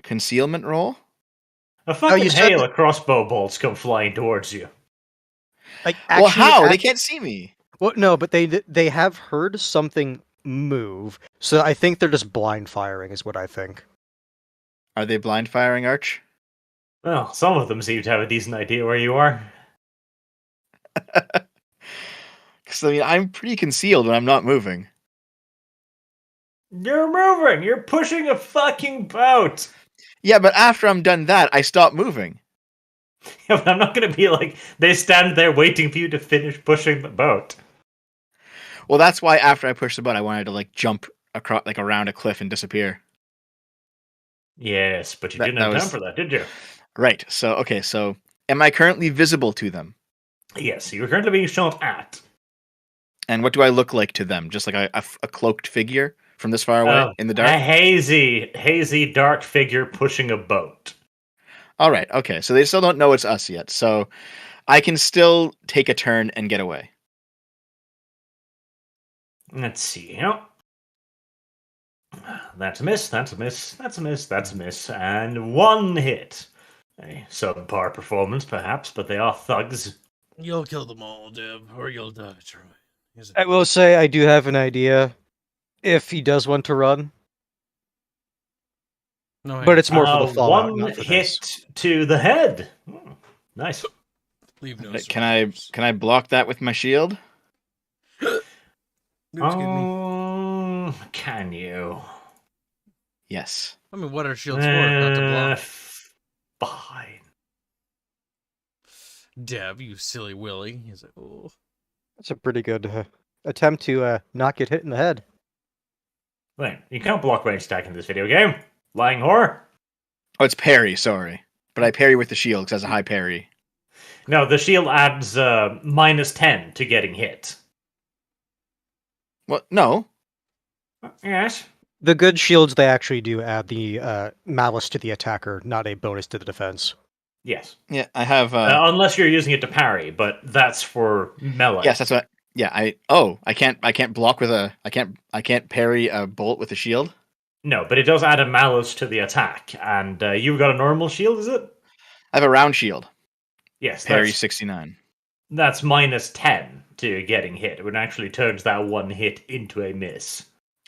concealment roll? A fucking you said hail of crossbow bolts come flying towards you. Like, Well, how? They act- can't see me. Well, no, but they have heard something move, so I think they're just blind firing, is what I think. Are they blind firing, Arch? Well, some of them seem to have a decent idea where you are. Because I mean, I'm pretty concealed when I'm not moving. You're moving! You're pushing a fucking boat! Yeah, but after I'm done that, I stop moving. Yeah, but I'm not gonna be like, they stand there waiting for you to finish pushing the boat. Well, that's why after I pushed the boat, I wanted to like jump across, like around a cliff and disappear. Yes, but you That- didn't that have was- time for that, did you? Right. So okay. So am I currently visible to them? Yes, you're currently being shot at. And what do I look like to them? Just like a cloaked figure from this far away in the A dark? hazy, dark figure pushing a boat. All right. Okay. So they still don't know it's us yet. So I can still take a turn and get away. Let's see. Yep. That's a miss, that's a miss, that's a miss, that's a miss, and one hit. A subpar performance, perhaps, but they are thugs. You'll kill them all, Deb, or you'll die, Troy. I will say I do have an idea if he does want to run, No, but it's more for the fallout, One not for hit this. to the head. Nice. leave no Can I block that with my shield? Can you? Yes. I mean, what are shields for? Not to block. Fine. Deb, you silly Willy. He's like, oh. That's a pretty good attempt to not get hit in the head. Wait, you can't block range attack in this video game. Lying whore. Oh, it's parry. Sorry, but I parry with the shield because it has a high parry. No, the shield adds -10 to getting hit. Well, no. Yes. The good shields, they actually do add the malice to the attacker, not a bonus to the defense. Yes. Yeah, I have. Unless you're using it to parry, but that's for melee. Yes, that's what. Yeah, I can't block with a. I can't parry a bolt with a shield. No, but it does add a malice to the attack, and you've got a normal shield, is it? I have a round shield. Yes, Parry 69. that's -10 to getting hit. It actually turns that one hit into a miss.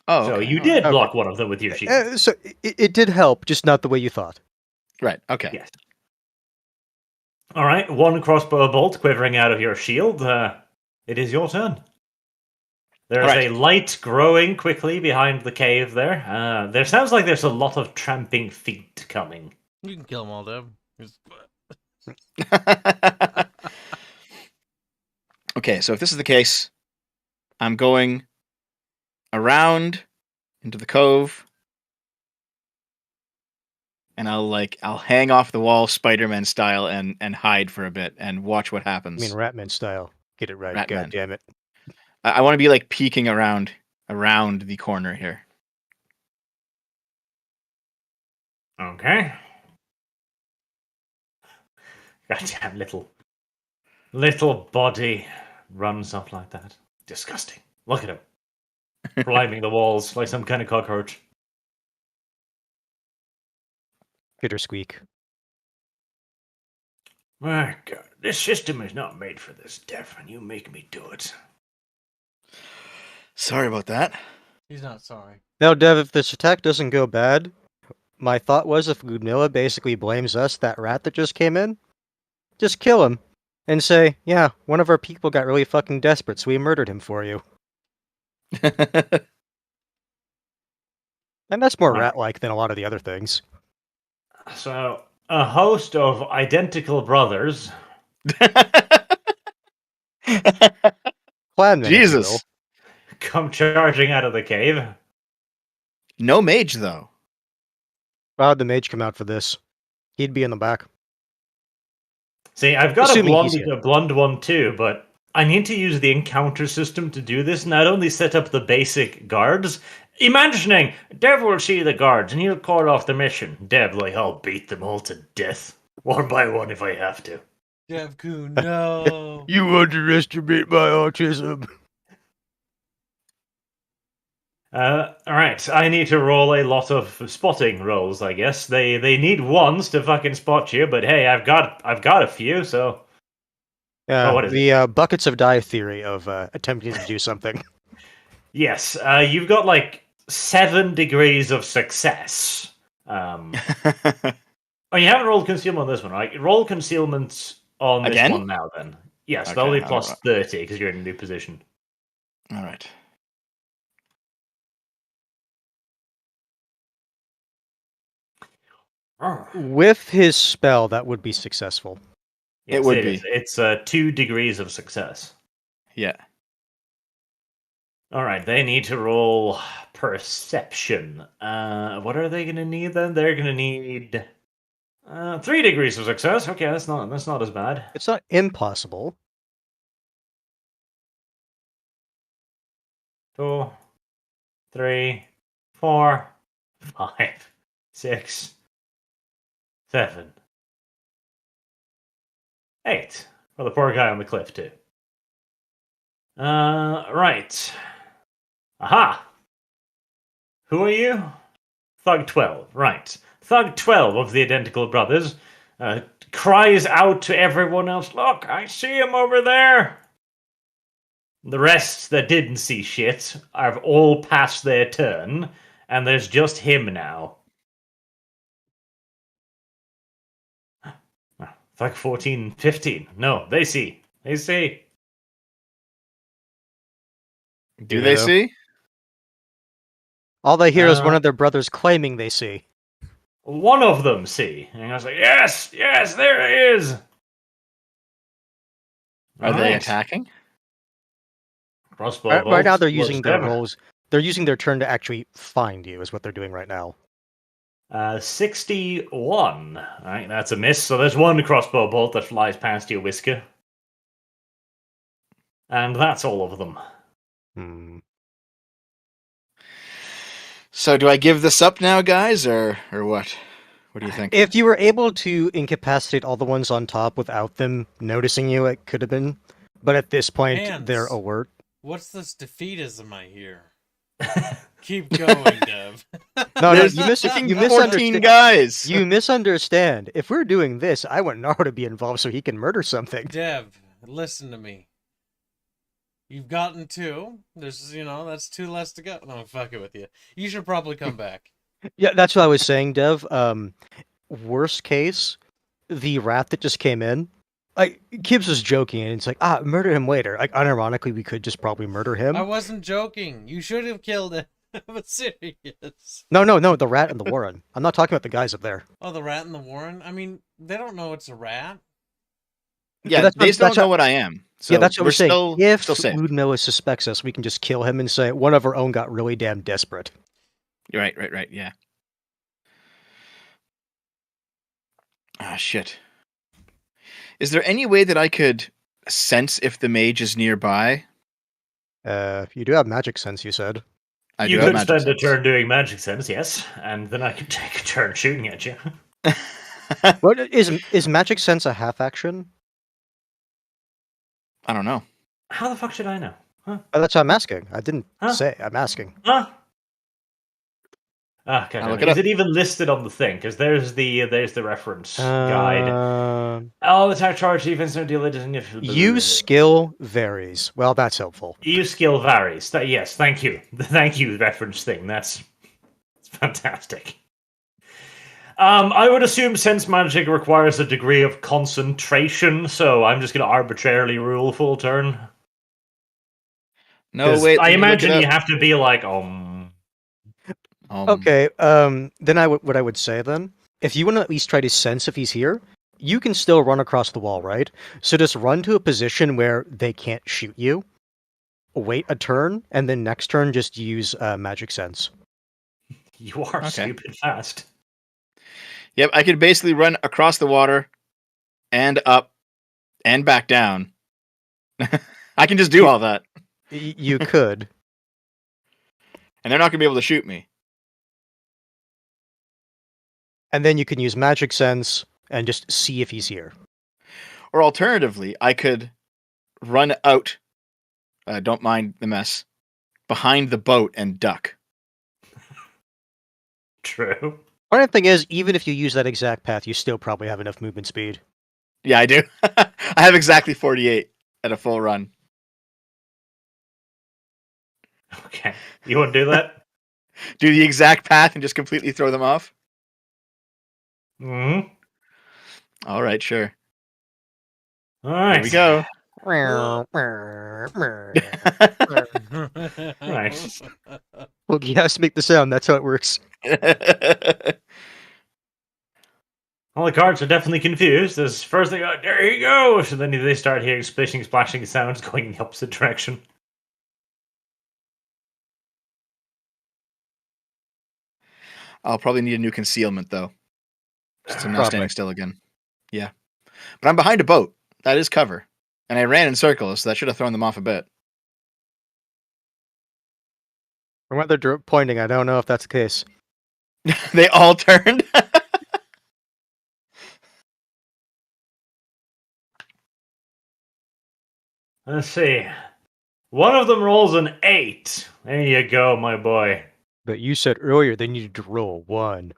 Oh, So okay, you all did right. block one of them with your shield. So it did help, just not the way you thought. Right. Okay. Yes. All right, one crossbow bolt quivering out of your shield. It is your turn. There is All right. a light growing quickly behind the cave there. There sounds like there's a lot of tramping feet coming. You can kill them all, Deb. Okay, so if this is the case, I'm going around into the cove and I'll hang off the wall Spider-Man style and hide for a bit and watch what I happens. mean, Ratman style. Get it right. Ratman. God damn it. I want to be like peeking around the corner here. Okay. Goddamn little body runs up like that. Disgusting. Look at him. Climbing the walls like some kind of cockroach. Bitter squeak. My God, this system is not made for this, Dev, and you make me do it. Sorry about that. He's not sorry. Now, Dev, if this attack doesn't go bad, my thought was if Ludmilla basically blames us, that rat that just came in, just kill him and say, yeah, one of our people got really fucking desperate, so we murdered him for you. And that's more Right. rat-like than a lot of the other things. So, a host of identical brothers. Clanmen, if you will. Jesus. Come charging out of the cave. No mage though. How'd the mage come out for this? He'd be in the back. See, I've got Assuming he's a blonde one too, but I need to use the encounter system to do this, not only set up the basic guards. Imagining, Dev will see the guards and he'll call off the mission. Dev, like, I'll beat them all to death. One by one if I have to. Devku, no. You underestimate my autism. Alright, I need to roll a lot of spotting rolls, I guess. They need ones to fucking spot you, but hey, I've got a few, so... what is the buckets of die theory of attempting to do something. Yes, you've got like 7 degrees of success. Oh, you haven't rolled concealment on this one, right? Roll concealment on this Again? one now, then. Yes, Okay, that'll be all plus right. 30 because you're in a new position. All right. With his spell, that would be successful. Yes, It would is. be. It's 2 degrees of success. Yeah. All right, they need to roll perception. What are they going to need then? They're going to need 3 degrees of success. Okay, that's not as bad. It's not impossible. 2, 3, 4, 5, 6, 7, 8. For the poor guy on the cliff too. Right. Aha! Who are you? Thug 12, right. Thug 12 of the Identical Brothers cries out to everyone else, look, I see him over there! The rest that didn't see shit have all passed their turn, and there's just him now. Thug 14, 15. No, they see. They see. Do they though? see? All they hear is one Uh, of their brothers claiming they see. One of them see. And I was like, yes, there it is. Are they Alright. attacking? Crossbow Right now, bolts they're plus using their 7. rolls. They're using their turn to actually find you, is what they're doing right now. 61. Alright, that's a miss. So there's one crossbow bolt that flies past your whisker. And that's all of them. Hmm. So do I give this up now, guys, or what? What do you think? If you were able to incapacitate all the ones on top without them noticing you, it could have been. But at this point, Hands. they're alert. What's this defeatism I hear? Keep going, Dev. No, There's you 14 misunderstand. guys. You misunderstand. If we're doing this, I want Naro to be involved so he can murder something. Dev, listen to me. You've gotten 2. There's, that's 2 less to go. No, I'm fucking with you. You should probably come back. Yeah, that's what I was saying, Dev. Worst case, the rat that just came in, Kibbs was joking, and it's like, murder him later. Like, unironically, we could just probably murder him. I wasn't joking. You should have killed him. I'm serious. No, the rat and the Warren. I'm not talking about the guys up there. Oh, the rat and the Warren? I mean, they don't know it's a rat. Yeah, that's they what- still that's know how- what I am. So Yeah, that's what we're saying. Still, If still safe. Ludmilla suspects us, we can just kill him and say one of our own got really damn desperate. Right, yeah. Ah, shit. Is there any way that I could sense if the mage is nearby? You do have magic sense, you said. I You do have could magic spend a sense. turn doing magic sense, yes, and then I could take a turn shooting at you. What is magic sense a half action? I don't know. How the fuck should I know? Huh? Oh, that's what I'm asking. I didn't Huh? say. I'm asking. Huh? Ah, I'll God, look it is up. it even listed on the thing? Because there's the reference guide. Um, Oh, attack charge defense no deal. use skill varies. Well, that's helpful. Use skill varies. Yes, thank you. Thank you, reference thing. That's fantastic. I would assume sense magic requires a degree of concentration, so I'm just going to arbitrarily rule full turn. No, wait. I let me look it imagine you up. have to be like, Okay. Then what I would say then, if you want to at least try to sense if he's here, you can still run across the wall, right? So just run to a position where they can't shoot you. Wait a turn, and then next turn just use magic sense. you are Okay. stupid fast. Yep, I could basically run across the water and up and back down. I can just do all that. You could. And they're not going to be able to shoot me. And then you can use magic sense and just see if he's here. Or alternatively, I could run out, don't mind the mess, behind the boat and duck. True. Funny thing is, even if you use that exact path, you still probably have enough movement speed. Yeah, I do. I have exactly 48 at a full run. Okay. You want to do that? Do the exact path and just completely throw them off? Hmm. All right, sure. All right. Here we go. Right. Well, he has to make the sound. That's how it works. All the cards are definitely confused. As first they go, there you go, and then they start hearing splishing, splashing sounds going in the opposite direction. I'll probably need a new concealment, though. Since I'm not Probably. standing still again. Yeah. But I'm behind a boat. That is cover. And I ran in circles, so that should have thrown them off a bit. From what they're pointing, I don't know if that's the case. They all turned. Let's see. One of them rolls an 8. There you go, my boy. But you said earlier they needed to roll 1.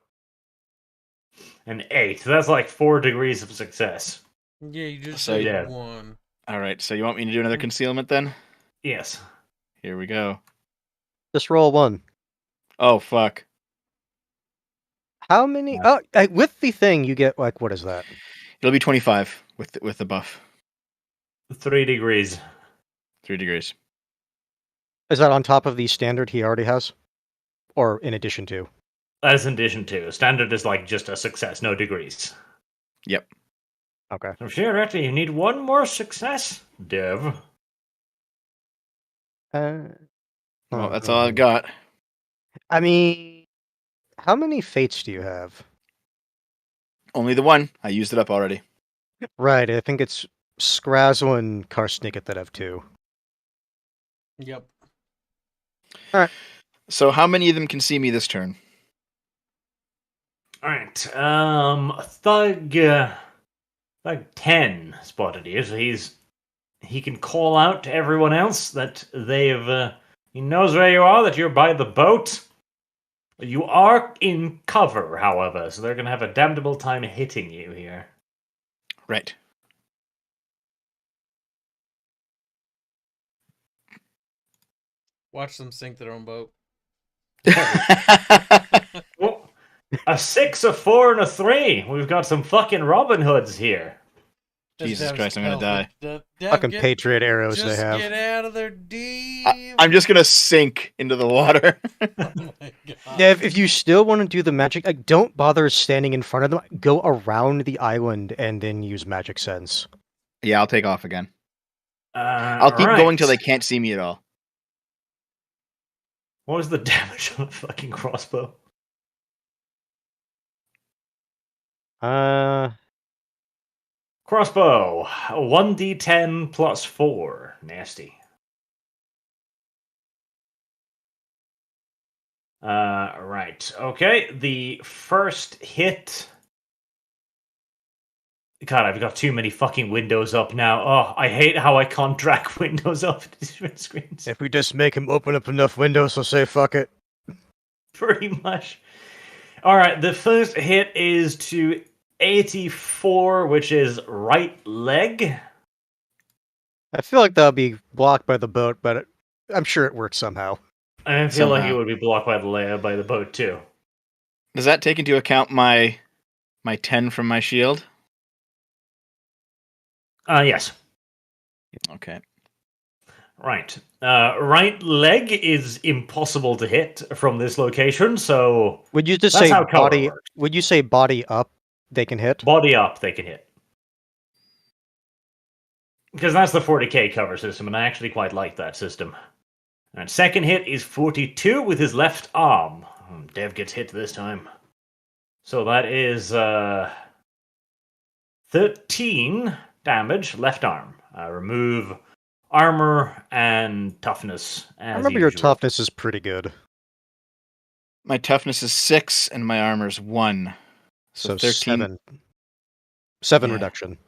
An 8. That's like 4 degrees of success. Yeah, you just So, said yeah. 1. All right, so you want me to do another concealment then? Yes. Here we go. Just roll 1. Oh, fuck. How many? Oh, with the thing, you get, like, what is that? It'll be 25 with the buff. 3 degrees. 3 degrees. Is that on top of the standard he already has? Or in addition to? That's in addition to. Standard is like just a success, no degrees. Yep. Okay. I'm sure actually you need one more success, Dev. Well, that's all I've got. I mean, how many fates do you have? Only the one. I used it up already. Right, I think it's Scrazzle and Karsnicket that have 2. Yep. So how many of them can see me this turn? Alright. Thug 10 spotted you, so he can call out to everyone else that he knows where you are, that you're by the boat. You are in cover, however, so they're gonna have a damnable time hitting you here. Right. Watch them sink their own boat. Well, a 6, a 4, and a 3. We've got some fucking Robin Hoods here. Jesus Christ, I'm gonna die. Fucking Patriot arrows they Just have. get out of there, deep. I'm just gonna sink into the water. Oh my god. Yeah, if you still want to do the magic, like, don't bother standing in front of them. Go around the island and then use magic sense. Yeah, I'll take off again. I'll keep going till they can't see me at all. What was the damage on a fucking crossbow? Crossbow, 1d10 plus 4. Nasty. Right. Okay, the first hit... God, I've got too many fucking windows up now. Oh, I hate how I can't drag windows up to screens. If we just make him open up enough windows, he'll say fuck it. Pretty much. Alright, the first hit is to 84, which is right leg. I feel like that'll be blocked by the boat, but I'm sure it works somehow. I feel like it Somehow. would be blocked by the boat too. Does that take into account my 10 from my shield? Yes. Okay. Right. Right leg is impossible to hit from this location, so Would you just that's say how cover body? works. Would you say body up? They can hit. Body up, they can hit. Because that's the 40k cover system, and I actually quite like that system. And second hit is 42 with his left arm. Dev gets hit this time. So that is 13 damage, left arm. Remove armor and toughness. As I remember your usual. toughness is pretty good. My toughness is 6 and my armor's 1. So 13. 7. 7 Yeah. reduction.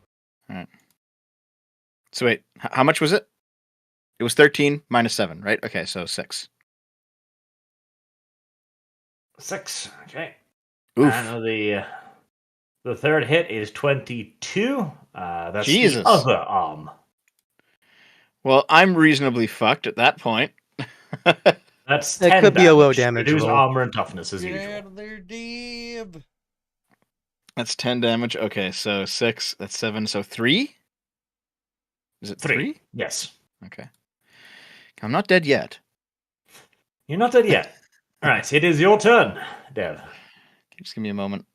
So wait, how much was it? It was 13 minus 7, right? Okay, so 6. 6. Okay. Oof. And the third hit is 22. That's Jesus. the other arm. Well, I'm reasonably fucked at that point. That's That 10 could be a low damage. damage Reduce roll. armor and toughness as Get usual. out of there, Deb. That's 10 damage. Okay, so 6, that's 7, so 3? Is it 3? Yes. Okay. I'm not dead yet. You're not dead yet. Alright, it is your turn, Dev. Just give me a moment.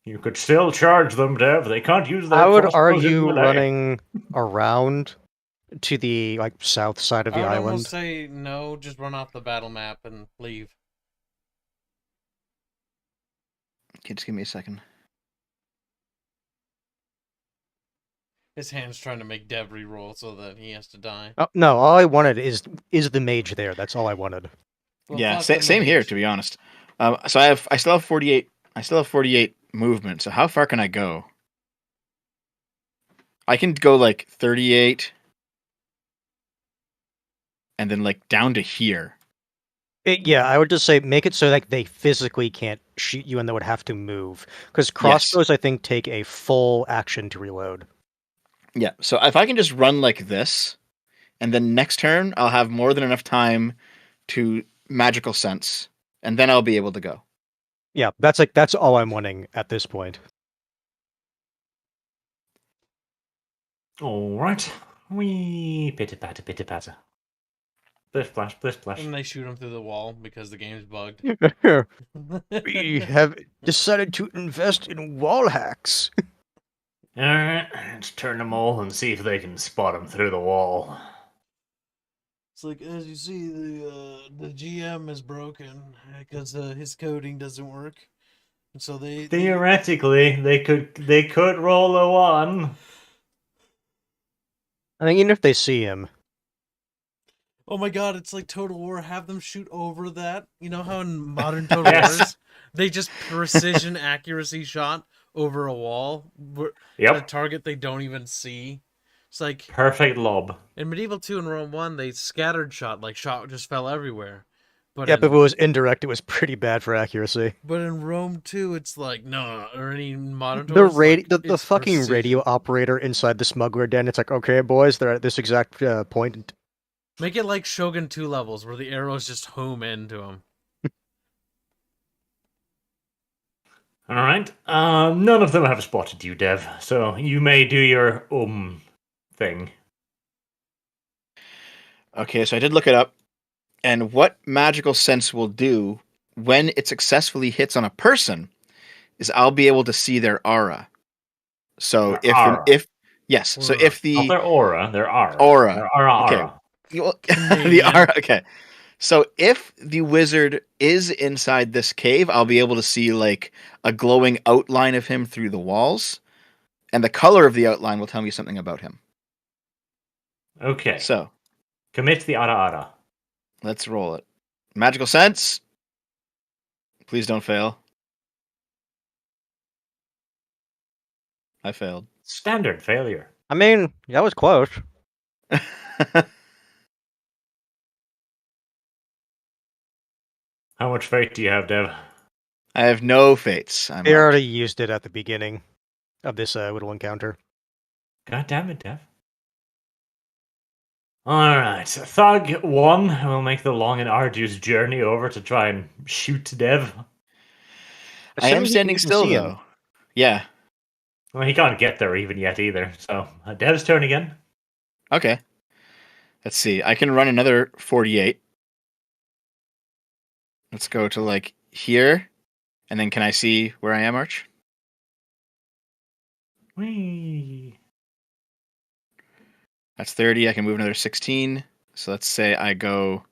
You could still charge them, Dev. They can't use their I would crossbows in argue melee. running around to the south side of I the would island. almost say no, just run off the battle map and leave. Okay, just give me a second. His hand's trying to make Dev re-roll so that he has to die. Oh, no, all I wanted is the mage there. That's all I wanted. Well, Yeah, fuck the same here, mage. to be honest. So I still have 48. I still have 48 movement. So how far can I go? I can go 38, and then down to here. Yeah, I would just say make it so they physically can't shoot you and they would have to move. Because crossbows, I think, take a full action to reload. Yeah. So if I can just run like this, and then next turn I'll have more than enough time to magical sense, and then I'll be able to go. Yeah, that's all I'm wanting at this point. Alright. Wee pitter patter pitter patter. Splish splash, splish splash. And they shoot him through the wall because the game's bugged. We have decided to invest in wall hacks. Alright, let's turn them all and see if they can spot him through the wall. It's like, as you see, the GM is broken because his coding doesn't work. And so they Theoretically, they could roll a 1. I think even if they see him, Oh my god, it's like Total War. Have them shoot over that. You know how in modern Total Yes. Wars, they just precision accuracy shot over a wall at a Yep. target they don't even see. It's like Perfect lob. in Medieval 2 and Rome 1, they scattered shot, shot just fell everywhere. But yeah, in, but if it was indirect, it was pretty bad for accuracy. but in Rome 2, it's like no, or any modern The Total Wars, the it's fucking precision. radio operator inside the smuggler den. It's like, okay, boys, they're at this exact point. Make it like Shogun 2 levels where the arrows just home into him. Alright. None of them have spotted you, Dev, so you may do your thing. Okay, so I did look it up, and what magical sense will do when it successfully hits on a person is I'll be able to see their aura. So Their aura. if yes, so Aura. if Not the their aura, their aura. Aura. Their aura. Okay. the Canadian. aura, okay. So if the wizard is inside this cave, I'll be able to see a glowing outline of him through the walls. and the color of the outline will tell me something about him. Okay. So Commit the ara ara. let's roll it. Magical sense. Please don't fail. I failed. Standard failure. I mean, that was close. How much fate do you have, Dev? I have no fates. I'm I out. already used it at the beginning of this little encounter. God damn it, Dev. Alright, Thug 1 will make the long and arduous journey over to try and shoot Dev. I am Assuming he can standing even still, see him. though. Yeah. Well, he can't get there even yet either, so Dev's turn again. Okay. Let's see. I can run another 48. Let's go to, like, here. And then can I see where I am, Arch? Whee. That's 30. I can move another 16. So let's say I go,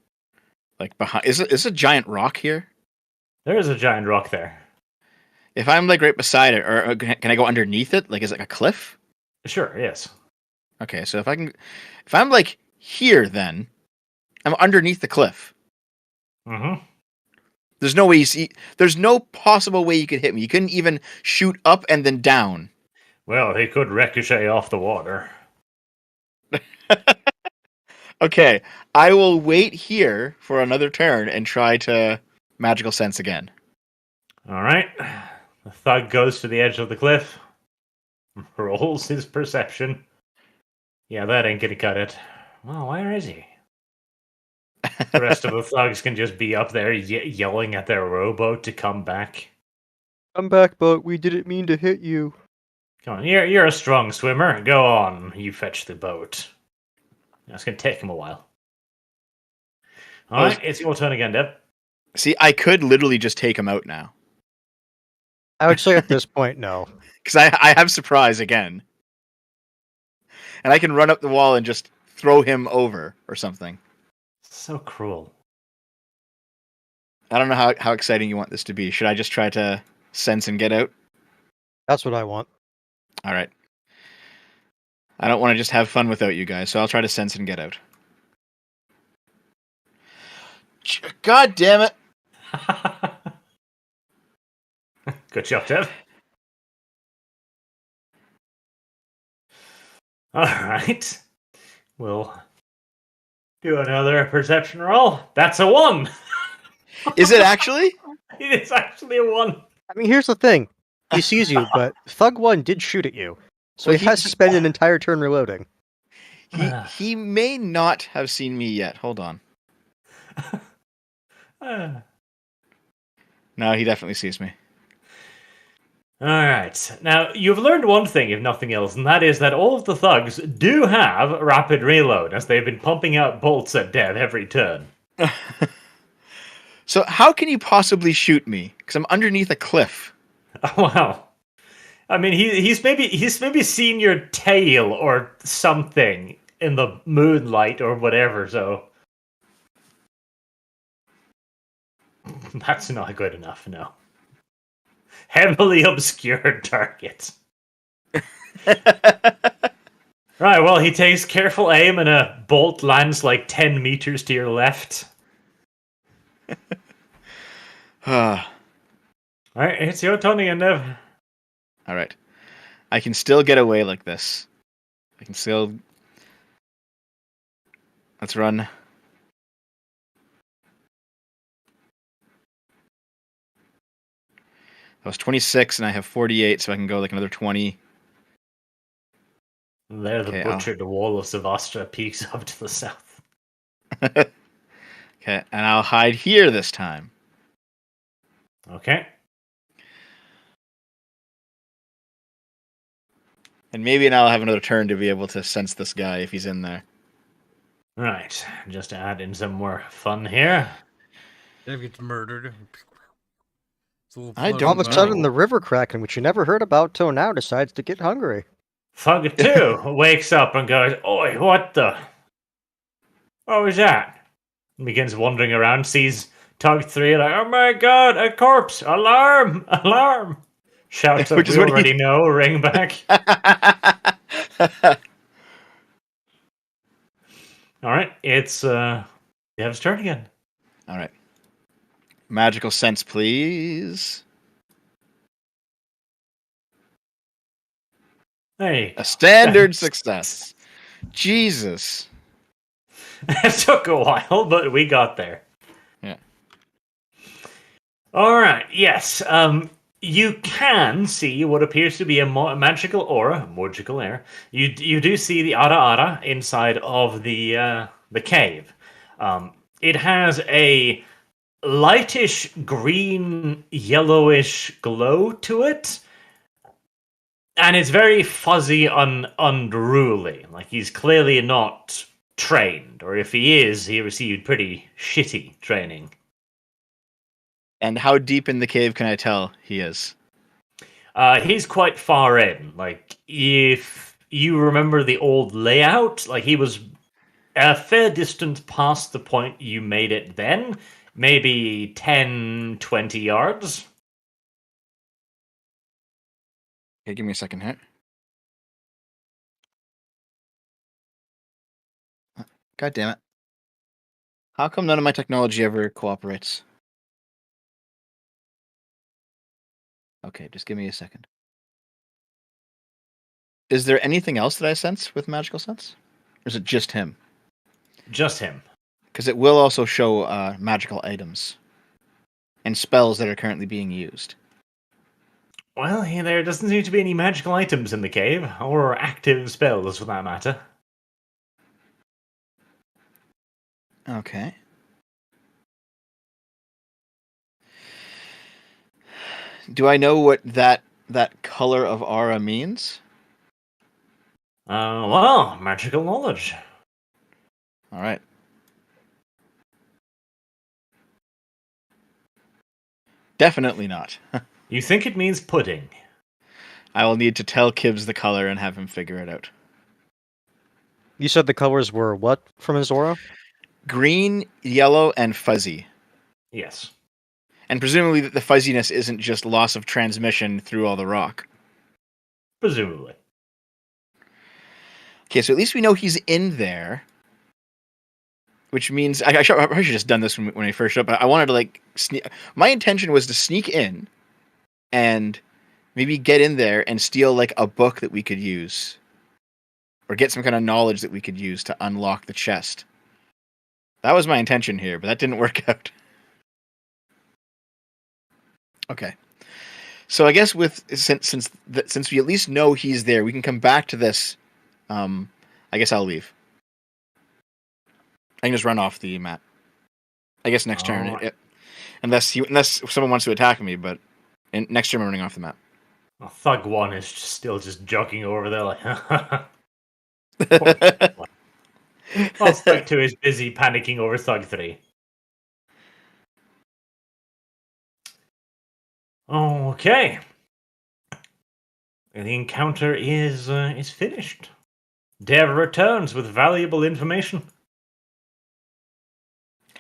like, behind. Is it a giant rock here? There is a giant rock there. If I'm, like, right beside it, or can I go underneath it? Like, is it like a cliff? Sure, yes. Okay, so if I'm, like, here, then I'm underneath the cliff. Mm-hmm. There's no way there's no possible way you could hit me. You couldn't even shoot up and then down. Well, he could ricochet off the water. Okay, I will wait here for another turn and try to magical sense again. Alright. The Thug goes to the edge of the cliff. Rolls his perception. Yeah, that ain't gonna cut it. Well, where is he? The rest of the thugs can just be up there yelling at their rowboat to come back. Come back, boat. We didn't mean to hit you. Come on, you're a strong swimmer. Go on, you fetch the boat. That's gonna take him a while. Alright, it's your turn again, Deb. See, I could literally just take him out now. I would say at this point, no. Because I have surprise again. And I can run up the wall and just throw him over or something. So cruel. I don't know how exciting you want this to be. Should I just try to sense and get out? That's what I want. All right. I don't want to just have fun without you guys, so I'll try to sense and get out. God damn it! Good job, Deb. Alright. We'll do another perception roll. That's a 1! Is it actually? It is actually a 1. I mean, here's the thing. He sees you, but Thug 1 did shoot at you. So Well, he has to spend an entire turn reloading. He may not have seen me yet. Hold on. No, he definitely sees me. Alright. Now, you've learned one thing, if nothing else, and that is that all of the thugs do have rapid reload, as they've been pumping out bolts at Dev every turn. So how can you possibly shoot me? Because I'm underneath a cliff. Oh, wow. I mean, he's maybe seen your tail or something in the moonlight or whatever, so... That's not good enough, no. Heavily obscured target. Right, well, he takes careful aim and a bolt lands like 10 meters to your left. Alright, it's your turn again, Nev. Alright. I can still get away like this. I can still... Let's run. I was 26 and I have 48, so I can go like another 20. There, the Okay, butchered wall of Savastra peeks up to the south. Okay, and I'll hide here this time. Okay. And maybe now I'll have another turn to be able to sense this guy if he's in there. Right, just to add in some more fun here. Dev gets murdered. I All don't All of a know. sudden, the river kraken, which you never heard about till now, decides to get hungry. Thug 2 wakes up and goes, "Oi, what the? What was that?" And begins wandering around, sees Tug 3 like, "Oh my god, a corpse! Alarm! Alarm!" Shouts that Which is we what he- already know ring back. All right, it's Dev's turn again. All right. Magical sense, please. Hey, A standard success. Jesus. it took a while, but we got there. Yeah. All right. Yes. You can see what appears to be a magical aura, magical air. You do see the Ara Ara inside of the cave. It has a lightish green, yellowish glow to it, and it's very fuzzy, unruly. Like he's clearly not trained, or if he is, he received pretty shitty training. And how deep in the cave can I tell he is? He's quite far in. Like, if you remember the old layout, like he was a fair distance past the point you made it then. Maybe 10, 20 yards. Okay, give me a second here. God damn it. How come none of my technology ever cooperates? Okay, just give me a second. Is there anything else that I sense with magical sense? Or is it just him? Just him. Because it will also show magical items and spells that are currently being used. Well, there doesn't seem to be any magical items in the cave, or active spells for that matter. Okay. Do I know what that color of aura means? Well, magical knowledge. All right. Definitely not. You think it means pudding? I will need to tell Kibbs the color and have him figure it out. You said the colors were what from his aura? Green, yellow, and fuzzy. Yes. And presumably the fuzziness isn't just loss of transmission through all the rock. Presumably. Okay, so at least we know he's in there. Which means I should have just done this when I first showed up. I wanted to sneak. My intention was to sneak in and maybe get in there and steal like a book that we could use, or get some kind of knowledge that we could use to unlock the chest. That was my intention here, but that didn't work out. Okay, so I guess since we at least know he's there, we can come back to this. I guess I'll leave. I can just run off the map. I guess next turn, unless someone wants to attack me. But next turn, I'm running off the map. Well, Thug 1 is still just jogging over there like, while Thug 2 is busy panicking over Thug 3. Okay. The encounter is finished. Dev returns with valuable information.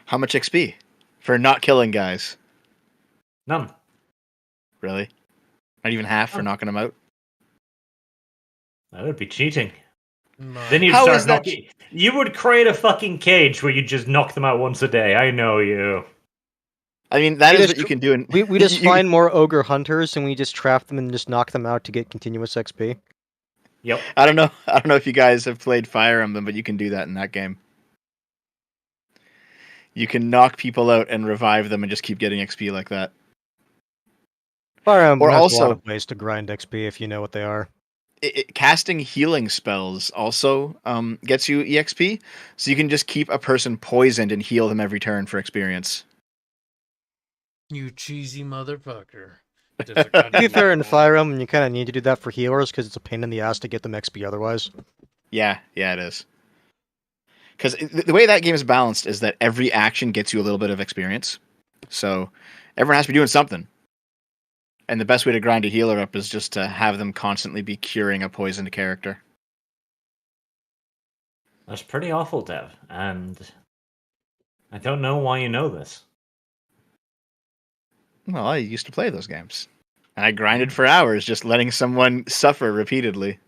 How much XP for not killing guys? None. Really? Not even half for knocking them out? That would be cheating. No. Then you'd How start is that knocking. You would create a fucking cage where you just knock them out once a day. I know you. I mean, that We is just- what you can do. We just find more ogre hunters and we just trap them and just knock them out to get continuous XP. Yep. I don't know if you guys have played Fire Emblem, but you can do that in that game. You can knock people out and revive them and just keep getting XP like that. Fire Emblem Or has a also- lot of ways to grind XP if you know what they are. Casting healing spells also gets you EXP, so you can just keep a person poisoned and heal them every turn for experience. You cheesy motherfucker. To be fair, in Fire Emblem, you kind of need to do that for healers because it's a pain in the ass to get them XP otherwise. Yeah, it is. Because the way that game is balanced is that every action gets you a little bit of experience. So everyone has to be doing something. And the best way to grind a healer up is just to have them constantly be curing a poisoned character. That's pretty awful, Dev. And I don't know why you know this. Well, I used to play those games. And I grinded for hours just letting someone suffer repeatedly.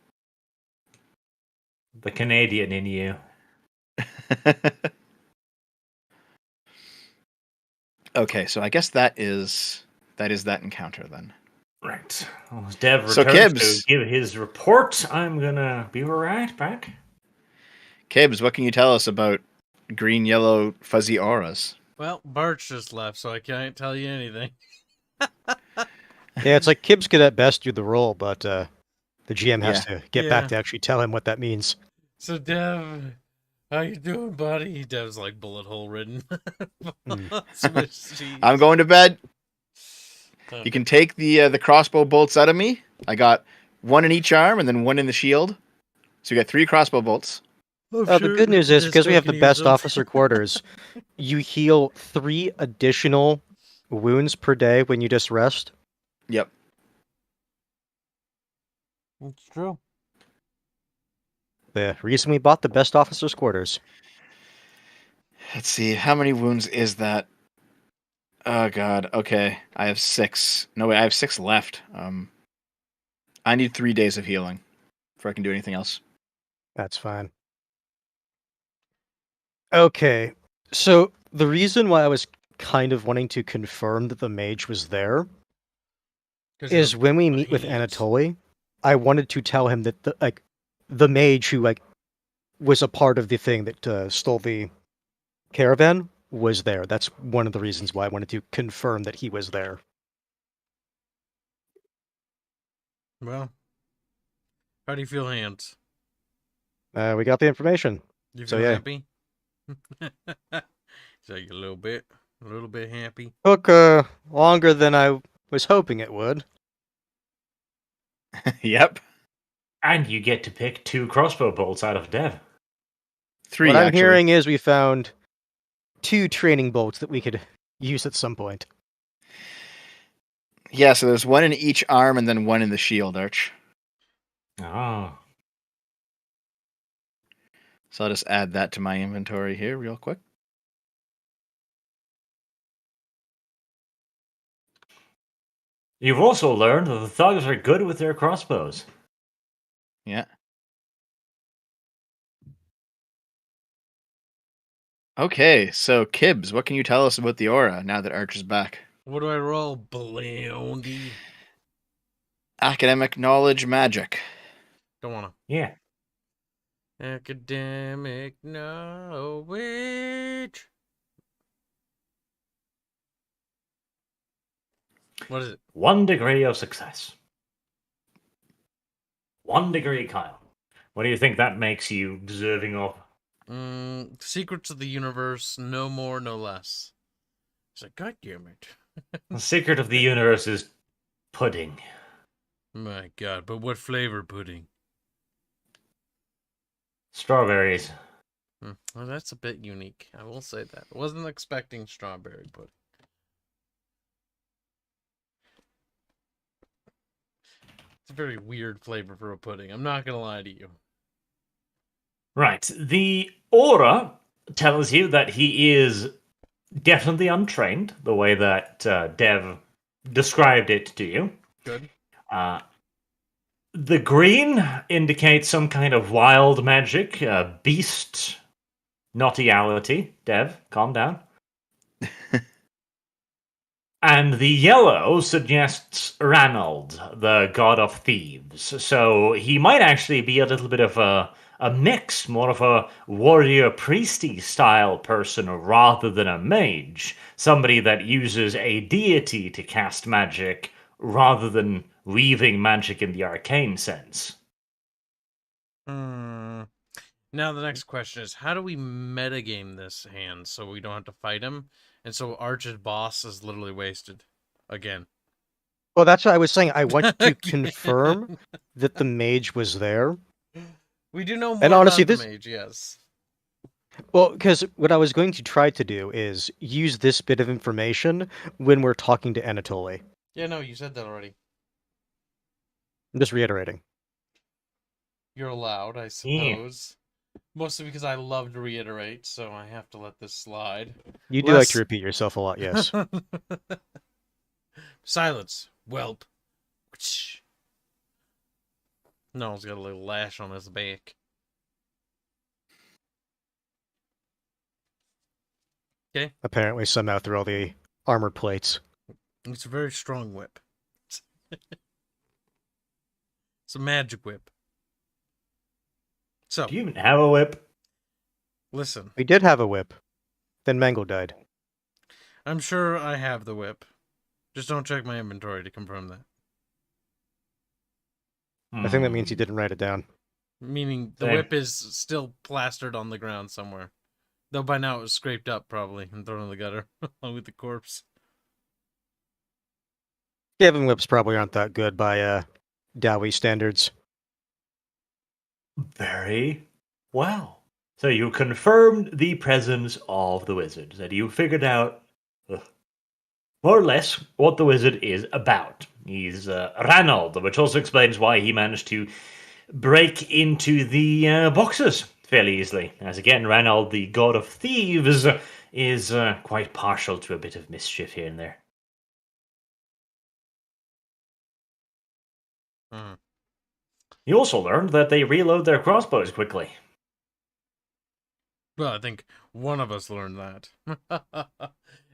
The Canadian in you. Okay, so I guess that is that encounter then. Right. Well, as Dev So, returns Kibbs. to give his report, I'm gonna be right back. Kibbs, what can you tell us about green, yellow, fuzzy auras? Well, Bart's just left, so I can't tell you anything. Yeah, it's like Kibbs could at best do the role, but the GM has to get Yeah. back to actually tell him what that means. So Dev, how you doing, buddy? Dev's like bullet hole ridden. I'm going to bed. Uh, You can take the crossbow bolts out of me. I got one in each arm and then one in the shield. So you got 3 crossbow bolts. The good news is, because we have the best officer quarters, you heal 3 additional wounds per day when you just rest. Yep. It's true. The reason we bought the best officer's quarters. Let's see, how many wounds is that? Oh god, okay. I have 6. No, wait, I have 6 left. I need 3 days of healing before I can do anything else. That's fine. Okay, so the reason why I was kind of wanting to confirm that the mage was there is when we meet with Anatoly, I wanted to tell him that the mage who was a part of the thing that stole the caravan was there. That's one of the reasons why I wanted to confirm that he was there. Well, how do you feel, Hans? We got the information. You So, feel yeah. happy? So you a little bit happy. Took longer than I was hoping it would. Yep. And you get to pick 2 crossbow bolts out of Dev. 3, What I'm actually. hearing is we found 2 training bolts that we could use at some point. Yeah, so there's 1 in each arm and then 1 in the shield arch. Oh. So I'll just add that to my inventory here real quick. You've also learned that the thugs are good with their crossbows. Yeah. Okay, so Kibbs, what can you tell us about the aura now that Arch is back? What do I roll? Blondie. Academic knowledge magic. Don't wanna. Yeah. Academic knowledge. What is it? 1 degree of success. 1 degree, Kyle. What do you think that makes you deserving of? Secrets of the universe, no more, no less. It's like, God damn it. The secret of the universe is pudding. My God, but what flavor pudding? Strawberries. Well, that's a bit unique. I will say that. I wasn't expecting strawberry pudding. It's a very weird flavor for a pudding. I'm not gonna lie to you. Right. The aura tells you that he is definitely untrained, the way that Dev described it to you. Good. The green indicates some kind of wild magic, beast naughtiality. Dev, calm down. And the yellow suggests Ranald, the god of thieves. So he might actually be a little bit of a mix, more of a warrior priesty style person rather than a mage. Somebody that uses a deity to cast magic rather than weaving magic in the arcane sense. Now the next question is, how do we metagame this hand so we don't have to fight him? And so Arch's boss is literally wasted. Again. Well, that's what I was saying. I want to confirm that the mage was there. We do know more And honestly, about the mage, yes. Well, because what I was going to try to do is use this bit of information when we're talking to Anatoly. Yeah, no, you said that already. I'm just reiterating. You're allowed, I suppose. Mostly because I love to reiterate, so I have to let this slide. You do like to repeat yourself a lot, yes. Silence, whelp. Noel's got a little lash on his back. Okay. Apparently, somehow through all the armor plates. It's a very strong whip. It's a magic whip. So, Do you even have a whip? listen. We did have a whip. Then Mangle died. I'm sure I have the whip. Just don't check my inventory to confirm that. I think that means you didn't write it down. Meaning the Same. whip is still plastered on the ground somewhere. Though by now it was scraped up, probably, and thrown in the gutter, along with the corpse. Skaven whips probably aren't that good by Dowie standards. Very well. So you confirmed the presence of the wizard. That you figured out more or less what the wizard is about. He's Ranald, which also explains why he managed to break into the boxes fairly easily. As again, Ranald, the god of thieves, is quite partial to a bit of mischief here and there. Hmm. You also learned that they reload their crossbows quickly. Well, I think one of us learned that.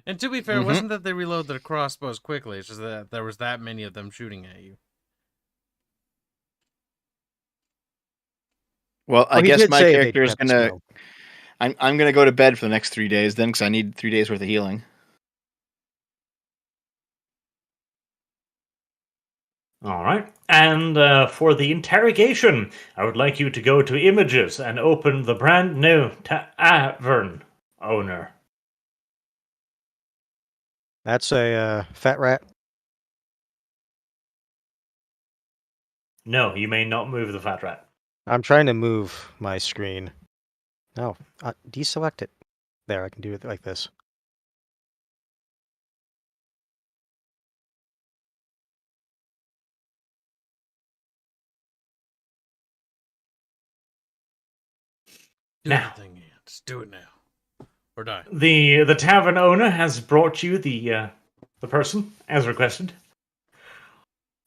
And to be fair, it Mhm. wasn't that they reload their crossbows quickly, it's just that there was that many of them shooting at you. Well, I Well, he guess did my say they character is kept the gonna. spell. I'm gonna go to bed for the next 3 days then, because I need 3 days worth of healing. All right. And for the interrogation, I would like you to go to images and open the brand new tavern owner. That's a fat rat. No, you may not move the fat rat. I'm trying to move my screen. No, deselect it. There, I can do it like this. Do Now. the thing, Ants. Do it now. Or die. The tavern owner has brought you the person as requested.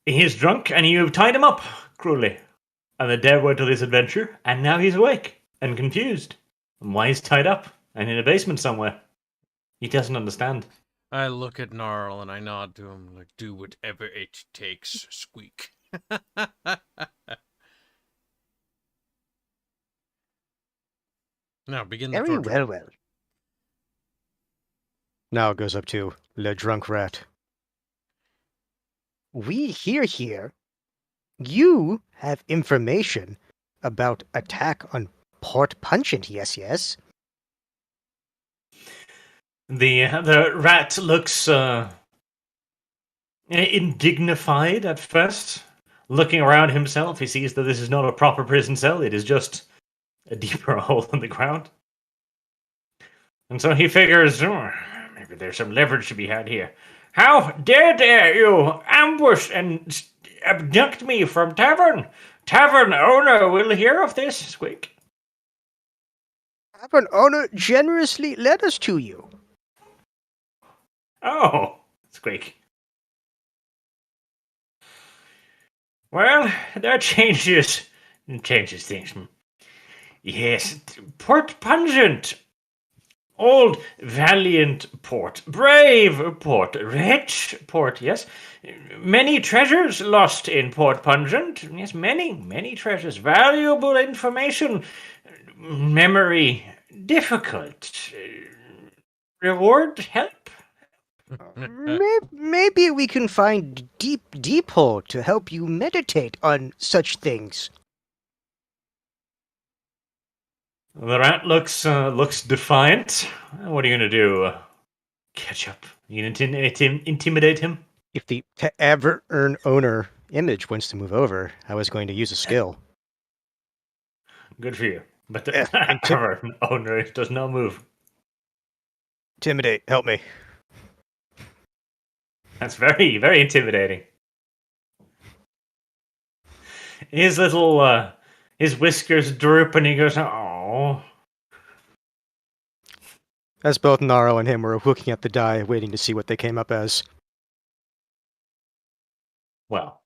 He is drunk, and you have tied him up cruelly. And the dev went on this adventure, and now he's awake and confused. And why he's tied up and in a basement somewhere? He doesn't understand. I look at Gnarl and I nod to him like, do whatever it takes, squeak. Now, begin the Very torture. well. Now it goes up to Le Drunk Rat. We hear here you have information about attack on Port Pungent, yes? The rat looks indignified at first. Looking around himself, he sees that this is not a proper prison cell. It is just a deeper hole in the ground. And so he figures, maybe there's some leverage to be had here. How dare you ambush and abduct me from tavern? Tavern owner will hear of this, squeak. Tavern owner generously led us to you. Oh, squeak. Well, that changes things. Yes, Port Pungent. Old, valiant port, brave port, rich port, yes. Many treasures lost in Port Pungent. Yes, many treasures. Valuable information. Memory difficult. Reward help. Maybe we can find deep depot to help you meditate on such things. The rat looks defiant. What are you gonna do? Catch up? You gonna intimidate him? If the tavern owner image wants to move over, I was going to use a skill. Good for you. But the Yeah, tavern owner does not move. Intimidate, help me. That's very, very intimidating. His little, his whiskers droop and he goes, oh. As both Naro and him were looking at the die, waiting to see what they came up as. Well,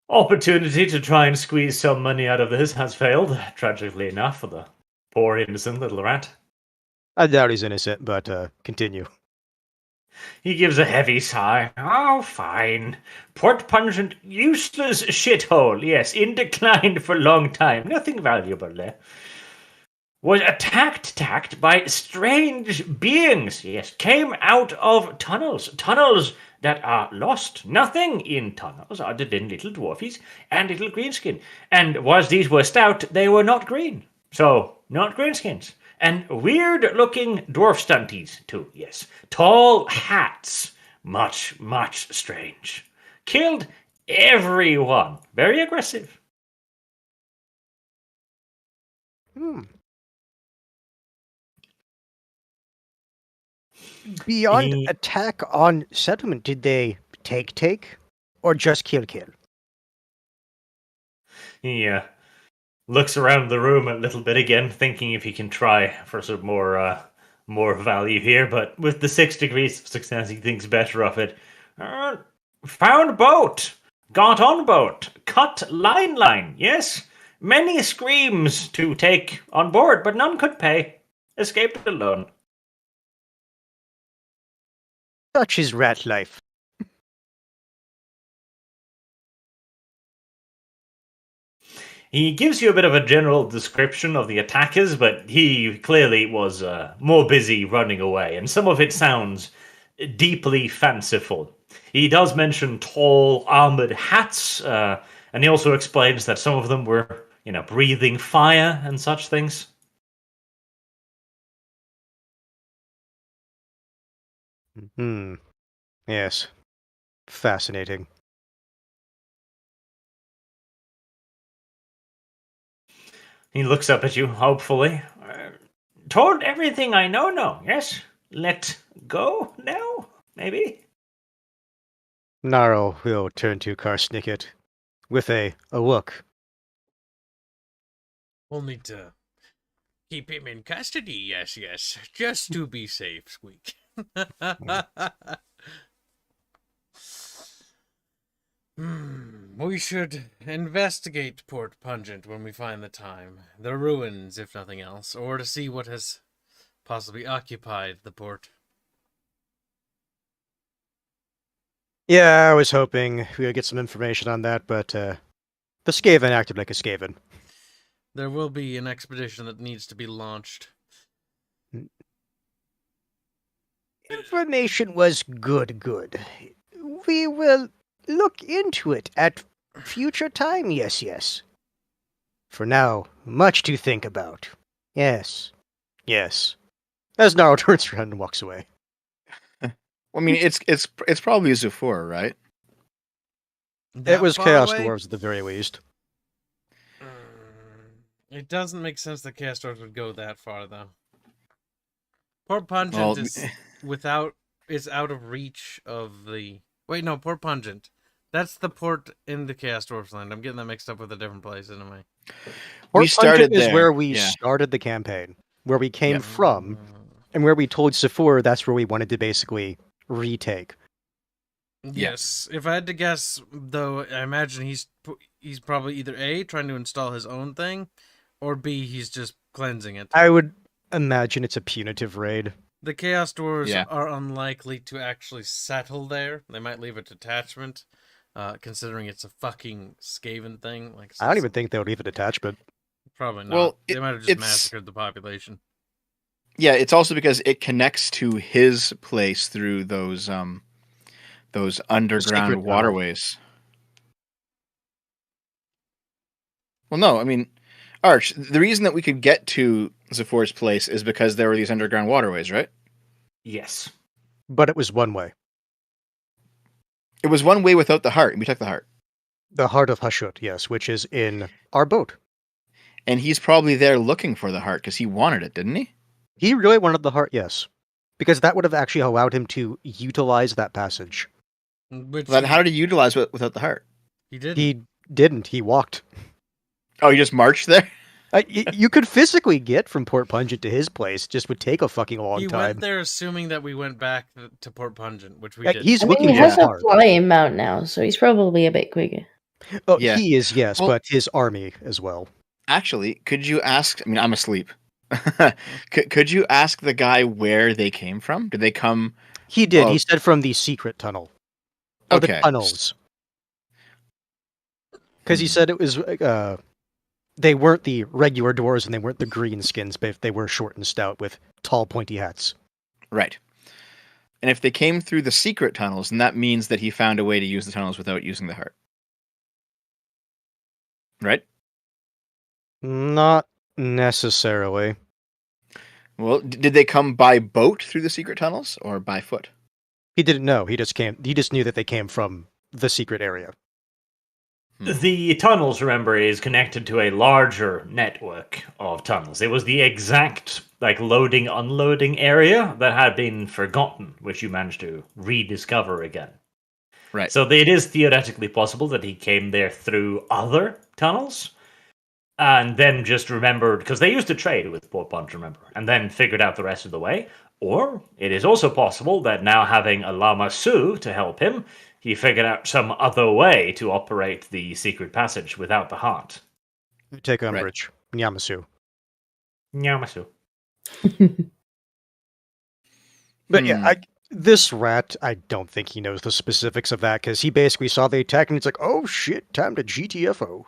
Opportunity to try and squeeze some money out of this has failed, tragically enough, for the poor innocent little rat. I doubt he's innocent, but continue. He gives a heavy sigh. Oh, fine. Port pungent, useless shithole. Yes, in decline for a long time. Nothing valuable there. Was attacked by strange beings. Yes, came out of tunnels. Tunnels that are lost. Nothing in tunnels other than little dwarfies and little greenskin. And whilst these were stout, they were not green. So, not greenskins. And weird-looking dwarf stunties, too, yes. Tall hats. Much, much strange. Killed everyone. Very aggressive. Beyond He- attack on settlement, did they take? Or just kill? He looks around the room a little bit again, thinking if he can try for some more value here. But with the 6 degrees of success, he thinks better of it. Found boat, got on boat, cut line. Yes, many screams to take on board, but none could pay. Escaped alone. Such is rat life. He gives you a bit of a general description of the attackers, but he clearly was more busy running away, and some of it sounds deeply fanciful. He does mention tall armored hats, and he also explains that some of them were, breathing fire and such things. Yes. Fascinating. He looks up at you hopefully. Told everything I know now, yes? Let go now, maybe? Naro will turn to Karsnicket with a look. We'll need to keep him in custody, yes. Just to be safe, Squeak. We should investigate Port Pungent when we find the time. The ruins, if nothing else, or to see what has possibly occupied the port. Yeah, I was hoping we would get some information on that, but the Skaven acted like a Skaven. There will be an expedition that needs to be launched. Information was good. We will look into it at future time, yes. For now, much to think about. Yes. As Naro turns around and walks away. I mean, it's probably Zufur, right? It was That far Chaos away? Dwarves at the very least. It doesn't make sense that Chaos Dwarves would go that far, though. Port Pungent Well, is out of reach of the... Wait, no, Port Pungent. That's the port in the Chaos Dwarfs land. I'm getting that mixed up with a different place, isn't I? Port started Pungent is there, where we yeah. started the campaign, where we came Yep. from, and where we told Sephora that's where we wanted to basically retake. Yes. If I had to guess, though, I imagine he's probably either A, trying to install his own thing, or B, he's just cleansing it. I would imagine it's a punitive raid. The Chaos Dwarves Yeah. are unlikely to actually settle there. They might leave a detachment, considering it's a fucking Skaven thing. Like, I don't even think they would leave a detachment. Probably not. Well, they might have just it's- massacred the population. Yeah, it's also because it connects to his place through those underground tunnel. waterways. Well, no, I mean, Arch, the reason that we could get to Zephyr's place is because there were these underground waterways, right? Yes. But it was one way. It was one way without the heart, and we took the heart. The Heart of Hashut, yes, which is in our boat. And he's probably there looking for the heart because he wanted it, didn't he? He really wanted the heart, yes. Because that would have actually allowed him to utilize that passage. Which Then how did he utilize it without the heart? he did. He didn't. He walked. Oh, he just marched there? You could physically get from Port Pungent to his place. Just would take a fucking long He time. went there assuming that we went back to Port Pungent, which we Yeah, did. he's I mean, looking he for has the a heart. flying mount now, so he's probably a bit quicker. Oh, Yeah. he is, yes, Well- but his army as well. Actually, could you ask? I mean, I'm asleep. could you ask the guy where they came from? Did they come? He did. Oh. He said from the secret tunnel. Oh, the Okay. tunnels. Because he said it was, they weren't the regular doors and they weren't the green skins, but they were short and stout with tall, pointy hats. Right. And if they came through the secret tunnels, then that means that he found a way to use the tunnels without using the heart. Right? Not necessarily. Well, did they come by boat through the secret tunnels or by foot? He didn't know. He just knew that they came from the secret area. The tunnels, remember, is connected to a larger network of tunnels. It was the exact loading unloading area that had been forgotten, which you managed to rediscover again. Right. So it is theoretically possible that he came there through other tunnels, and then just remembered, because they used to trade with Port Punch, remember, and then figured out the rest of the way. Or it is also possible that now having a Lama Su to help him, he figured out some other way to operate the secret passage without the heart. Take umbrage. Nyamasu. Nyamasu. But yeah, this rat, I don't think he knows the specifics of that, because he basically saw the attack and it's like, oh shit, time to GTFO.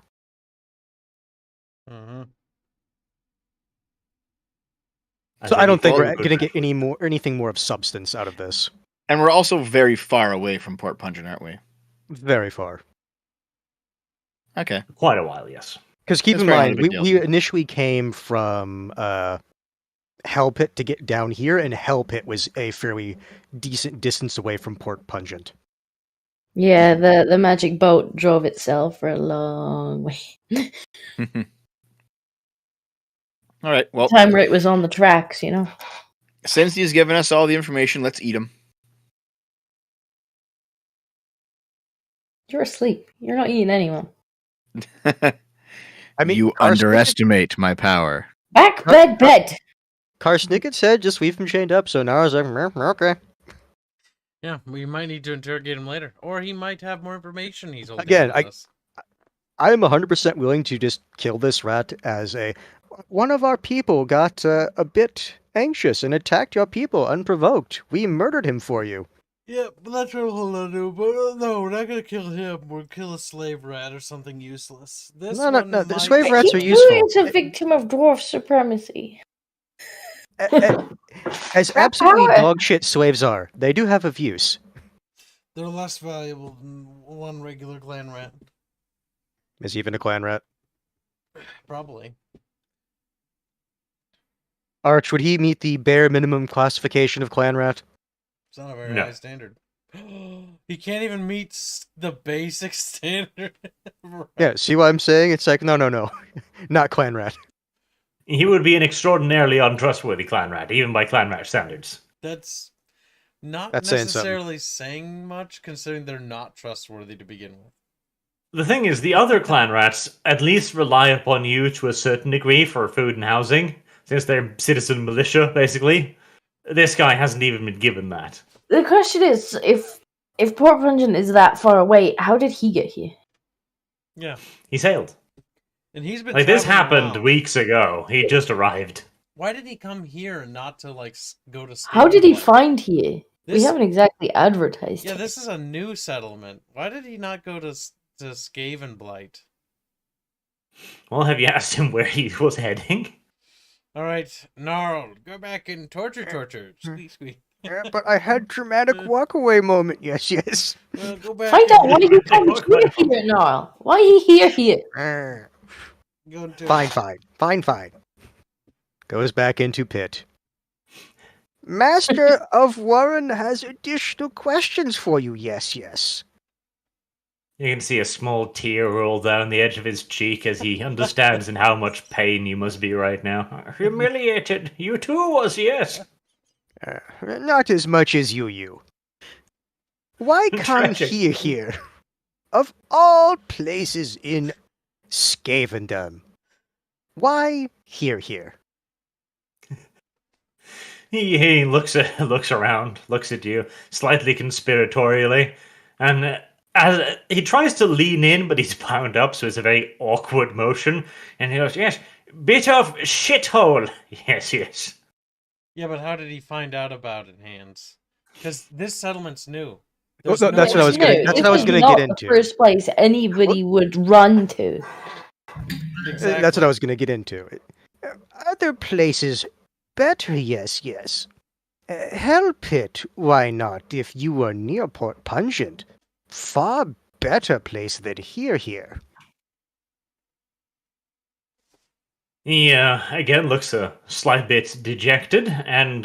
Mm-hmm. So I don't think we're Well, going to get anything more of substance out of this. And we're also very far away from Port Pungent, aren't we? Very far. Okay. quite a while, yes. Because keep That's in fair, not a mind, big deal. we initially came from Hell Pit to get down here, and Hell Pit was a fairly decent distance away from Port Pungent. Yeah, the magic boat drove itself for a long way. All right. Well, Time where it was on the tracks, you know. since he's given us all the information, let's eat him. You're asleep. You're not eating anyone. I mean, you underestimate my power. Back, bed. Karsnicket said just leave him chained up, so now I was like, okay. Yeah, we might need to interrogate him later, or he might have more information he's holding Again, on to us. I am 100% willing to just kill this rat as one of our people got a bit anxious and attacked your people unprovoked. We murdered him for you. Yeah, but that's what we'll hold on to. But no, we're not gonna kill him. We'll kill a slave rat or something useless. This No, the might- slave rats are He useful. is a victim of dwarf supremacy. As For absolutely power. dog shit slaves are, they do have a use. They're less valuable than one regular clan rat. Is he even a clan rat? Probably. Arch, would he meet the bare minimum classification of clan rat? It's not a very No. high standard. He can't even meet the basic standard. Yeah, see what I'm saying? It's like, no. Not clan rat. He would be an extraordinarily untrustworthy clan rat, even by clan rat standards. That's not That's saying something. necessarily saying much, considering they're not trustworthy to begin with. The thing is, the other clan rats at least rely upon you to a certain degree for food and housing, since they're citizen militia, basically. This guy hasn't even been given that. The question is, if Port Pungent is that far away, how did he get here? Yeah, He sailed. and he's been This traveling happened around. weeks ago. He just arrived. Why did he come here and not to go to? How did he Skaven? find here? We This? haven't exactly advertised. Yeah, it. this is a new settlement. Why did he not go to Skaven Blight? Well, have you asked him where he was heading? All right, Gnarl, go back and torture. Squeak. Yeah, but I had dramatic walkaway moment. Yes. Go back. Find out why and- he comes here, Gnarl. Why he here? Go to- Fine. Goes back into pit. Master of Warren has additional questions for you. Yes. You can see a small tear roll down the edge of his cheek as he understands in how much pain you must be right now. Humiliated. You too was, yes. Not as much as you. Why come Tragic. here? Of all places in Skavendom. Why here? He looks around, looks at you, slightly conspiratorially, and as he tries to lean in, but he's bound up, so it's a very awkward motion. And he goes, "Yes, bit of shithole." Yes, yes. Yeah, but how did he find out about it, Hans? Because this settlement's new. Oh, There's no, that's what I was gonna. No, That's this what I was is gonna not get the into. first place anybody would run to. Exactly. That's what I was gonna get into. Other places better, yes. Hell Pit, why not? If you were near Port Pungent, far better place than here. He again looks a slight bit dejected and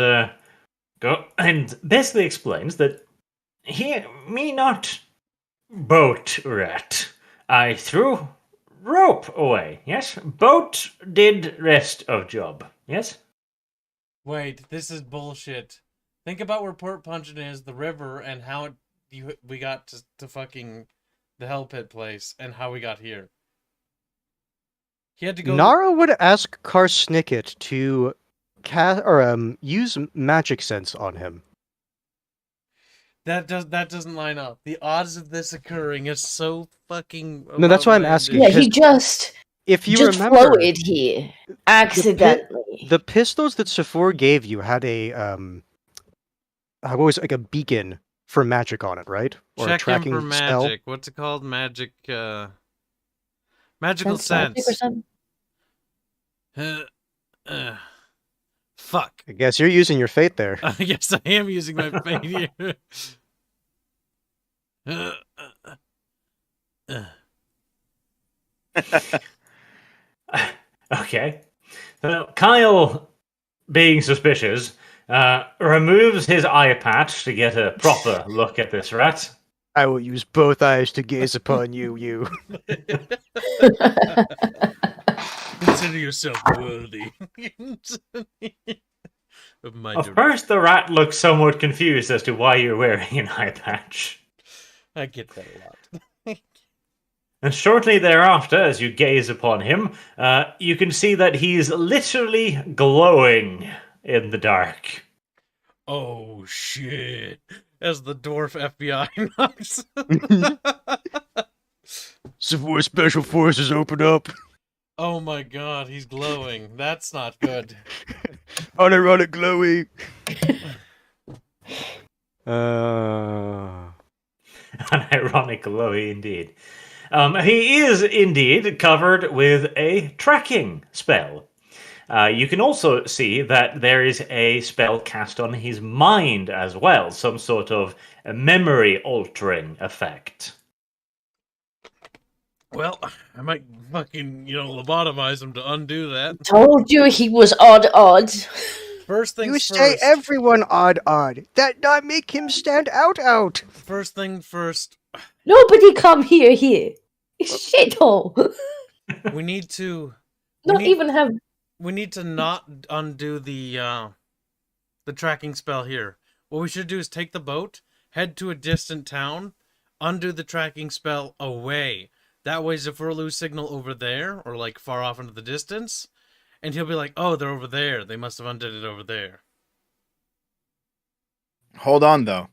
basically explains that me not boat rat. I threw rope away. Yes, boat did rest of job. Yes. Wait, this is bullshit. Think about where Port Pungent is, the river, and how we got to fucking the Hell Pit place, and how we got here. He had to go. Nara would ask Karsnicket to use magic sense on him. That doesn't line up. The odds of this occurring is so fucking. No, that's why I'm outlandish. asking. Yeah, Because he just If you just remember, floated here accidentally. the pistols that Safor gave you had a what was it, like a beacon for magic on it, right? Or a Check him tracking for spell. magic. What's it called? Magic. Magical Sense magic or sense. something? Fuck. I guess you're using your fate there. Yes, I am using my fate here. Okay. So Kyle, being suspicious, removes his eye patch to get a proper look at this rat. I will use both eyes to gaze upon you. Consider yourself worthy. Of my At first, the rat looks somewhat confused as to why you're wearing an eye patch. I get that a lot. And shortly thereafter, as you gaze upon him, you can see that he's literally glowing in the dark. Oh shit! As the dwarf FBI knocks. Safor Special Forces open up. Oh my god, he's glowing. That's not good. Unironic glowy. Unironic glowy indeed. He is indeed covered with a tracking spell. You can also see that there is a spell cast on his mind as well, some sort of a memory-altering effect. Well, I might fucking, lobotomize him to undo that. Told you he was odd. First things You first. say everyone odd. That not make him stand out. First thing first, Nobody come here. Shithole. we need to we need to not undo the tracking spell here. What we should do is take the boat, head to a distant town, undo the tracking spell away. That way, if we lose signal over there, or like far off into the distance, and he'll be like, "Oh, they're over there. They must have undid it over there." Hold on, though.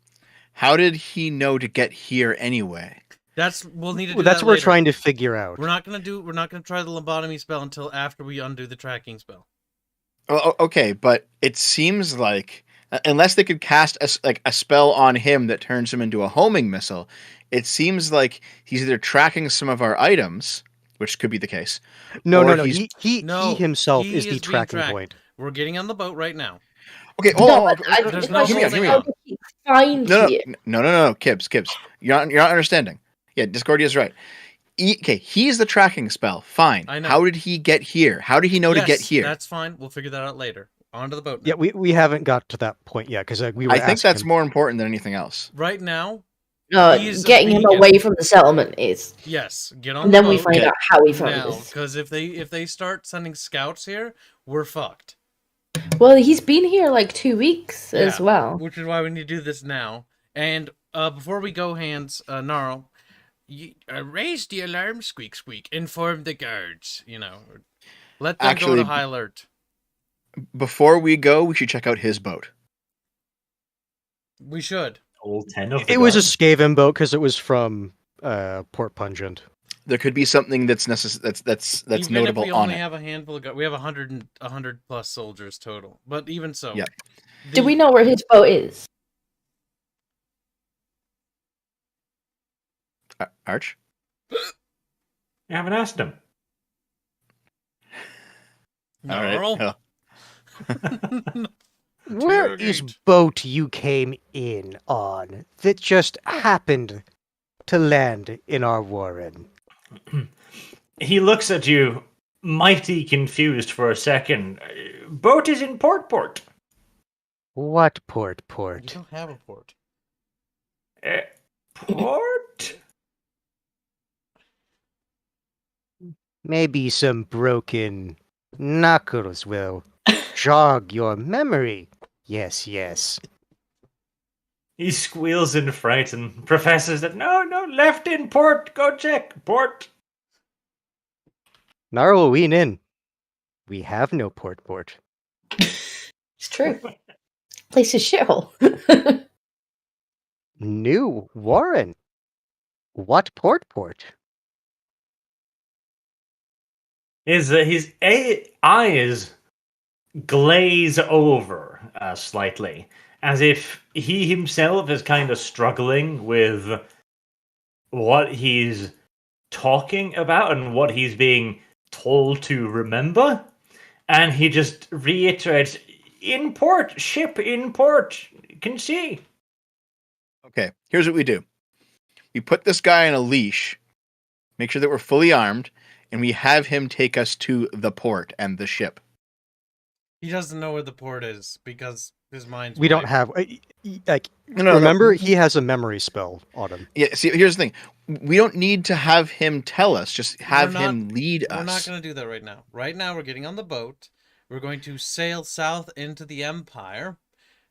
How did he know to get here anyway? We'll need to do Well, that's that what we're later. trying to figure out. We're not gonna try the lobotomy spell until after we undo the tracking spell. Well, okay, but it seems like unless they could cast a spell on him that turns him into a homing missile, it seems like he's either tracking some of our items, which could be the case. No. he's- He himself he is the being tracking tracked. point. We're getting on the boat right now. Okay, hold on. There's no Hear me out. He's fine here. No, Kibbs. You're not understanding. Yeah, Discordia is right. Okay, he's the tracking spell. Fine. I know. How did he get here? How did he know to get Yes, here? That's fine. We'll figure that out later. On to the boat now. Yeah, we haven't got to that point yet because we were. I think asking that's him- more important than anything else. Right now, He's a Getting him beacon. away from the settlement is. yes. Get on And the then we boat find out how he found now, this. because if they start sending scouts here, we're fucked. Well, he's been here like 2 weeks as Yeah. well. Which is why we need to do this now. And before we go, Hans, Gnarl, raise the alarm, squeak. Inform the guards. Let them go Actually, to high alert. Before we go, we should check out his boat. We should. All 10 of them. It was a Skaven boat because it was from port pungent. There could be something that's that's even notable if we on only it. have a handful of we have 100 plus soldiers total. But even so, Yeah. Do we know where his boat is? Arch? You haven't asked him. All right. Gnarl? Oh. Where is Interrogate. boat you came in on that just happened to land in our warren? He looks at you, mighty confused for a second. Boat is in Port. What port? You don't have a port. Port? Maybe some broken knuckles will jog your memory. Yes. He squeals in fright and professes that no, left in port. Go check port. Gnarl wean in. We have no port. It's true. Place is shithole. New warren. What port? His eyes glaze over slightly, as if he himself is kind of struggling with what he's talking about and what he's being told to remember. And he just reiterates, in port, ship in port, you can see. Okay, here's what we do. We put this guy on a leash, make sure that we're fully armed, and we have him take us to the port and the ship. He doesn't know where the port is because his mind's We don't blank. have like. No. Remember, he has a memory spell on him. Yeah, see, here's the thing. We don't need to have him tell us. Just have We're not- him lead We're not us. going to do that right now. Right now, we're getting on the boat. We're going to sail south into the Empire,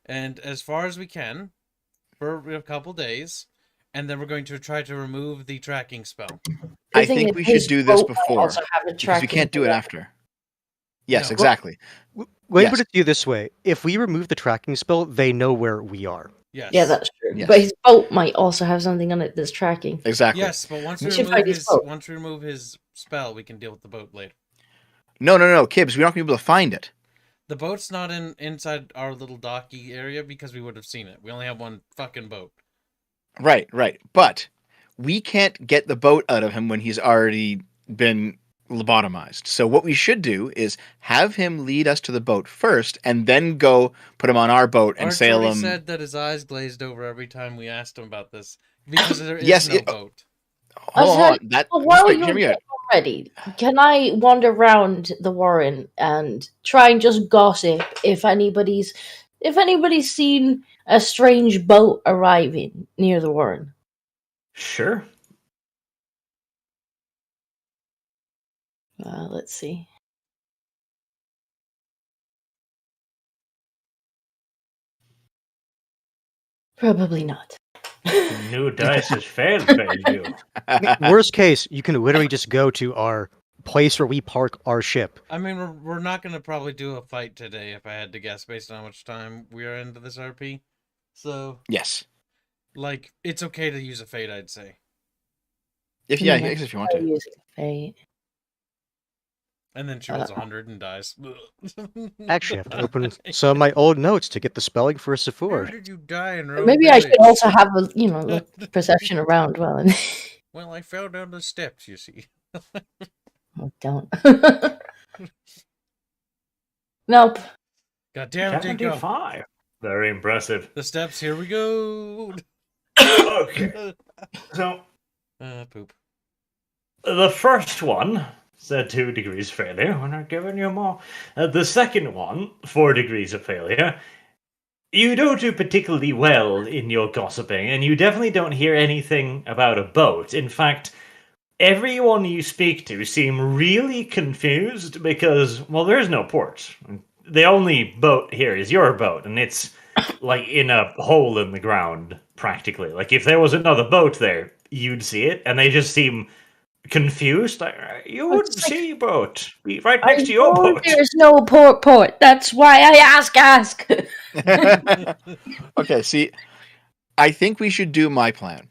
and as far as we can, for a couple days, and then we're going to try to remove the tracking spell. I The thing think is, we should his do this boat might before, also have a because we tracking can't do it spell. after. Yes, No. exactly. Let me Yes. put it to you this way: if we remove the tracking spell, they know where we are. Yes. Yeah, that's true. Yes. But his boat might also have something on it that's tracking. Exactly. Yes, but once we We should find his boat. remove his spell, we can deal with the boat later. No, Kibbs, we're not going to be able to find it. The boat's not inside our little docky area because we would have seen it. We only have one fucking boat. Right. But we can't get the boat out of him when he's already been lobotomized. So what we should do is have him lead us to the boat first, and then go put him on our boat and Arch sail already him. said that his eyes glazed over every time we asked him about this because there is Yes, no it- boat. Hold on. That, Well, while wait, you're hear me out. getting ready, can I wander around the warren and try and just gossip if anybody's seen a strange boat arriving near the warren? Sure. Let's see. Probably not. New dice has failed you. Worst case, you can literally just go to our place where we park our ship. I mean, we're not going to probably do a fight today, if I had to guess, based on how much time we are into this RP. So, Yes. like, it's okay to use a fate, I'd say. If you want I'll to. use fate. And then she rolls 100 and dies. Actually, I have to open some of my old notes to get the spelling for How Sephora. did you die in Rogue Maybe I should Village? also have a look perception around well. And Well, I fell down the steps, you see. oh, don't. Nope. God damn it, Dinko. 75. Very impressive. The steps, here we go. Okay. So, Poop. the first one said 2 degrees failure. We're not giving you more. The second one, 4 degrees of failure. You don't do particularly well in your gossiping, and you definitely don't hear anything about a boat. In fact, everyone you speak to seem really confused because, well, there's no port. The only boat here is your boat, and it's like in a hole in the ground, practically. Like if there was another boat there, you'd see it, and they just seem confused. Like, you wouldn't It's like- see a boat. Be right next to your know boat. There's no port. That's why I ask. Okay, see, I think we should do my plan.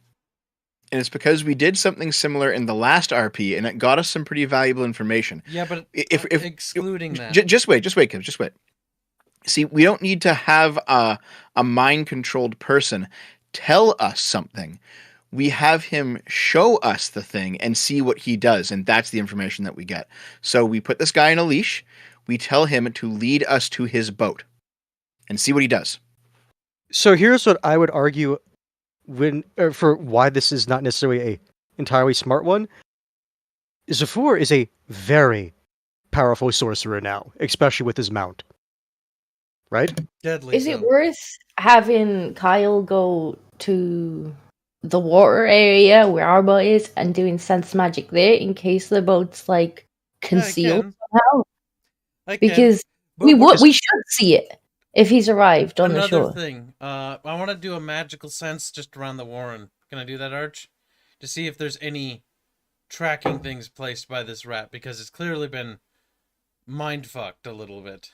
and it's because we did something similar in the last RP, and it got us some pretty valuable information. Yeah, but If excluding that. just wait, Kim, just wait. See, we don't need to have a mind-controlled person tell us something. We have him show us the thing and see what he does, and that's the information that we get. So we put this guy in a leash. We tell him to lead us to his boat and see what he does. So here's what I would argue for why this is not necessarily a entirely smart one. Zafur is a very powerful sorcerer now, especially with his mount. Right? Deadly. Is it worth having Kyle go to the water area where our boat is and doing sense magic there in case the boat's like concealed somehow? Because we should see it if he's arrived on the shore. Another thing, I want to do a magical sense just around the warren. Can I do that, Arch? To see if there's any tracking things placed by this rat, because it's clearly been mind fucked a little bit.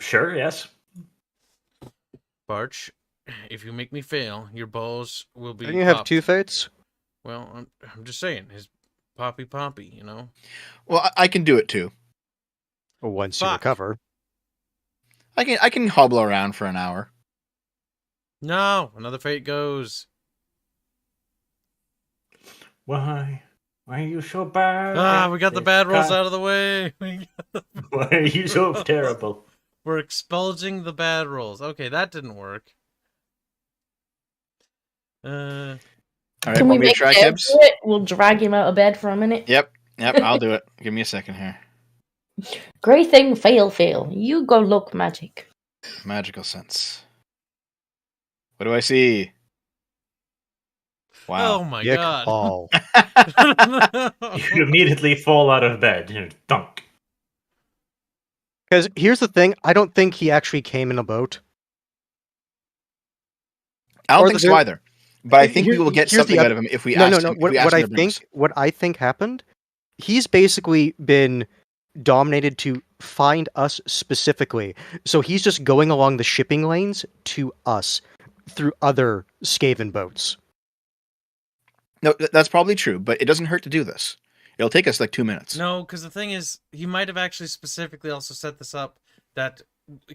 Sure, yes. Barch, if you make me fail, your balls will be. Didn't you have 2 fates? Well, I'm just saying, his poppy, you know. Well, I can do it too. Once you recover. I can hobble around for an hour. No, another fate goes. Why are you so bad? We got the bad rolls out of the way. Why are you so terrible? We're expunging the bad rolls. Okay, that didn't work. All right, Can we make try, Deb do it? We'll drag him out of bed for a minute. Yep, I'll do it. Give me a second here. Great thing, fail. You go look magic. Magical sense. What do I see? Wow. Oh my god. All. You immediately fall out of bed. You know, dunk. Because here's the thing, I don't think he actually came in a boat. I don't think so either. But I think we will get something out of him if we ask him. What I think happened, he's basically been dominated to find us specifically. So he's just going along the shipping lanes to us through other Skaven boats. No, that's probably true, but it doesn't hurt to do this. It'll take us like 2 minutes. No, because the thing is, he might have actually specifically also set this up that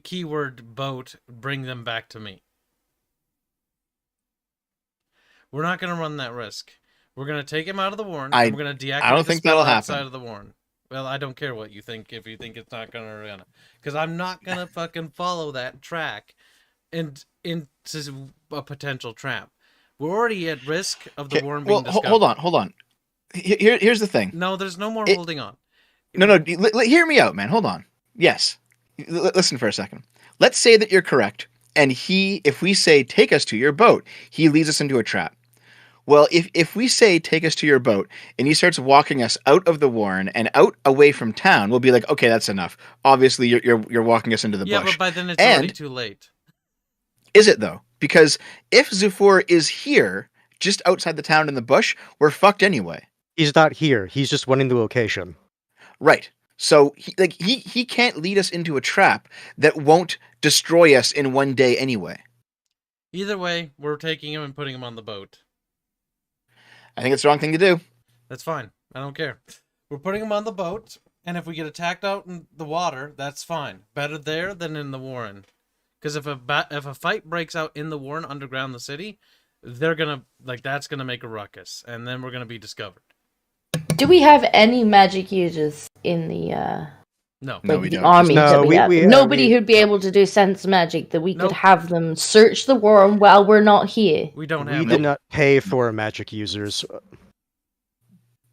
keyword boat, bring them back to me. We're not going to run that risk. We're going to take him out of the warren, and we're going to deactivate I don't think that'll happen. outside of the warren. Well, I don't care what you think if you think it's not going to. Because I'm not going to fucking follow that track into a potential trap. We're already at risk of the warren being discovered. Hold on. Here's the thing. No, there's no more holding on. No, hear me out, man. Hold on. Yes. Listen for a second. Let's say that you're correct, and if we say, take us to your boat, he leads us into a trap. Well, if we say, take us to your boat, and he starts walking us out of the warren and out away from town, we'll be like, okay, that's enough. Obviously, you're walking us into the bush. Yeah, but by then it's already too late. Is it, though? Because if Zufur is here, just outside the town in the bush, we're fucked anyway. He's not here. He's just wanting the location. Right. So he can't lead us into a trap that won't destroy us in one day anyway. Either way, we're taking him and putting him on the boat. I think it's the wrong thing to do. That's fine. I don't care. We're putting him on the boat, and if we get attacked out in the water, that's fine. Better there than in the warren. Because if a fight breaks out in the warren underground the city, they're gonna that's gonna make a ruckus, and then we're gonna be discovered. Do we have any magic users in the No, we don't. army No, that we have? we- Nobody who'd be able to do sense magic that we Nope. could have them search the warren while we're not here. we don't have We them. did not pay for magic users.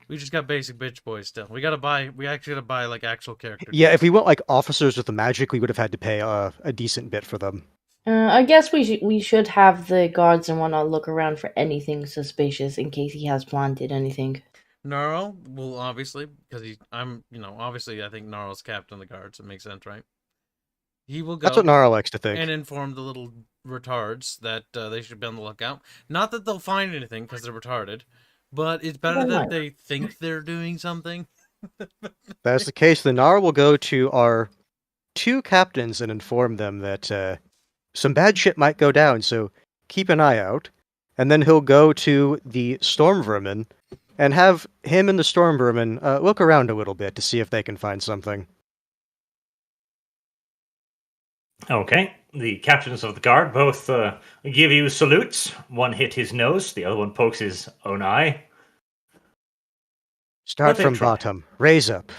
We just got basic bitch boys still. We actually gotta buy like actual characters. Yeah, if we want like officers with the magic, we would have had to pay a decent bit for them. I guess we should have the guards and whatnot look around for anything suspicious in case he has planted anything. Gnarl will obviously, because obviously I think Gnarl's captain of the guards. It makes sense, right? He will go That's what Nara likes to think. and inform the little retards that they should be on the lookout. Not that they'll find anything because they're retarded, but it's better They that might. they think they're doing something. If that's the case, then Nara will go to our 2 captains and inform them that some bad shit might go down, so keep an eye out. and then he'll go to the Storm Vermin and have him and the Storm Vermin look around a little bit to see if they can find something. Okay. The captains of the guard both give you salutes. One hit his nose, the other one pokes his own eye. Start Let from it try. bottom, raise up.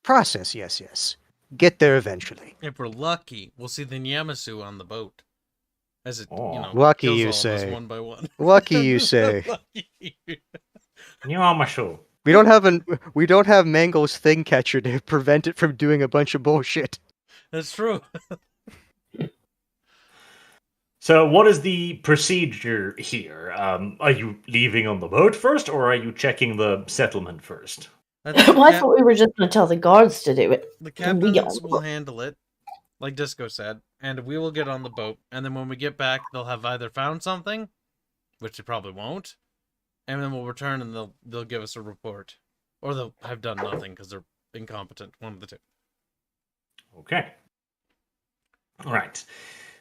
Process, yes. Get there eventually. If we're lucky, we'll see the Nyamasu on the boat. As it, Lucky kills you all of us say. one by one. Lucky you say. Lucky. You are my show. We don't have Mango's thing catcher to prevent it from doing a bunch of bullshit. That's true. So, what is the procedure here? Are you leaving on the boat first, or are you checking the settlement first? I think Well, I thought we were just going to tell the guards to do it. the Can we get captains on the will boat? handle it, like Disco said, and we will get on the boat. And then when we get back, they'll have either found something, which they probably won't, and then we'll return and they'll give us a report, or they'll have done nothing because they're incompetent. One of the two. Okay. All right.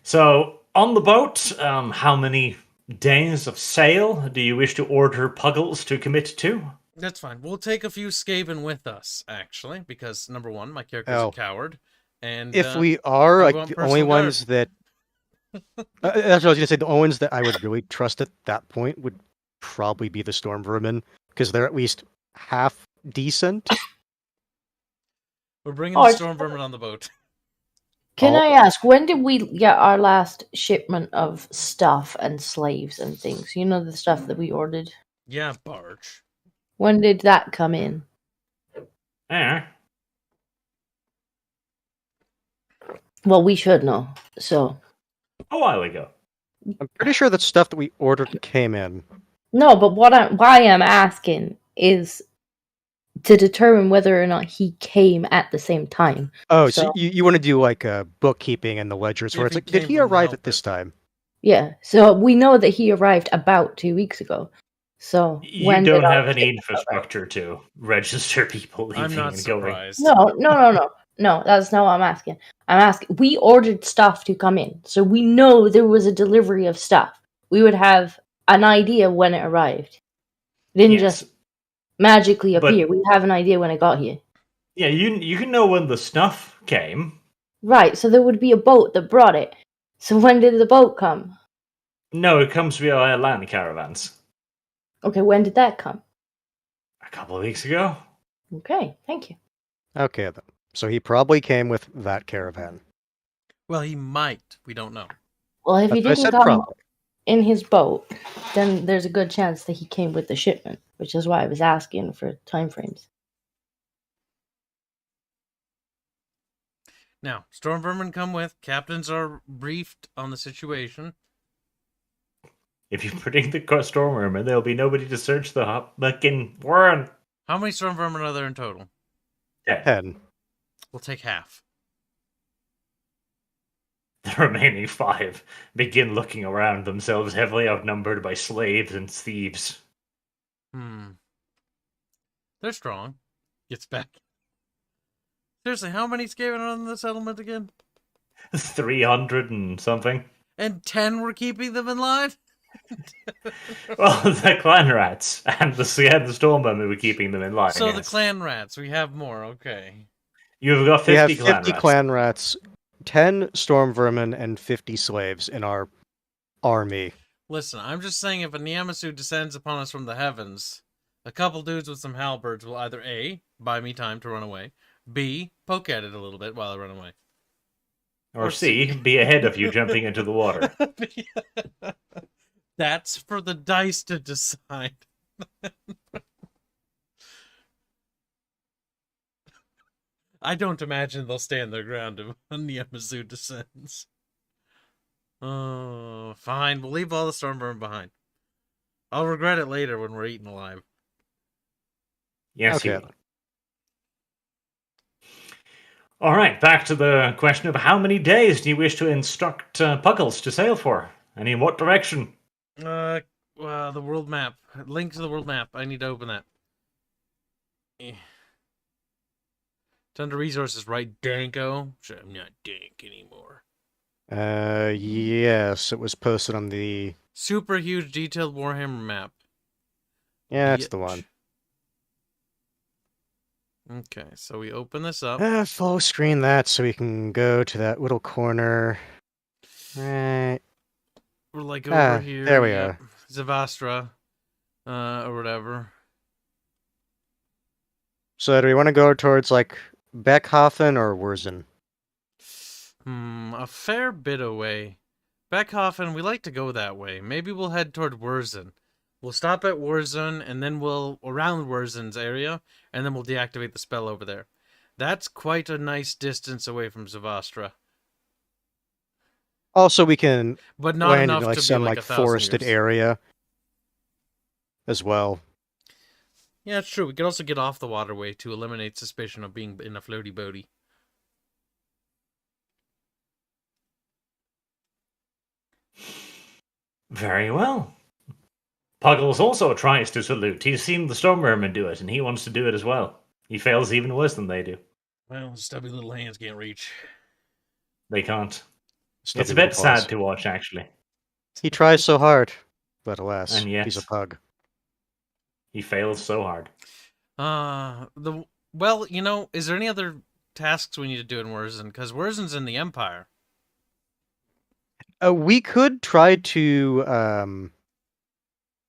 So, on the boat, how many days of sail do you wish to order Puggles to commit to? That's fine. We'll take a few Skaven with us, actually, because number one, my character's a coward, and If we are, I like, want the only personal guard. ones that... that's what I was going to say. The only ones that I would really trust at that point would probably be the Storm Vermin, because they're at least half decent. we're bringing Oh, the it's- Storm Vermin on the boat. Can Oh. I ask, when did we get our last shipment of stuff and slaves and things? You know, the stuff that we ordered? Yeah, barge. When did that come in? Well, we should know. So, A while ago. I'm pretty sure that stuff that we ordered came in. no, but why I'm asking is to determine whether or not he came at the same time. Oh, so So- you want to do like bookkeeping and the ledgers where If it's he like, did came he from the arrive help at this desk. time? Yeah, so we know that he arrived about 2 weeks ago. So You when don't did our have any shipment arrive? infrastructure to register people leaving I'm not and going. surprised. No, that's not what I'm asking. I'm asking, we ordered stuff to come in, so we know there was a delivery of stuff. We would have an idea when it arrived. It didn't Yes. just magically But- appear. We have an idea when it got here. Yeah, you can know when the stuff came. Right, so there would be a boat that brought it. So when did the boat come? No, it comes via land caravans. Okay, when did that come? A couple of weeks ago. Okay, thank you. Okay, then. So he probably came with that caravan. Well, he might. We don't know. Well, if he That's what I didn't said, come probably. in his boat, then there's a good chance that he came with the shipment, which is why I was asking for timeframes. Now, Storm Vermin come with. Captains are briefed on the situation. If you predict the storm vermin, there'll be nobody to search the fucking warren. How many Storm Vermin are there in total? 10. We'll take half. The remaining 5 begin looking around themselves, heavily outnumbered by slaves and thieves. They're strong. Gets back. Seriously, how many Skaven are in the settlement again? 300 and something. And 10 were keeping them in line? Well, the clan rats and the storm vermin were keeping them in line. So the yes. clan rats, we have more, okay. You've got 50 We have clan 50 rats. clan rats, 10 storm vermin, and 50 slaves in our army. Listen, I'm just saying if a Nyamasu descends upon us from the heavens, a couple dudes with some halberds will either A, buy me time to run away, B, poke at it a little bit while I run away. Or C, be ahead of you jumping into the water. That's for the dice to decide. I don't imagine they'll stand their ground if a Nyamasu descends. Oh, fine. We'll leave all the Stormburn behind. I'll regret it later when we're eaten alive. Yes, Okay. you will. All right, back to the question of how many days do you wish to instruct Puggles to sail for? And in what direction? The world map. Link to the world map. I need to open that. It's under resources, right, Danko? Sure, I'm not Dank anymore. Yes, it was posted on the... Super huge detailed Warhammer map. Yeah, that's the one. Okay, so we open this up. Full screen that so we can go to that little corner. Right. We're like over here. There we are. Zavastra, or whatever. So do we want to go towards, like, Beckhofen or Wurzen? A fair bit away. Beckhofen, we like to go that way. Maybe we'll head toward Wurzen. We'll stop at Wurzen, and then we'll around Wurzen's area, and then we'll deactivate the spell over there. That's quite a nice distance away from Zavastra. Also, we can But not land enough in, like, to some, be like, 1,000 forested years. area as well. Yeah, it's true. We could also get off the waterway to eliminate suspicion of being in a floaty boaty. Very well. Puggles also tries to salute. He's seen the Storm Merman do it, and he wants to do it as well. He fails even worse than they do. Well, stubby little hands can't reach. They can't. Stubby It's a bit little paws. sad to watch, actually. He tries so hard, but alas, And yet- he's a pug. He fails so hard. Well, you know, is there any other tasks we need to do in Wurzen? Because Wurzen's in the Empire. We could try to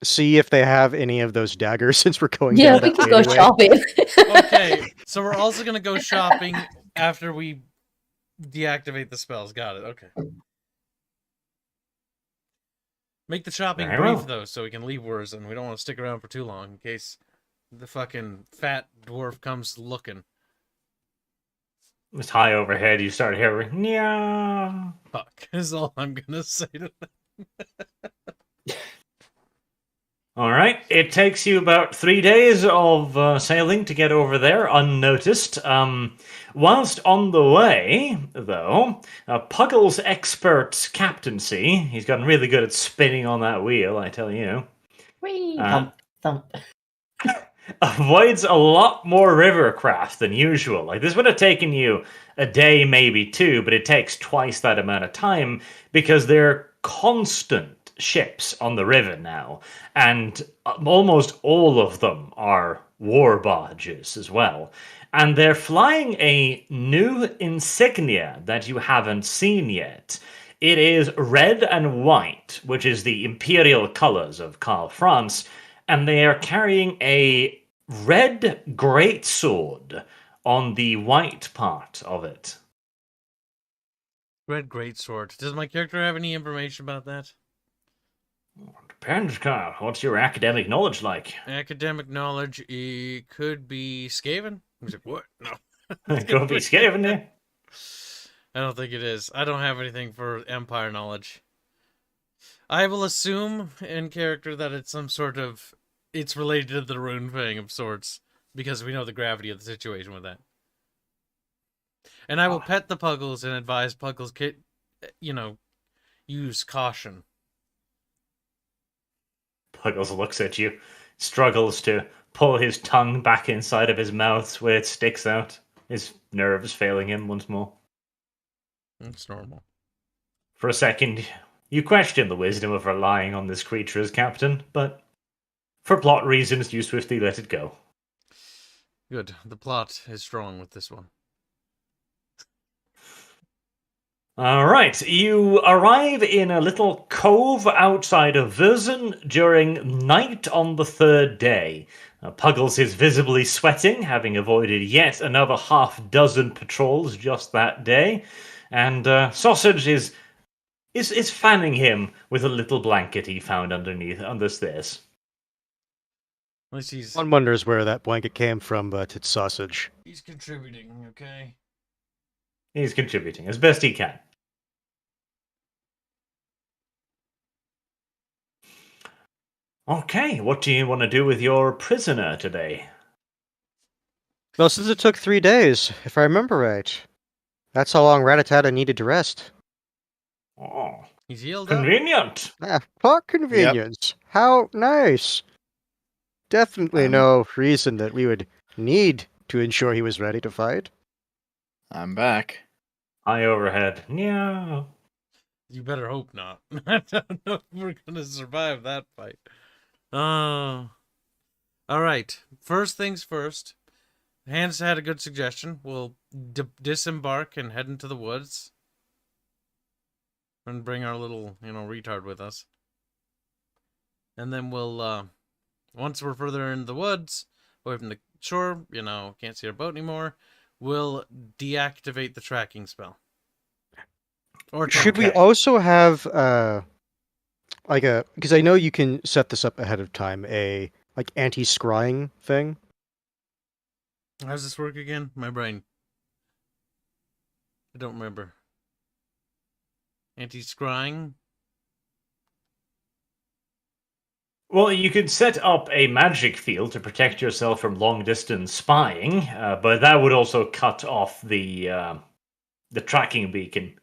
see if they have any of those daggers since we're going Yeah, down we that could way go anyway. shopping. Okay, so we're also gonna go shopping after we deactivate the spells. Got it. Okay. Make the shopping Very brief well. though, so we can leave Wurzen. We don't want to stick around for too long in case the fucking fat dwarf comes looking. It's high overhead. You start hearing, yeah. Fuck is all I'm gonna say to that. All right. It takes you about 3 days of sailing to get over there unnoticed. Whilst on the way, though, Puggle's expert captaincy, he's gotten really good at spinning on that wheel, I tell you, Whee! Uh, Thump. avoids a lot more river craft than usual. Like, this would have taken you a day, maybe two, but it takes twice that amount of time because they're constant ships on the river now, and almost all of them are war barges as well. And they're flying a new insignia that you haven't seen yet. It is red and white, which is the imperial colors of Karl France, and they are carrying a red greatsword on the white part of it. Red greatsword. Does my character have any information about that? Depends, Karl. What's your academic knowledge like? Academic knowledge, it could be Skaven. He's like, what? No. Could be Skaven, eh? I don't think it is. I don't have anything for Empire knowledge. I will assume in character that it's some sort of... It's related to the rune thing of sorts, because we know the gravity of the situation with that. And I will pet the Puggles and advise Puggles, use caution. Puggles looks at you, struggles to pull his tongue back inside of his mouth where it sticks out. His nerves failing him once more. It's normal. For a second, you question the wisdom of relying on this creature as captain, but for plot reasons, you swiftly let it go. Good. The plot is strong with this one. Alright, you arrive in a little cove outside of Wurzen during night on the third day. Puggles is visibly sweating, having avoided yet another half-dozen patrols just that day, and Sausage is fanning him with a little blanket he found underneath under stairs. At least he's One wonders where that blanket came from, but it's Sausage. contributing, okay? He's contributing as best he can. Okay, what do you want to do with your prisoner today? Well, since it took 3 days, if I remember right, that's how long Rattata needed to rest. Oh, He's healed up. convenient. For convenience. How nice. Definitely no reason that we would need to ensure he was ready to fight. I'm back. High overhead. Yeah. You better hope not. I don't know if we're gonna survive that fight. Oh. Alright. First things first. Hans had a good suggestion. We'll disembark and head into the woods. And bring our little, retard with us. And then we'll, once we're further in the woods, away from the shore, can't see our boat anymore, we'll deactivate the tracking spell. Or Should we Okay. also have because I know you can set this up ahead of time, a anti-scrying thing. How does this work again? My brain. I don't remember. Anti-scrying? Well, you could set up a magic field to protect yourself from long-distance spying, but that would also cut off the tracking beacon.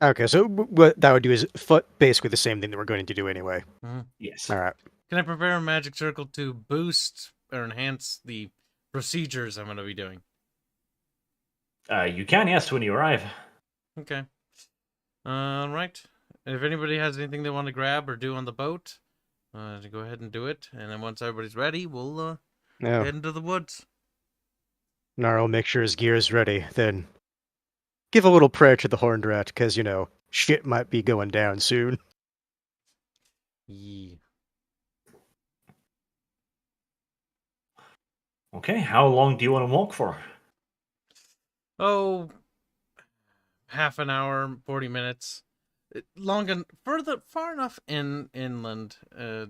Okay, so what that would do is basically the same thing that we're going to do anyway. Yes. All right. Can I prepare a magic circle to boost or enhance the procedures I'm going to be doing? You can, yes, when you arrive. Okay. Right. If anybody has anything they want to grab or do on the boat, go ahead and do it. And then once everybody's ready, we'll Yeah. head into the woods. Nar will make sure his gear is ready. Then give a little prayer to the horned rat, because shit might be going down soon. Yeah. Okay, how long do you want to walk for? Oh, half an hour, 40 minutes. Long and far enough inland,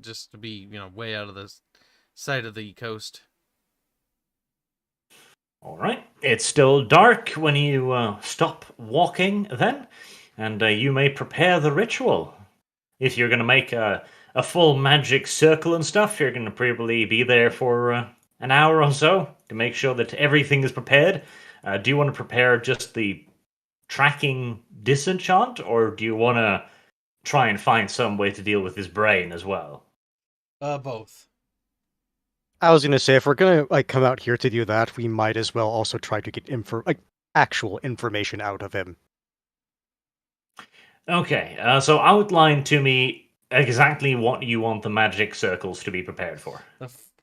just to be, way out of the sight of the coast. All right. It's still dark when you stop walking then, and you may prepare the ritual. If you're going to make a full magic circle and stuff, you're going to probably be there for an hour or so to make sure that everything is prepared. Do you want to prepare just the tracking disenchant, or do you want to try and find some way to deal with his brain as well? Both. I was gonna say, if we're gonna come out here to do that, we might as well also try to get actual information out of him. Okay, so outline to me exactly what you want the magic circles to be prepared for.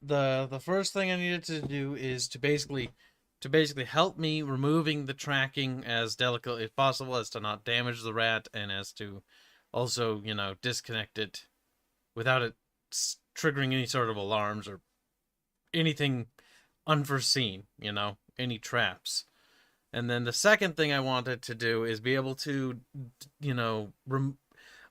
The first thing I needed to do is to basically help me removing the tracking as delicately as possible, as to not damage the rat, and as to also disconnect it without it triggering any sort of alarms or anything unforeseen, any traps. And then the second thing I wanted to do is be able to,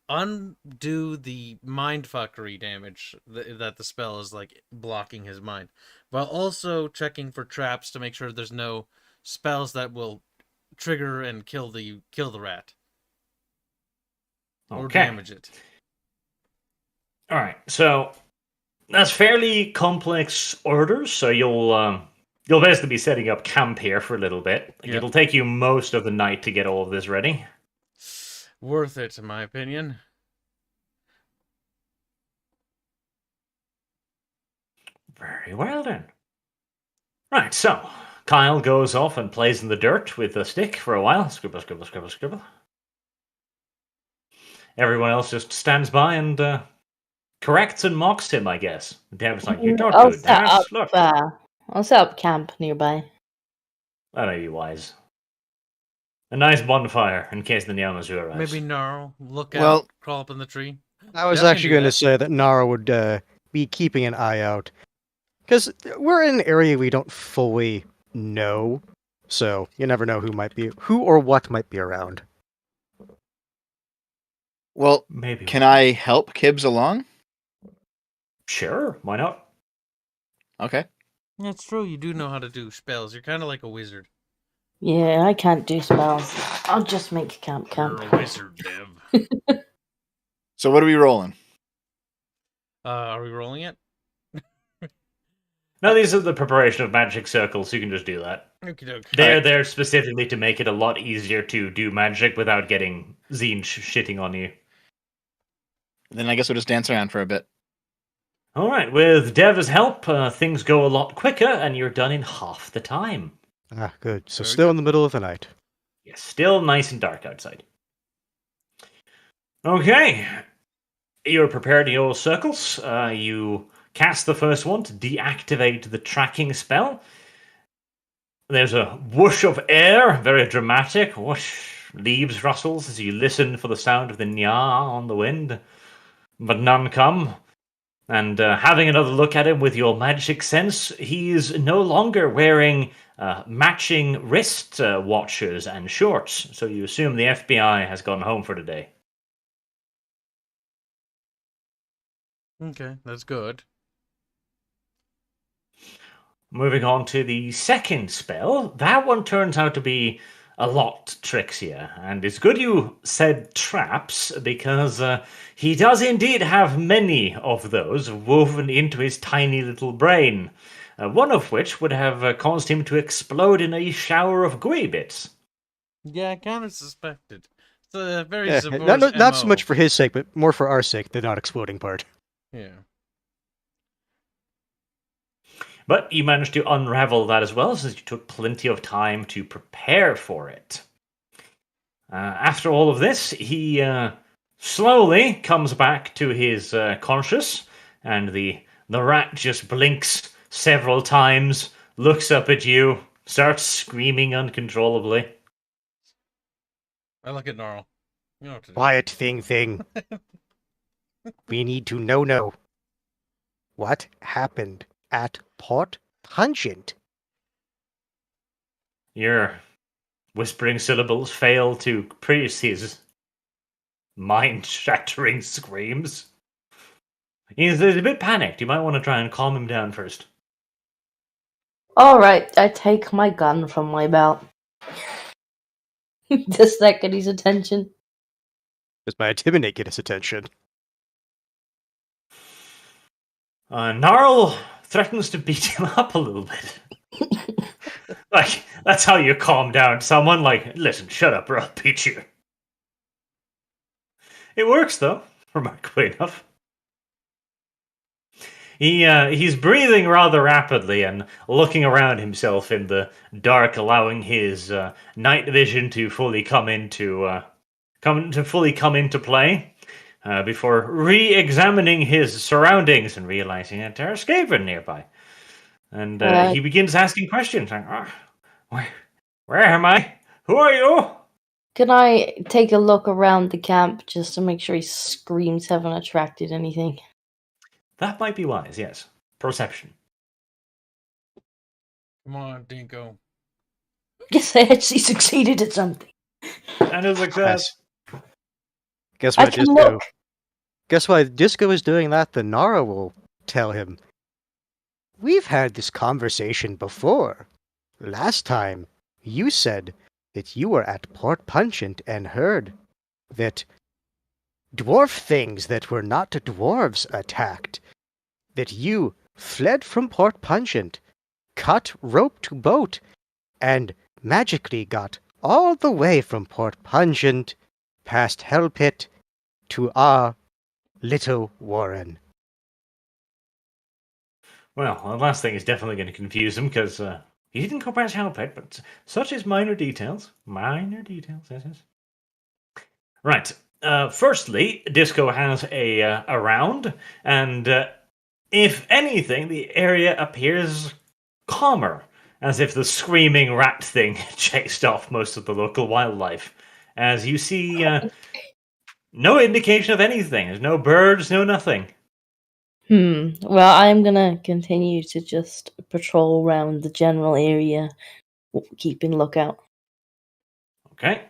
undo the mindfuckery damage that the spell is blocking his mind, while also checking for traps to make sure there's no spells that will trigger and kill the rat or damage it. All right, so that's fairly complex orders. So you'll basically be setting up camp here for a little bit. Yep. It'll take you most of the night to get all of this ready. Worth it, in my opinion. Very well then. Right, so Kyle goes off and plays in the dirt with a stick for a while. Scribble, scribble, scribble, scribble. Everyone else just stands by and corrects and mocks him, I guess. Dev's like, "You're not doing that. Look." I'll set up camp nearby. That may be wise. A nice bonfire in case the Nyamas arrives. Maybe Gnarl, look out, Well- crawl up in the tree. I was Yeah, I can actually do going to that. say that Nara would be keeping an eye out, because we're in an area we don't fully know, so you never know who or what might be around. Well, Maybe. can I help Kibbs along? Sure, why not? Okay. That's true, you do know how to do spells. You're kind of like a wizard. Yeah, I can't do spells. I'll just make camp. You're a wizard, Dev. So what are we rolling? Are we rolling it? No, these are the preparation of magic circles. You can just do that. Okie doke. They're Alright. there specifically to make it a lot easier to do magic without getting Zine shitting on you. Then I guess we'll just dance around for a bit. All right, with Dev's help, things go a lot quicker, and you're done in half the time. Ah, good. So Very still in the middle of the night. Yes, still nice and dark outside. Okay. You're prepared in your circles. You cast the first one to deactivate the tracking spell. There's a whoosh of air, very dramatic. Whoosh. Leaves rustles as you listen for the sound of the nya on the wind. But none come. And having another look at him with your magic sense, he's no longer wearing matching wrist watches and shorts. So you assume the FBI has gone home for the day. Okay, that's good. Moving on to the second spell, that one turns out to be a lot trickier. And it's good you said traps, because he does indeed have many of those woven into his tiny little brain. One of which would have caused him to explode in a shower of gooey bits. Yeah, I kind of suspected. It's a very Yeah, Zavor's not so MO. much for his sake, but more for our sake, the not exploding part. Yeah. But you managed to unravel that as well, since you took plenty of time to prepare for it. After all of this, he slowly comes back to his conscious, and the rat just blinks several times, looks up at you, starts screaming uncontrollably. I look at Gnarl. You know what to do. Quiet thing. We need to know. What happened at Port Pungent? Your whispering syllables fail to pierce his mind-shattering screams. He's a bit panicked. You might want to try and calm him down first. Alright, I take my gun from my belt. Does that get his attention? Does my intimidate get his attention? Gnarl threatens to beat him up a little bit. Like, that's how you calm down someone. Like, listen, shut up or I'll beat you. It works, though, remarkably enough. He's breathing rather rapidly and looking around himself in the dark, allowing his night vision to fully come into play. Before re-examining his surroundings and realizing that there are Skaven nearby. And he begins asking questions like, where am I? Who are you? Can I take a look around the camp just to make sure his screams haven't attracted anything? That might be wise, yes. Perception. Come on, Dinko. Guess I actually succeeded at something. And a success. Guess I what, can Disco? look. Guess why Disco is doing that? The Nara will tell him. We've had this conversation before. Last time, you said that you were at Port Pungent and heard that dwarf things that were not dwarves attacked. That you fled from Port Pungent, cut rope to boat, and magically got all the way from Port Pungent past Hell Pit to our little warren. Well, the last thing is definitely going to confuse him, because he didn't go past Hell Pit, but such as minor details. Minor details, yes. Right. Firstly, Disco has a round, and if anything, the area appears calmer, as if the screaming rat thing chased off most of the local wildlife. As you see, no indication of anything. There's no birds, no nothing. Well, I'm gonna continue to just patrol around the general area, keeping lookout. Okay.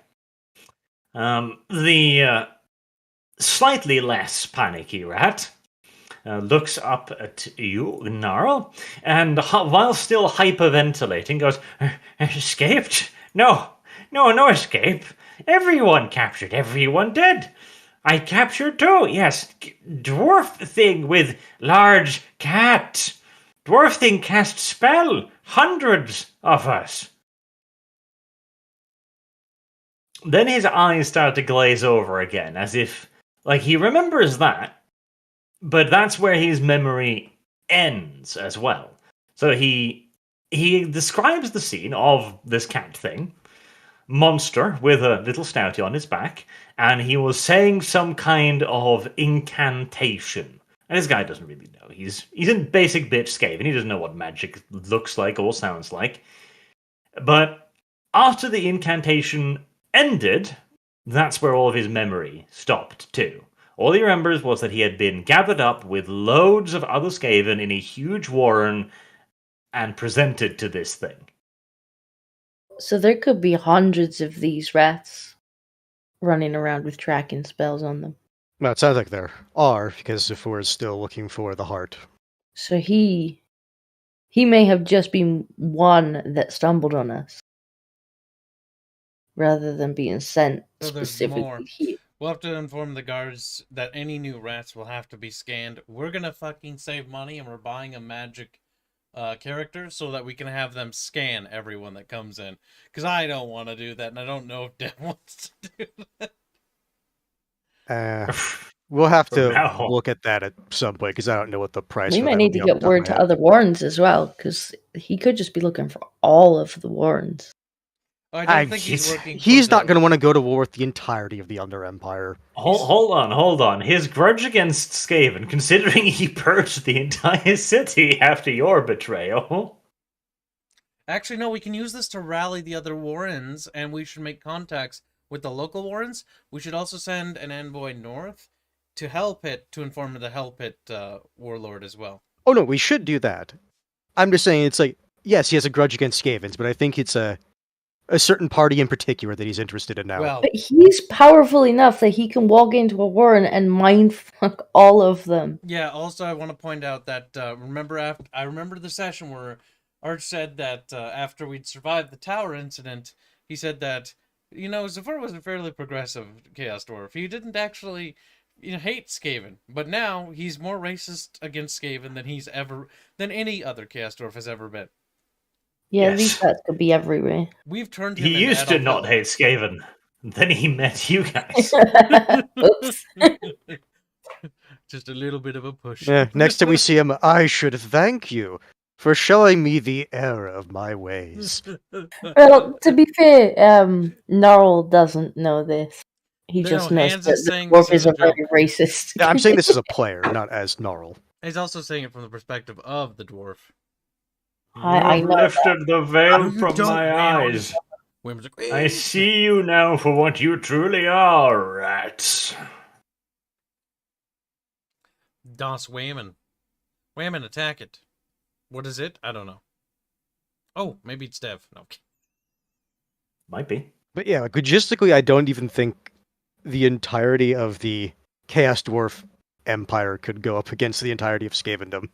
The slightly less panicky rat looks up at you, Gnarl, and while still hyperventilating, goes, "Escaped? No escape. Everyone captured, everyone dead. I captured too, yes. Dwarf thing with large cat. Dwarf thing cast spell. Hundreds of us." Then his eyes start to glaze over again, as if, like, he remembers that, but that's where his memory ends as well. So he describes the scene of this cat thing, monster with a little stouty on his back, and he was saying some kind of incantation. And this guy doesn't really know. He's in basic bitch Skaven. He doesn't know what magic looks like or sounds like. But after the incantation ended, that's where all of his memory stopped too. All he remembers was that he had been gathered up with loads of other Skaven in a huge warren and presented to this thing. So there could be hundreds of these rats running around with tracking spells on them. Well, it sounds like there are, because Zephyr is still looking for the heart. So he may have just been one that stumbled on us, rather than being sent So there's specifically more. here. We'll have to inform the guards that any new rats will have to be scanned. We're gonna fucking save money, and we're buying a magic character so that we can have them scan everyone that comes in. Because I don't want to do that, and I don't know if Dev wants to do that. We'll have For to now. look at that at some point, because I don't know what the price We for might that need would to be off the get top of word my to head. other warrens as well, because he could just be looking for all of the warrens. I don't think he's working. He's for not the- going to want to go to war with the entirety of the Under Empire. Hold on. His grudge against Skaven, considering he purged the entire city after your betrayal. Actually, no, we can use this to rally the other warrens, and we should make contacts with the local warrens. We should also send an envoy north to Hellpit to inform the Hellpit warlord as well. Oh no, we should do that. I'm just saying, it's like, yes, he has a grudge against Skavens, but I think it's a certain party in particular that he's interested in now. Well, But he's powerful enough that he can walk into a warren and mindfuck all of them. yeah. Also, I want to point out that I remember the session where Arch said that after we'd survived the tower incident, he said that Zephyr was a fairly progressive Chaos Dwarf. He didn't actually hate Skaven, but now he's more racist against Skaven than any other Chaos Dwarf has ever been. Yeah, Yes. these rats could be everywhere. We've turned him. He into used to Adolf not Hitler. hate Skaven. Then he met you guys. Oops. Just a little bit of a push. Yeah, next time we see him, I should thank you for showing me the error of my ways. Well, to be fair, Gnarl doesn't know this. He No, just knows Hans that is the saying this dwarf as is a a very joke. racist. Yeah, I'm saying this as a player, not as Gnarl. He's also saying it from the perspective of the dwarf. I You've know that. lifted the veil from my eyes. Women's like, I see you now for what you truly are, rats. Das Wayman. Wayman, attack it. What is it? I don't know. Oh, maybe it's Dev. No. Might be. But yeah, logistically, I don't even think the entirety of the Chaos Dwarf Empire could go up against the entirety of Skavendom.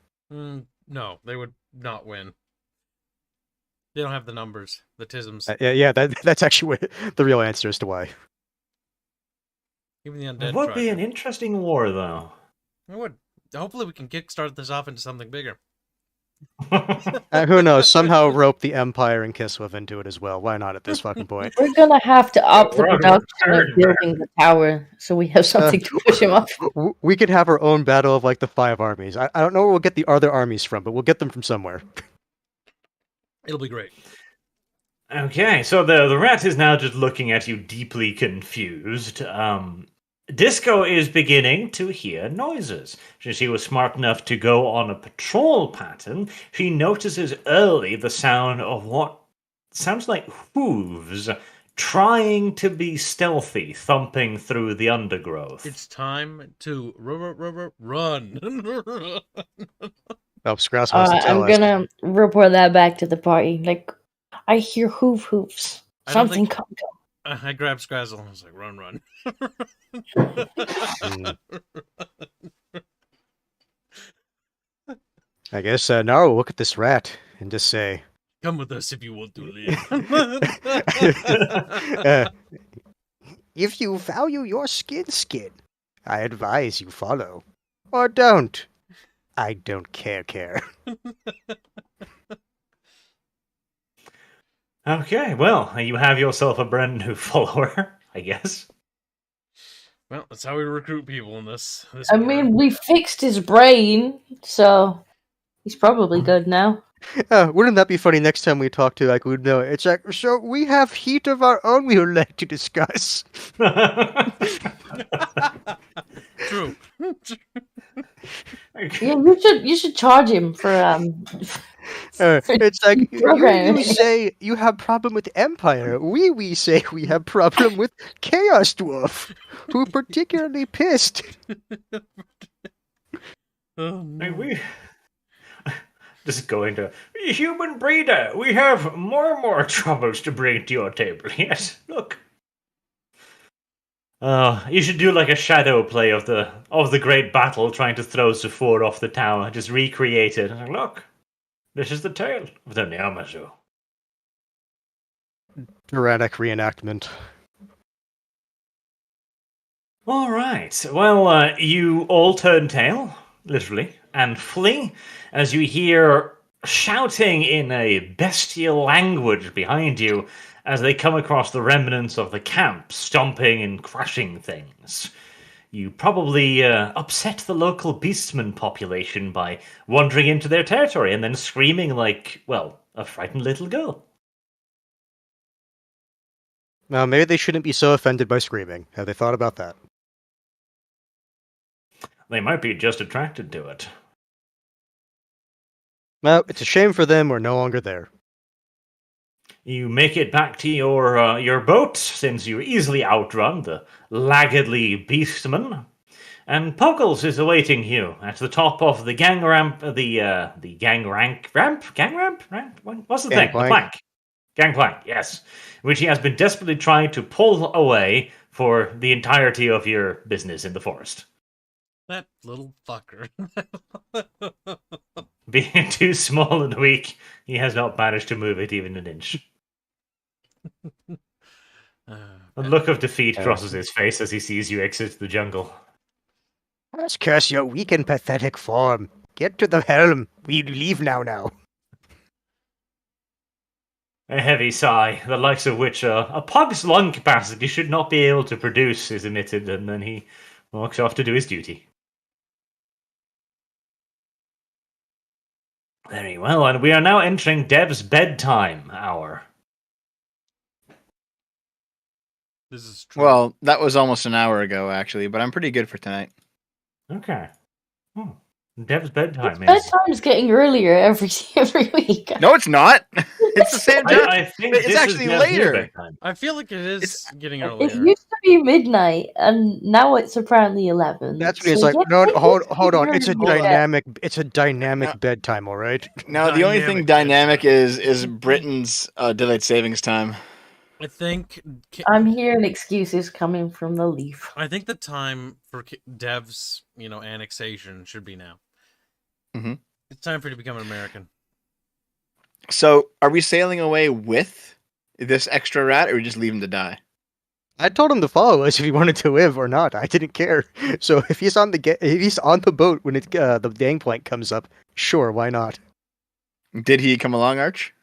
No, they would not win. They don't have the numbers, the tisms. Yeah, that's actually what, the real answer as to why. Even the undead It would be tribe. an interesting war, though. It would. Hopefully we can kickstart this off into something bigger. Who knows? Somehow rope the Empire and Kislev into it as well. Why not at this fucking point? We're gonna have to up the We're on production of return, building the tower, so we have something to push him up. We could have our own battle of like the 5 armies. I don't know where we'll get the other armies from, but we'll get them from somewhere. It'll be great. Okay, so the rat is now just looking at you deeply confused. Disco is beginning to hear noises. She was smart enough to go on a patrol pattern. She notices early the sound of what sounds like hooves trying to be stealthy, thumping through the undergrowth. It's time to run. Oh, Scrass wants to tell I'm us. gonna report that back to the party. Like, I hear hoofs. I don't Something think- come. I grabbed Scrazzle and I was like, run. I guess Naro will look at this rat and just say, Come with us if you want to live. if you value your skin, I advise you follow. Or don't. I don't care. Okay, well, you have yourself a brand new follower, I guess. Well, that's how we recruit people in this I war. mean, we fixed his brain, so He's probably good now. Wouldn't that be funny next time we talk to like Uno? It's like, so we have heat of our own we would like to discuss. True. Yeah, you should charge him for It's like programming. you say you have problem with Empire. We say we have problem with Chaos Dwarf, who particularly pissed. Oh, no. we just go into human breeder. We have more troubles to bring to your table. Yes, look. You should do like a shadow play of the great battle, trying to throw Zephyr off the tower. Just recreate it. Look, this is the tale of the Neomazu. Dramatic reenactment. All right. Well, you all turn tail, literally, and flee as you hear shouting in a bestial language behind you as they come across the remnants of the camp, stomping and crushing things. You probably upset the local beastman population by wandering into their territory and then screaming like, well, a frightened little girl. Now, maybe they shouldn't be so offended by screaming. Have they thought about that? They might be just attracted to it. Well, it's a shame for them we're no longer there. You make it back to your boat, since you easily outrun the laggardly beastman. And Puggles is awaiting you at the top of the gang ramp, the gang ramp? What's the thing? The plank. Gangplank, yes. Which he has been desperately trying to pull away for the entirety of your business in the forest. That little fucker. Being too small and weak, he has not managed to move it even an inch. A look of defeat crosses his face as he sees you exit the jungle. Let's curse your weak and pathetic form. Get to the helm. We leave now. A heavy sigh, the likes of which a pug's lung capacity should not be able to produce, is emitted, and then he walks off to do his duty. Very well, and we are now entering Dev's bedtime hour. This is true. Well, that was almost an hour ago, actually, but I'm pretty good for tonight. Okay. Dev's bedtime is... Bedtime's getting earlier every week. No, it's not. It's the same time. I think It's this actually is Dev's new later. bedtime. I feel like it is getting It earlier. used to be midnight, and now it's apparently 11. That's when it's So like, yeah, no, it hold is on. It's a earlier. dynamic No. bedtime, all right? No, the only thing Dynamic dynamic is Britain's daylight savings time. I think I'm hearing excuses coming from the Leaf. I think the time for Dev's, annexation should be now. Mhm. It's time for you to become an American. So, are we sailing away with this extra rat, or we just leave him to die? I told him to follow us if he wanted to live or not. I didn't care. So if he's on the boat when the gangplank comes up, sure, why not? Did he come along, Arch?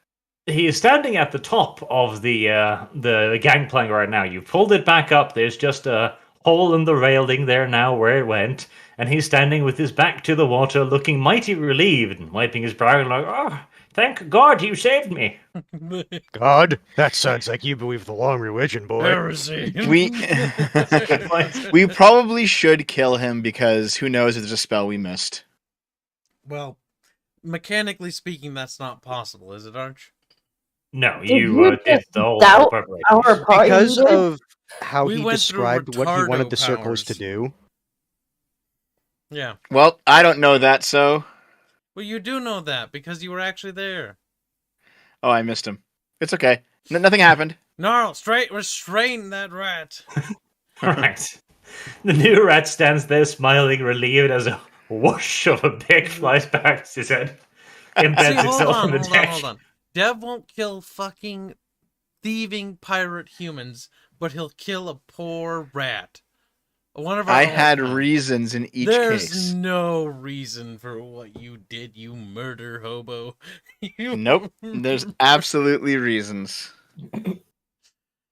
He is standing at the top of the gangplank right now. You pulled it back up. There's just a hole in the railing there now where it went. And he's standing with his back to the water, looking mighty relieved and wiping his brow like, oh, thank God you saved me. God, that sounds like you believe the long religion, boy. Heresy. We probably should kill him because who knows if there's a spell we missed. Well, mechanically speaking, that's not possible, is it, Arch? No, Did you you did just the whole doubt preparation. Our party Because leader? of how We he went through described what he wanted retardo the circles to powers. do. Yeah. Well, I don't know that, so... Well, you do know that because you were actually there. Oh, I missed him. It's okay. Nothing happened. Gnarl, restrain that rat. Right. The new rat stands there smiling, relieved as a whoosh of a pig flies back to his head. Embeds See, itself in the deck. hold on. Dev won't kill fucking thieving pirate humans, but he'll kill a poor rat. One of our I own had kind. reasons in each There's case. no reason for what you did, you murder hobo. Nope. There's absolutely reasons.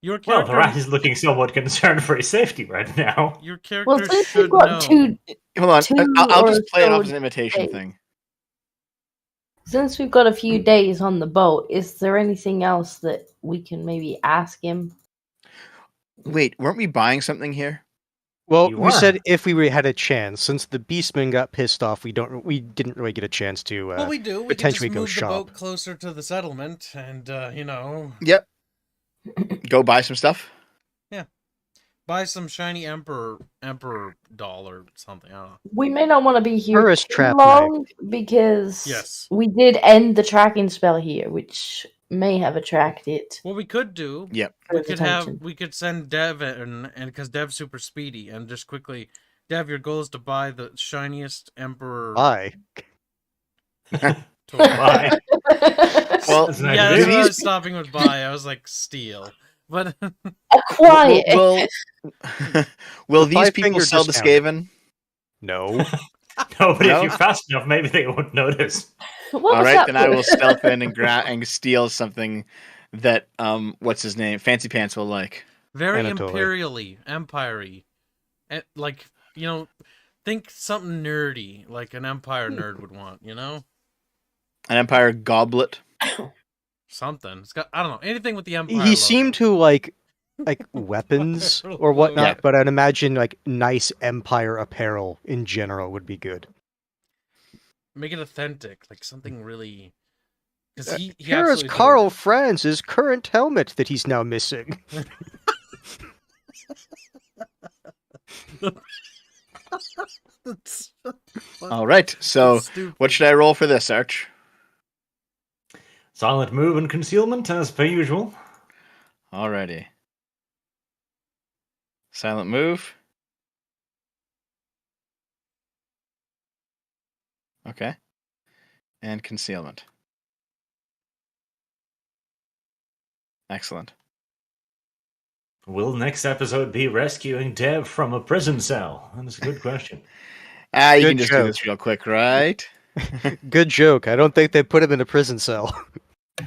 Your Well, character, the rat is looking somewhat concerned for his safety right now. your character Well, since should you've got know. two, Hold on. Two I'll or just play it off so as an imitation days. thing. Since we've got a few days on the boat, is there anything else that we can maybe ask him? Wait, weren't we buying something here? Well, You we said were. if we had a chance. Since the Beastmen got pissed off, we didn't really get a chance to. Well, we do. We can just potentially go move the shop. boat closer to the settlement, and Yep. Go buy some stuff. buy some shiny emperor doll or something. I don't know. We may not want to be here Tourist too trap long because Yes. we did end the tracking spell here, which may have attracted What we could do, Yep. attention. we could send Dev and because Dev's super speedy, and just quickly, Dev, your goal is to buy the shiniest emperor Bye. toy. Bye. Well, That's not Yeah, good. that's why I these- was stopping with buy. I was like, steal. But Quiet. Will will these Five people finger sell the discount. Skaven? No. No, but No? if you're fast enough, maybe they won't notice. What All was right, that then I for? will stealth in and steal something that what's his name? Fancy Pants will like. very Anatoly. imperially, empire-y. Like, think something nerdy, like an Empire nerd would want, An Empire goblet. Something. It's got, I don't know, anything with the Empire He logo. seemed to like weapons or whatnot, Yeah. but I'd imagine like nice Empire apparel in general would be good. Make it authentic, like something really... Because he Here is absolutely Karl Franz's current helmet that he's now missing. That's All right. So, stupid. what should I roll for this, Arch? Silent move and concealment, as per usual. Alrighty. Silent move. Okay. And concealment. Excellent. Will next episode be rescuing Dev from a prison cell? That's a good question. You Good can just do joke. this real quick, right? Good joke. I don't think they put him in a prison cell.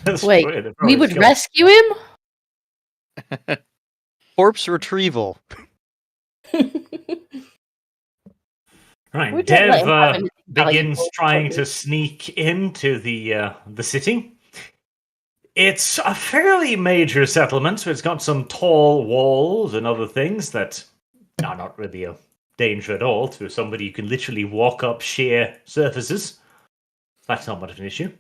That's Wait, true, they we probably would killed- rescue him? Corpse retrieval. Right, We don't let Dev him have anything begins valuable. trying to sneak into the city. It's a fairly major settlement, so it's got some tall walls and other things that are not really a danger at all to somebody who can literally walk up sheer surfaces. That's not much of an issue.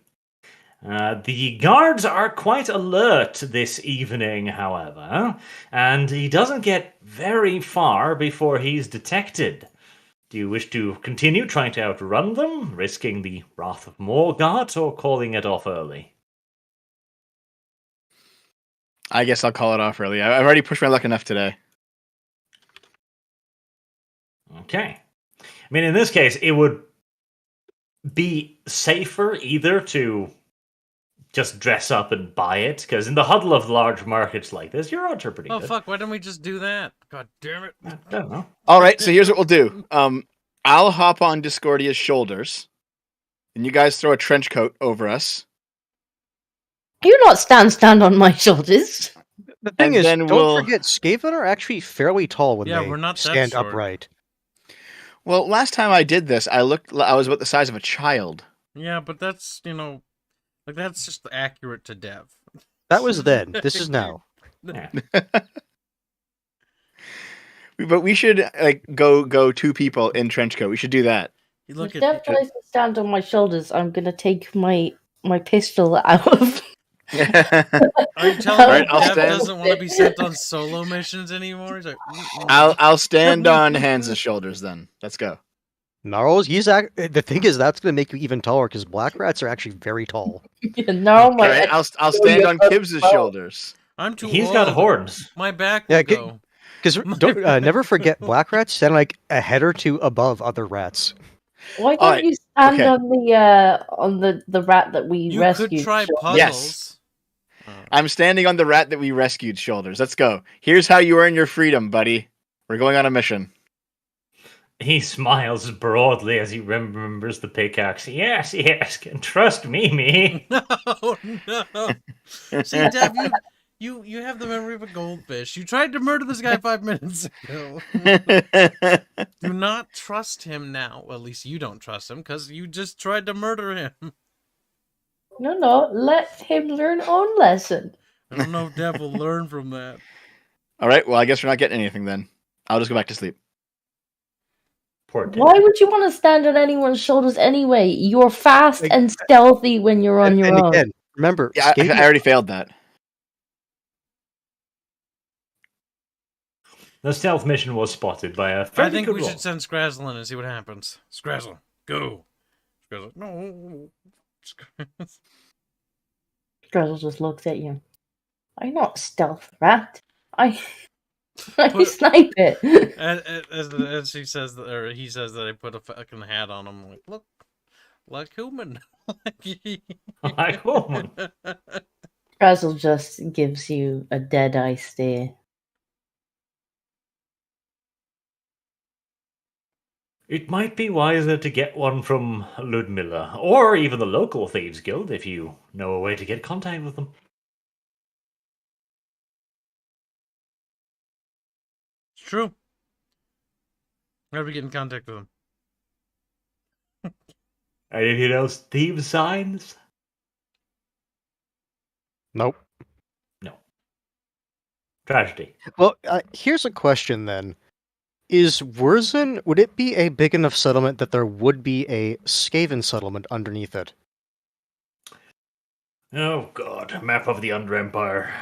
The guards are quite alert this evening, however, and he doesn't get very far before he's detected. Do you wish to continue trying to outrun them, risking the wrath of more guards, or calling it off early? I guess I'll call it off early. I've already pushed my luck enough today. Okay. I mean, in this case, it would be safer either to just dress up and buy it, because in the huddle of large markets like this, your odds are pretty Oh, good. fuck, why didn't we just do that? God damn it. I don't know. All right, so here's what we'll do. I'll hop on Discordia's shoulders, and you guys throw a trench coat over us. You not stand on my shoulders. The thing And is, then don't we'll- forget, Skaven are actually fairly tall when Yeah, they we're not that stand short. upright. Well, last time I did this, I was about the size of a child. Yeah, but that's, like, that's just accurate to Dev. That was then. This is now. Yeah. But we should go two people in trench coat. We should do that. You look If at... Dev tries to stand on my shoulders, I'm gonna take my pistol out of. Are you telling Alright, me I'll Dev stand. doesn't want to be sent on solo missions anymore? He's like, I'll stand on hands and shoulders then. Let's go. Gnarls, the thing is, that's going to make you even taller because black rats are actually very tall. No, All my right, I'll stand on Kibbs' shoulders. I'm too He's old. got horns. My back Yeah, will get- go. Because don't never forget, black rats stand like a head or two above other rats. Why don't Alright, you stand okay. on the rat that we You rescued? could try Sean? puzzles. Yes. I'm standing on the rat that we rescued shoulders. Let's go. Here's how you earn your freedom, buddy. We're going on a mission. He smiles broadly as he remembers the pickaxe. Yes, yes, can trust me. No, no. See, Dev, you have the memory of a goldfish. You tried to murder this guy 5 minutes ago. Do not trust him now. Well, at least you don't trust him, because you just tried to murder him. No, let him learn own lesson. I don't know if Dev will learn from that. All right. Well, I guess we're not getting anything then. I'll just go back to sleep. Poor Ted. Why would you want to stand on anyone's shoulders anyway? You're fast Like- and stealthy when you're on your And own. again, remember, Yeah, I Skaven- already failed that. The stealth mission was spotted by a I fairly think good we roll. should send Scrazzle in and see what happens. Scrazzle, go. Scrazzle, no. Drizzle just looks at you. I'm not stealth rat. I Put- snipe it. As he says that, or he says that I put a fucking hat on him. Like, look, like human. Like woman. Drizzle just gives you a dead eye stare. It might be wiser to get one from Ludmilla, or even the local Thieves Guild, if you know a way to get contact with them. It's true. How do we get in contact with him? Any of you know thieves' signs? Nope. No. Tragedy. Well, here's a question then. Is Wurzen, would it be a big enough settlement that there would be a Skaven settlement underneath it? Oh god, map of the Under Empire.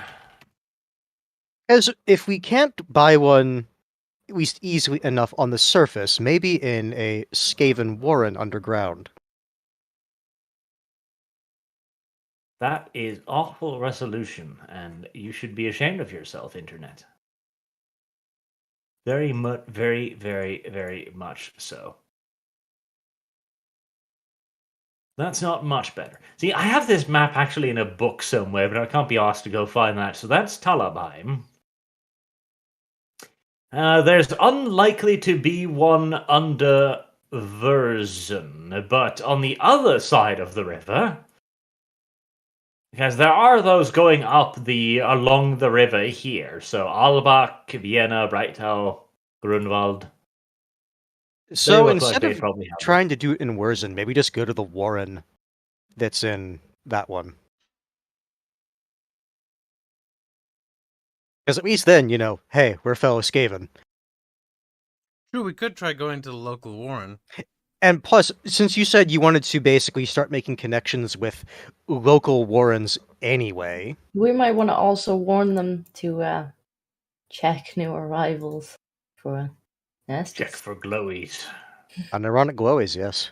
As if we can't buy one at least easily enough on the surface, maybe in a Skaven warren underground. That is awful resolution, and you should be ashamed of yourself, Internet. Very, very much so. That's not much better. See, I have this map actually in a book somewhere, but I can't be asked to go find that. So that's Talabheim. There's unlikely to be one under Verzen, but on the other side of the river, because there are those going up along the river here. So Albach, Vienna, Breitau, Grunwald. So look like instead they of probably have trying to do it in Wurzen, maybe just go to the warren that's in that one. Because at least then, hey, we're fellow Skaven. True, we could try going to the local warren. And plus, since you said you wanted to basically start making connections with local warrens anyway, We might want to also warn them to check new arrivals for nests. check for glowies. unironic glowies, yes.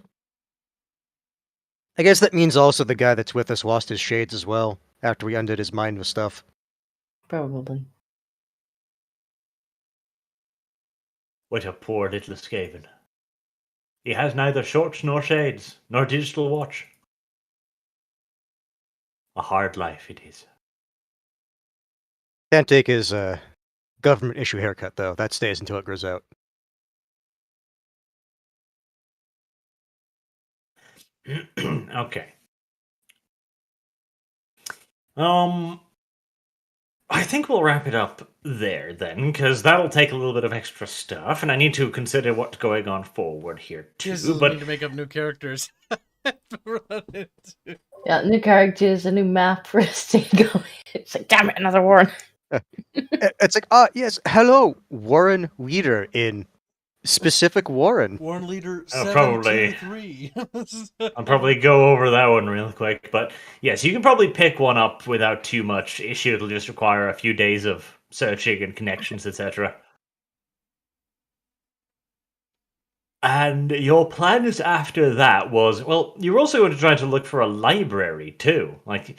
I guess that means also the guy that's with us lost his shades as well, after we undid his mind with stuff. Probably. What a poor little Skaven. He has neither shorts nor shades, nor digital watch. A hard life it is. Can't take his government issue haircut, though. That stays until it grows out. Okay. I think we'll wrap it up there then, because that'll take a little bit of extra stuff, and I need to consider what's going on forward here too. Yes, we But need to make up new characters. Yeah, new characters, a new map for us to go. It's like, damn it, another warren. It's like, yes, hello, Warren Leader in specific Warren. Warren Leader Probably. 723. I'll probably go over that one real quick. But yes, you can probably pick one up without too much issue. It'll just require a few days of searching and connections, etc. And your plans after that was, well, you're also going to try to look for a library too. Like,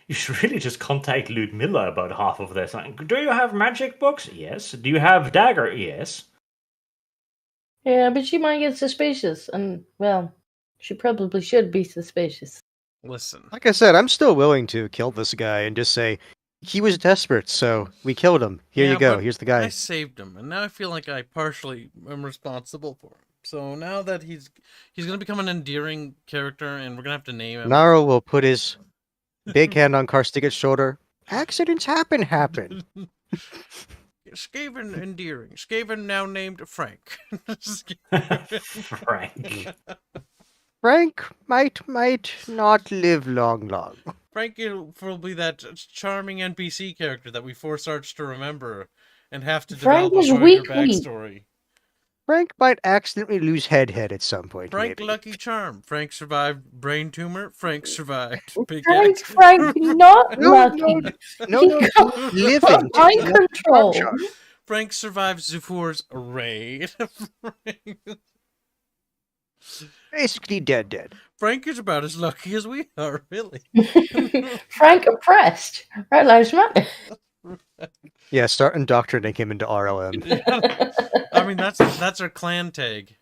you should really just contact Ludmilla about half of this. Like, do you have magic books? Yes. Do you have dagger? Yes. Yeah, but she might get suspicious, and, well, she probably should be suspicious. Listen, Like I said, I'm still willing to kill this guy and just say, he was desperate, so we killed him. Here Yeah, you go, but here's the guy. I saved him, and now I feel like I partially am responsible for him. So now that he's going to become an endearing character, and we're going to have to name him. Naro will put his big hand on Karstiga's shoulder. Accidents happen. Skaven endearing. Skaven now named Frank. Frank. Frank might not live long. Frank will be that charming NPC character that we force Arch to remember and have to Frank develop is a bigger weak. backstory. Frank might accidentally lose head at some point. Frank maybe. Lucky Charm. Frank survived brain tumor. Frank survived Frank, pickaxe. not No, lucky. No, He got living. mind control. Frank survived Zufor's raid. Basically dead. Frank is about as lucky as we are, really. Frank oppressed. Red Lives Matter. Yeah, start indoctrinating him into RLM. I mean, that's our clan tag,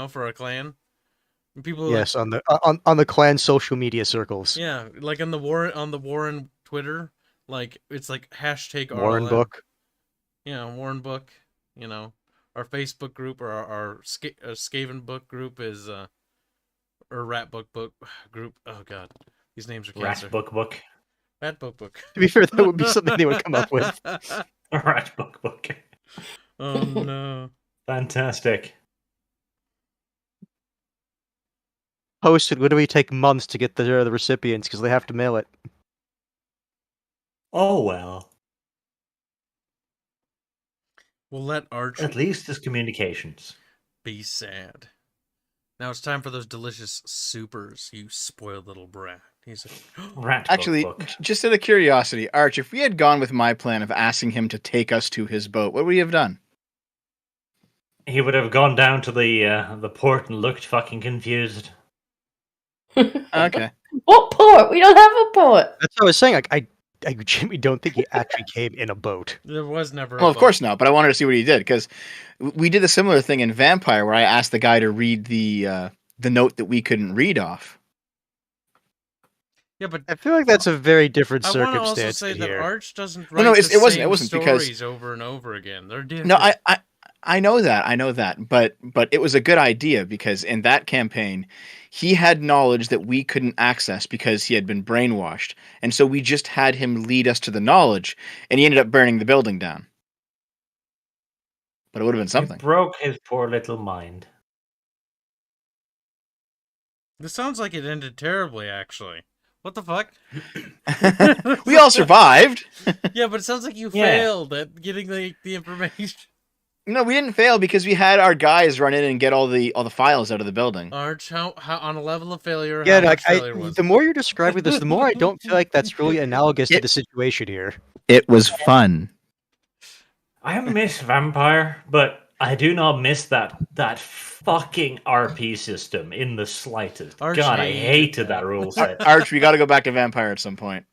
for a clan. People Yes, on the clan social media circles. Yeah, like on the Warren Twitter, like it's like hashtag Warren RLM. book. Yeah, Warren book. Our Facebook group or our Skaven book group is or Rat book group. Oh god, these names are cancer. Rat book. Rat book. To be fair, that would be something they would come up with. Rat book. Oh no! Fantastic. Posted literally take months to get the recipients because they have to mail it. Oh well. We'll let Arch At least there's communications. be sad. Now it's time for those delicious supers, you spoiled little brat. He's Rat Actually, book. just out of curiosity, Arch, if we had gone with my plan of asking him to take us to his boat, what would we have done? He would have gone down to the port and looked fucking confused. Okay. What port? We don't have a port. That's what I was saying. I genuinely don't think he actually came in a boat. There was never. Well, of course not, but I wanted to see what he did, because we did a similar thing in Vampire where I asked the guy to read the note that we couldn't read off. Yeah, but I feel like that's a very different I want to also circumstance say in that here. Arch doesn't No, write it wasn't because stories over and over again. They're different. No, I know that, but it was a good idea because in that campaign, he had knowledge that we couldn't access because he had been brainwashed, and so we just had him lead us to the knowledge, and he ended up burning the building down. But it would have been something. It broke his poor little mind. This sounds like it ended terribly, actually. What the fuck? We all survived. Yeah, but it sounds like you Yeah. failed at getting the information. No, we didn't fail because we had our guys run in and get all the files out of the building. Arch, how on a level of failure? Yeah, how like, much failure was the it? more you're describing this, the more I don't feel like that's really analogous to the situation here. It was fun. I miss Vampire, but I do not miss that fucking RP system in the slightest. Arch God, I hated hated that. that rule set. Arch, we got to go back to Vampire at some point.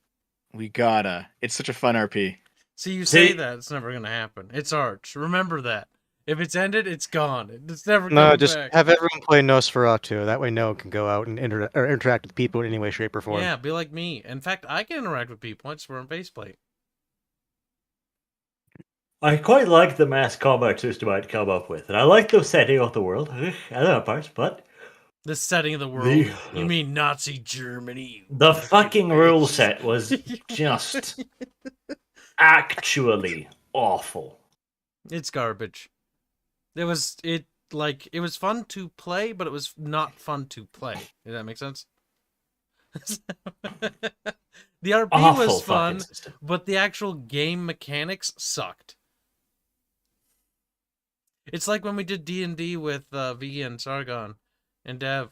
We gotta. It's such a fun RP. See, you say See- that it's never gonna happen. It's Arch. Remember that. If it's ended, it's gone. It's never No, coming just back. have everyone play Nosferatu. That way, no one can go out and interact with people in any way, shape, or form. Yeah, be like me. In fact, I can interact with people. I just wear a faceplate. I quite like the mass combat system I'd come up with, and I like the setting of the world. I don't know parts, but The setting of the world. The- You mean Nazi Germany? the fucking rule set was just actually awful. It's garbage. It was fun to play, but it was not fun to play. Does that make sense? The RP Awful was fun, fucking system. but the actual game mechanics sucked. It's like when we did D&D with V and Sargon and Dev.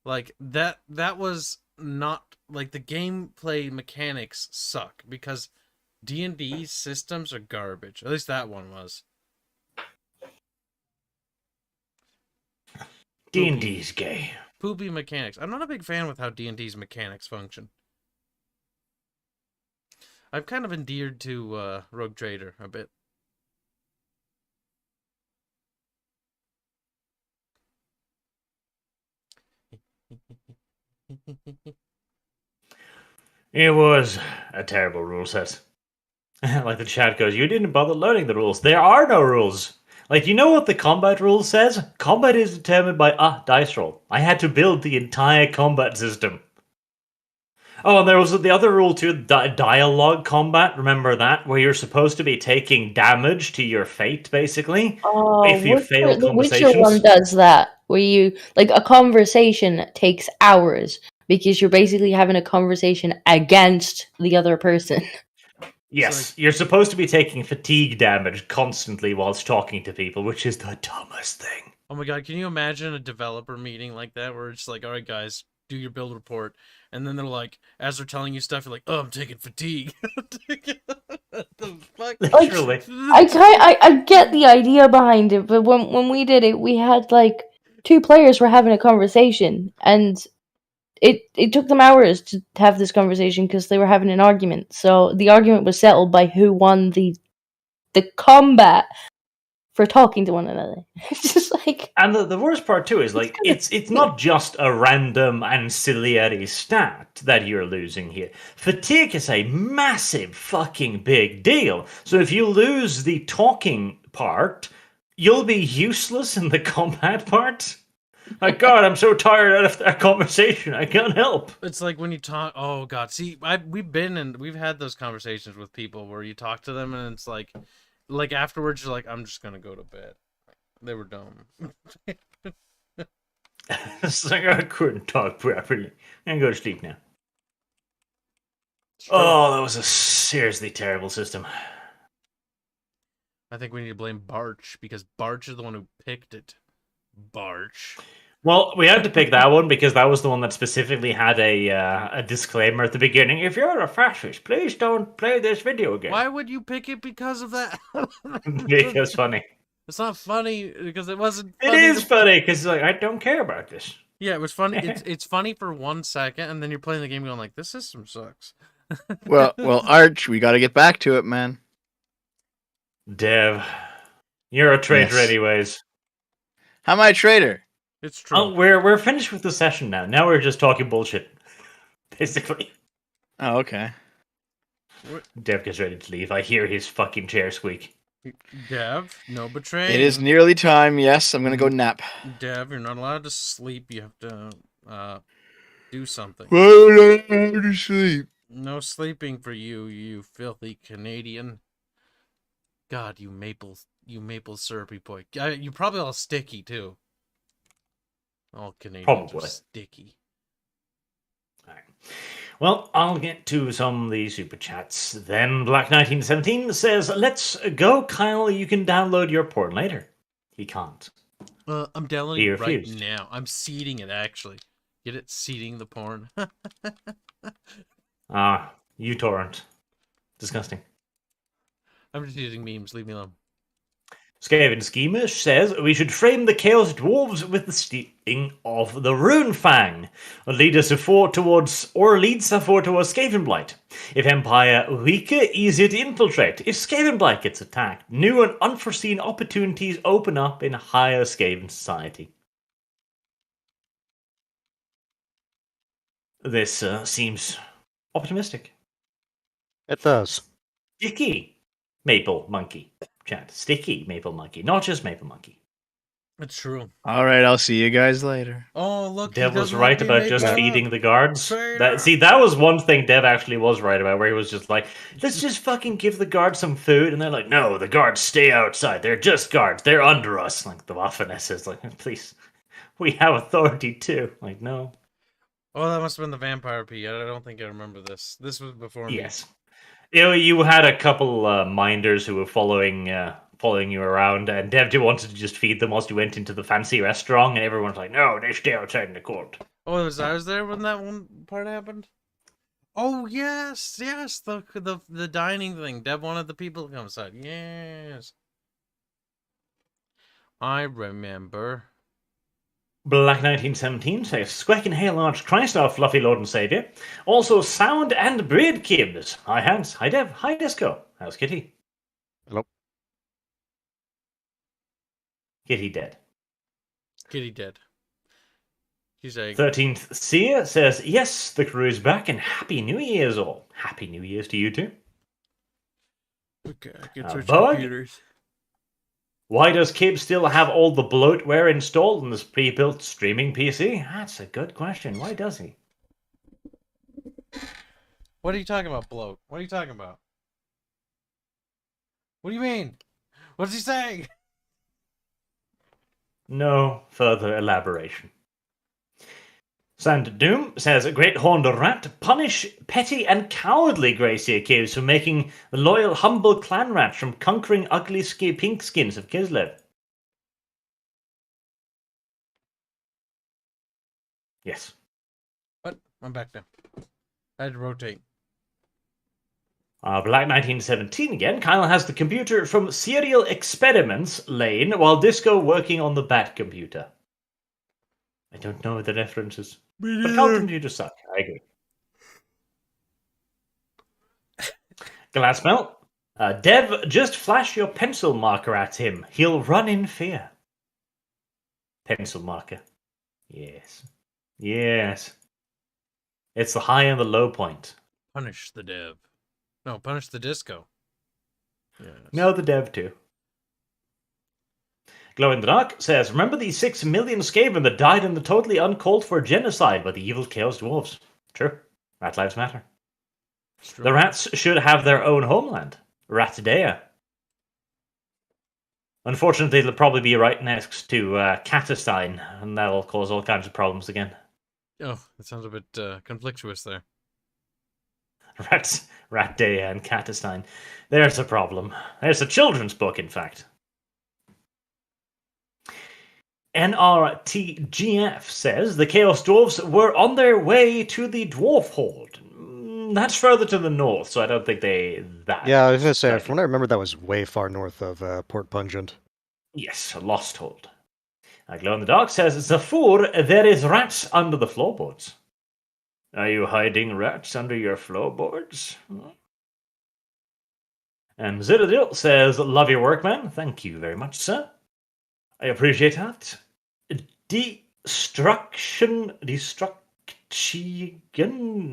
Like that was not like the gameplay mechanics suck because D&D systems are garbage. At least that one was. D&D's gay. Poopy mechanics. I'm not a big fan with how D&D's mechanics function. I've kind of endeared to Rogue Trader a bit. It was a terrible rule set. Like the chat goes, you didn't bother learning the rules. There are no rules. Like, you know what the combat rule says? Combat is determined by dice roll. I had to build the entire combat system. Oh, and there was the other rule too, dialogue combat. Remember that? Where you're supposed to be taking damage to your fate, basically. Oh, If you fail the Witcher conversations. one does that. where you like a conversation takes hours because you're basically having a conversation against the other person. Yes, you're supposed to be taking fatigue damage constantly whilst talking to people, which is the dumbest thing. Oh my god, can you imagine a developer meeting like that where it's like, alright guys, do your build report, and then they're like, as they're telling you stuff, you're like, oh, I'm taking fatigue. What the fuck? Literally. I get the idea behind it, but when we did it, we had like 2 players were having a conversation, and it took them hours to have this conversation because they were having an argument. So the argument was settled by who won the combat for talking to one another. It's just like, And the worst part too is like it's not just a random ancillary stat that you're losing here. Fatigue is a massive fucking big deal. So if you lose the talking part, you'll be useless in the combat part. Like, God, I'm so tired of that conversation. I can't help. It's like when you talk. Oh god, see, we've had those conversations with people where you talk to them and it's like afterwards you're like, I'm just gonna go to bed. They were dumb. It's like I couldn't talk properly. I'm gonna go to sleep now. True. Oh, that was a seriously terrible system. I think we need to blame Barch because Barch is the one who picked it. Barch. Well, we had to pick that one because that was the one that specifically had a disclaimer at the beginning. If you're a fascist, please don't play this video game. Why would you pick it because of that? Because funny. It's not funny because it wasn't. It is funny because like I don't care about this. Yeah, it was funny. It's funny for 1 second, and then you're playing the game going like, "This system sucks." Well, Arch, we got to get back to it, man. Dev, you're a traitor, Yes. anyways. How am I a traitor? It's true. Oh, we're finished with the session now. Now we're just talking bullshit, basically. Oh, okay. Dev gets ready to leave. I hear his fucking chair squeak. Dev, no betraying. It is nearly time. Yes, I'm gonna go nap. Dev, you're not allowed to sleep. You have to do something. Why would I have to sleep? No sleeping for you, you filthy Canadian. God, you maple syrupy boy. You're probably all sticky too. All Canadians Probably. are sticky. Alright. Well, I'll get to some of the super chats. Then Black1917 says, "Let's go, Kyle. You can download your porn later." He can't. I'm downloading He it right refused. now. I'm seeding it actually. Get it? Seeding the porn. uTorrent. Disgusting. I'm just using memes. Leave me alone. Skaven Schemish says, "We should frame the Chaos Dwarves with the stealing of the Rune Fang, or lead us forward towards Skaven Blight. If Empire weaker, easier to infiltrate. If Skaven Blight gets attacked, new and unforeseen opportunities open up in higher Skaven society." This seems optimistic. It does. Sticky Maple Monkey. Chat. Sticky Maple Monkey. Not just Maple Monkey. It's true. All right, I'll see you guys later. Oh, look. Dev was right about just feeding the guards. Traitor. That was one thing Dev actually was right about, where he was just like, let's just fucking give the guards some food. And they're like, no, the guards stay outside. They're just guards. They're under us. Like, the Waffen-SS is like, please, we have authority too. Like, no. Oh, that must have been the vampire P. I don't think I remember this. This was before me. Yes. You had a couple minders who were following you around, and Dev wanted to just feed them whilst you went into the fancy restaurant, and everyone's like, no, they stay outside in the court. Oh, I was there when that one part happened? Oh, yes, the dining thing. Dev wanted the people to come inside. Yes. I remember. Black 1917 says, "Squeck and Hail Arch Christ, our fluffy Lord and Saviour. Also, Sound and Breed Kibs. Hi, Hans. Hi, Dev. Hi, Disco. How's Kitty?" Hello. Kitty dead. Kitty dead. She's like 13th Seer says, "Yes, the crew is back, and Happy New Year's all." Happy New Year's to you too. okay, get switch Bug? computers. Why does Kib still have all the bloatware installed in this pre-built streaming PC? That's a good question. Why does he? What are you talking about, bloat? What are you talking about? What do you mean? What's he saying? No further elaboration. Sand Doom says, Great Horned Rat, punish petty and cowardly Gracia Caves for making the loyal, humble clan rats from conquering ugly pink skins of Kislev. Yes. What? I'm back now. I had to rotate. Black 1917 again. Kyle has the computer from Serial Experiments Lane while Disco working on the Bat computer. I don't know the references. But Kyle computers suck. I agree. Glassmelt. Dev, just flash your pencil marker at him. He'll run in fear. Pencil marker. Yes. Yes. It's the high and the low point. Punish the dev. No, punish the disco. Yes. No, the dev too. Glow in the Dark says, remember the 6 million Skaven that died in the totally uncalled for genocide by the evil Chaos Dwarves? True. Rat lives matter. The rats should have their own homeland. Ratdea. Unfortunately, they'll probably be right next to Katestein, and that'll cause all kinds of problems again. Oh, that sounds a bit conflictuous there. Ratdea and Katestein. There's a problem. There's a children's book, in fact. NRTGF says the Chaos Dwarves were on their way to the Dwarf Horde. That's further to the north, so I don't think they... Yeah, I was going to say, from what I remember, that was way far north of Port Pungent. Yes, a lost hold. Glow in the Dark says, Zafur, there is rats under the floorboards. Are you hiding rats under your floorboards? And Zitadil says, love your work, man. Thank you very much, sir. I appreciate that. Destruction...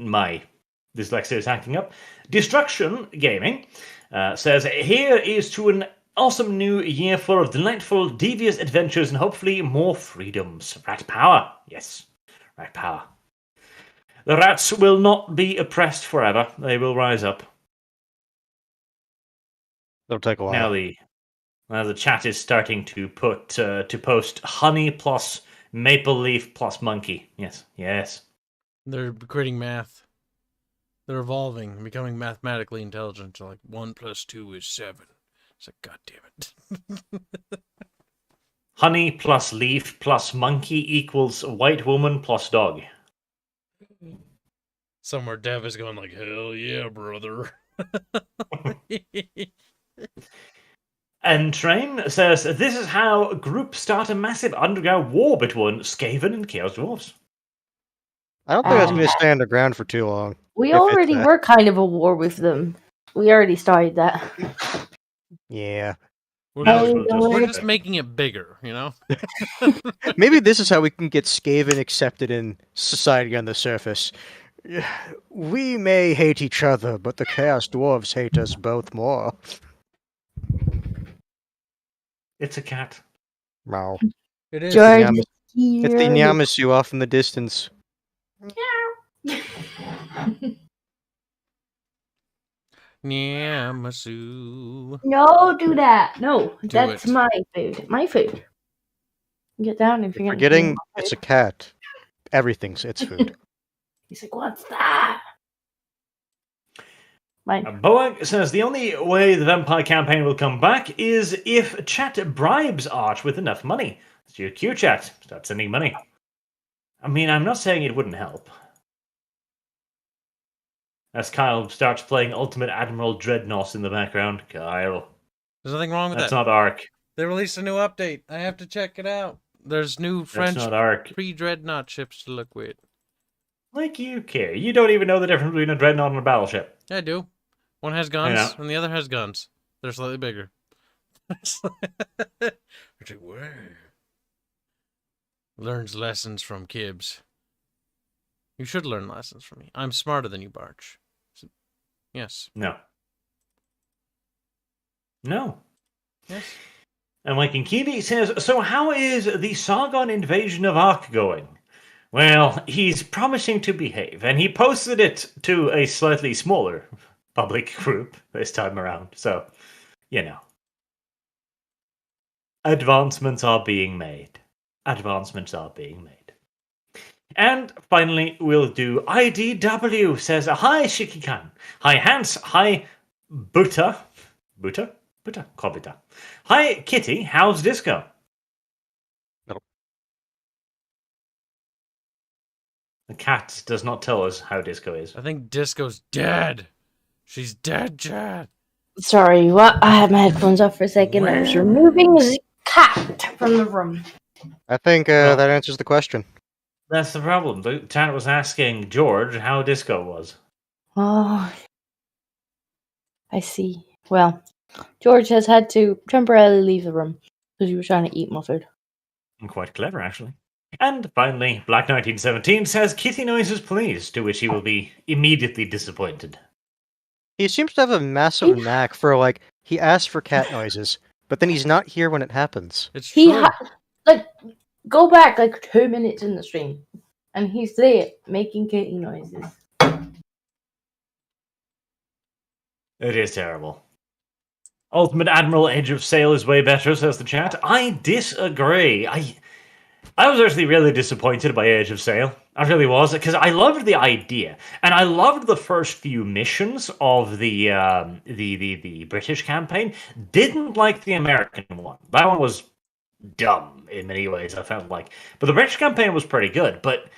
My dyslexia is acting up. Destruction Gaming says, here is to an awesome new year full of delightful, devious adventures and hopefully more freedoms. Rat power. Yes, rat power. The rats will not be oppressed forever. They will rise up. That'll take a while. Now the chat is starting to post honey plus maple leaf plus monkey. Yes, yes. They're creating math. They're evolving and becoming mathematically intelligent. So like 1 + 2 is 7. It's like, God damn it. Honey plus leaf plus monkey equals white woman plus dog. Somewhere Dev is going like, hell yeah, brother. And Train says, this is how groups start a massive underground war between Skaven and Chaos Dwarves. I don't think that's going to stay underground for too long. We already were kind of a war with them. We already started that. Yeah. We're just making it bigger, you know? Maybe this is how we can get Skaven accepted in society on the surface. We may hate each other, but the Chaos Dwarves hate us both more. It's a cat. Wow. It is. It's the Nyamasu off in the distance. Nyamasu. No, do that. No, Do that's it. my food. My food. Get down if you're Forgetting it's a cat. Everything's its food. He's like, what's that? Mine. Boag says the only way the vampire campaign will come back is if chat bribes Arch with enough money. It's your Q chat. Start sending money. I mean, I'm not saying it wouldn't help. As Kyle starts playing Ultimate Admiral Dreadnought in the background. Kyle. There's nothing wrong with That's that. not Arc. They released a new update. I have to check it out. There's new French That's not Arc. pre-dreadnought ships to look with. Like you care. You don't even know the difference between a Dreadnought and a battleship. I do. One has guns, Yeah. and the other has guns. They're slightly bigger. Learns lessons from Kibbs. You should learn lessons from me. I'm smarter than you, Barch. Yes. No. No. Yes. And Mike Kiwi says, so how is the Sargon invasion of Ark going? Well, he's promising to behave, and he posted it to a slightly smaller public group this time around. So, you know. Advancements are being made. advancements are being made. And finally, we'll do IDW says, hi, Shikikan. Hi, Hans. Hi, Buta. Buta? Buta? Kobita. Hi, Kitty. How's disco? No. The cat does not tell us how disco is. I think Disco's dead. She's dead, Chad. Sorry, what? I had my headphones off for a second. I was removing the cat from the room. I think that answers the question. That's the problem. The chat was asking George how disco was. Oh, I see. Well, George has had to temporarily leave the room because he was trying to eat mustard. Quite clever, actually. And finally, Black 1917 says, kitty noises please, to which he will be immediately disappointed. He seems to have a massive knack for, like, he asks for cat noises, but then he's not here when it happens. It's He true. go back 2 minutes in the stream, and he's there making kitty noises. It is terrible. Ultimate Admiral Edge of Sail is way better, says the chat. I disagree. I was actually really disappointed by Age of Sail. I really was, because I loved the idea, and I loved the first few missions of the British campaign. Didn't like the American one. That one was dumb in many ways, I felt like. But the British campaign was pretty good. But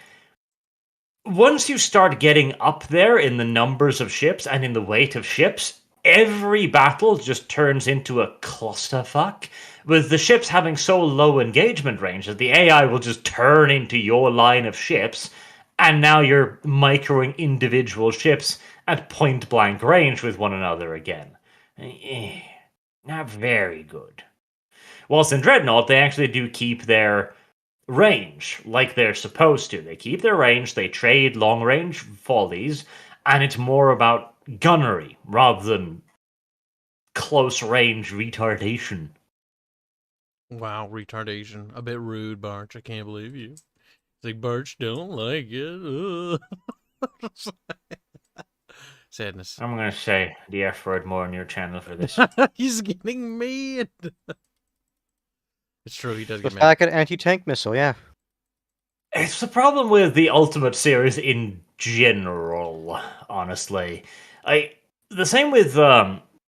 once you start getting up there in the numbers of ships and in the weight of ships, every battle just turns into a clusterfuck, with the ships having so low engagement range that the AI will just turn into your line of ships, and now you're microing individual ships at point-blank range with one another again. Not very good. Whilst in Dreadnought, they actually do keep their range like they're supposed to. They keep their range, they trade long-range volleys, and it's more about gunnery rather than close-range retardation. Wow, retardation. A bit rude, Barch. I can't believe you. It's like, Barch don't like it. Sadness. I'm gonna say the F word more on your channel for this. He's getting mad. It's true, he does The get mad. packet anti-tank missile, yeah. It's the problem with the Ultimate series in general, honestly. The same with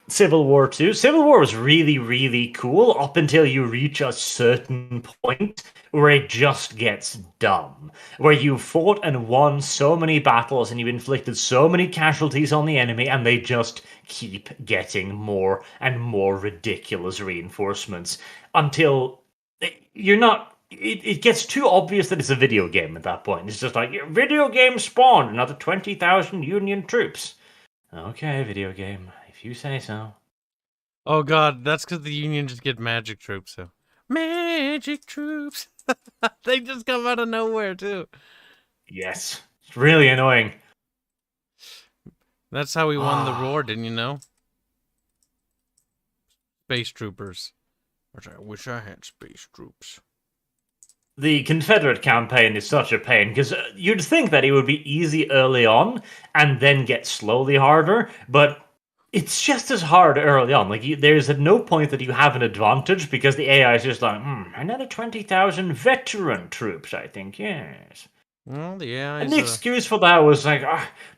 Civil War 2. Civil War was really, really cool up until you reach a certain point where it just gets dumb. Where you fought and won so many battles and you've inflicted so many casualties on the enemy, and they just keep getting more and more ridiculous reinforcements until you're not... It gets too obvious that it's a video game at that point. It's just like, video game spawned another 20,000 Union troops. Okay, video game, if you say so. Oh god, that's because the Union just get magic troops, so. Magic troops! They just come out of nowhere, too. Yes, it's really annoying. That's how we won the war, didn't you know? Space troopers. Which I wish I had space troops. The Confederate campaign is such a pain, because you'd think that it would be easy early on, and then get slowly harder, but it's just as hard early on. Like, there's at no point that you have an advantage, because the AI is just like, another 20,000 veteran troops, I think, yes. Well, the AI And the excuse for that was like,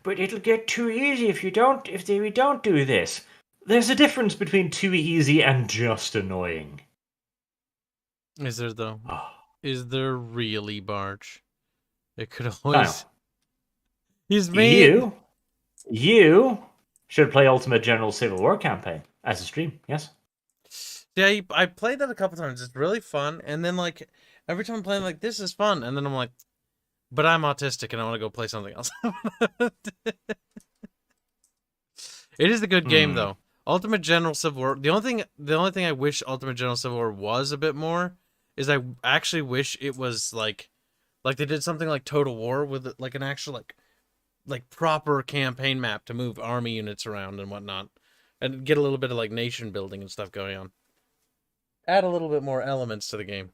but it'll get too easy if we don't do this. There's a difference between too easy and just annoying. Is there, though? Is there really, Barch? It could always... He's made... You should play Ultimate General Civil War campaign as a stream, yes? Yeah, I played that a couple times. It's really fun. And then, like, every time I'm playing, like, this is fun. And then I'm like, but I'm autistic and I want to go play something else. It is a good game, though. Ultimate General Civil War. The only thing I wish Ultimate General Civil War was a bit more is I actually wish it was like they did something like Total War with like an actual like proper campaign map to move army units around and whatnot, and get a little bit of like nation building and stuff going on. Add a little bit more elements to the game.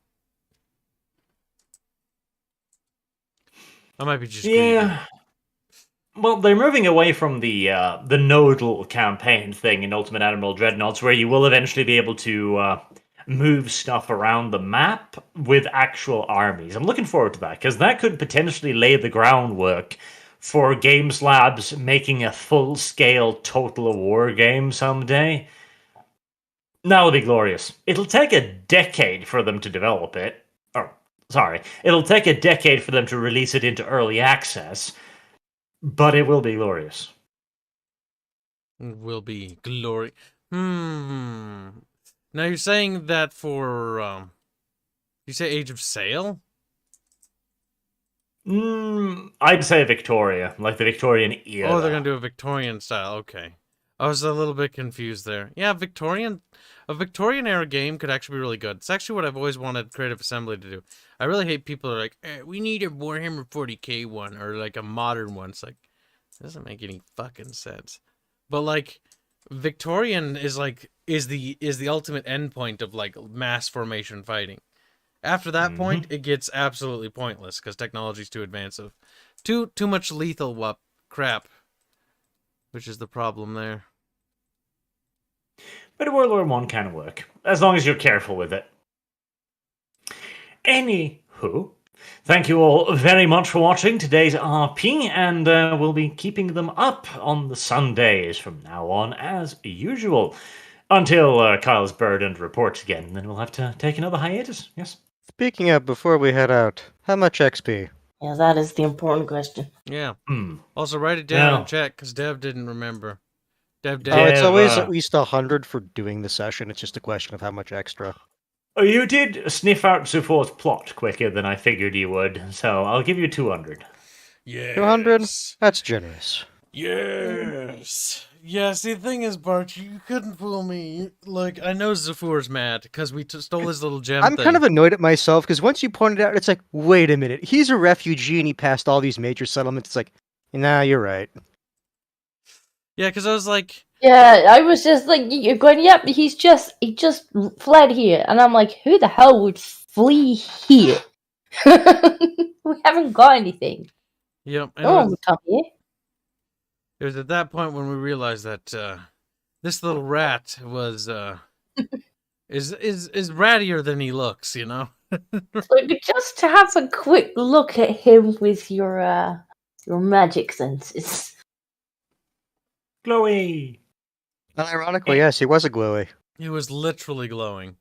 I might be just greedy. Well, they're moving away from the nodal campaign thing in Ultimate Admiral Dreadnoughts, where you will eventually be able to move stuff around the map with actual armies. I'm looking forward to that, because that could potentially lay the groundwork for Games Labs making a full-scale Total War game someday. That'll be glorious. It'll take a decade for them to develop it. It'll take a decade for them to release it into early access, but it will be glorious. Will be glory. Now you're saying that for you say Age of Sail? I'd say Victoria, like the Victorian era. Oh, they're gonna do a Victorian style. Okay, I was a little bit confused there. Yeah, a Victorian era game could actually be really good. It's actually what I've always wanted Creative Assembly to do. I really hate people who are like, we need a Warhammer 40k one or like a modern one. It's like, it doesn't make any fucking sense. But like, Victorian is the ultimate endpoint of like mass formation fighting. After that point, it gets absolutely pointless because technology's too advanced. Too much lethal crap, which is the problem there. But World War I can work, as long as you're careful with it. Anywho, thank you all very much for watching today's RP, and we'll be keeping them up on the Sundays from now on, as usual. Until Kyle's burdened reports again, then we'll have to take another hiatus, yes? Speaking of, before we head out, how much XP? Yeah, that is the important question. Yeah. Also, write it down in chat, because Dev didn't remember. Dev. Oh, it's always at least 100 for doing the session. It's just a question of how much extra. Oh, you did sniff out Zufor's plot quicker than I figured you would, so I'll give you 200. Yes. 200? That's generous. Yes. Yeah, see, the thing is, Bart, you couldn't fool me. Like, I know Zufor's mad because we stole his little gem I'm thing. kind of annoyed at myself because once you pointed out, it's like, wait a minute, he's a refugee and he passed all these major settlements. It's like, nah, you're right. Yeah, because I was like... Yeah, I was just like, you're going, yep, he just fled here. And I'm like, who the hell would flee here? We haven't got anything. Yep. No one would come here. It was at that point when we realized that this little rat was is rattier than he looks, you know. So just to have a quick look at him with your magic senses. Glowy! And ironically, yes, he was a glowy. He was literally glowing,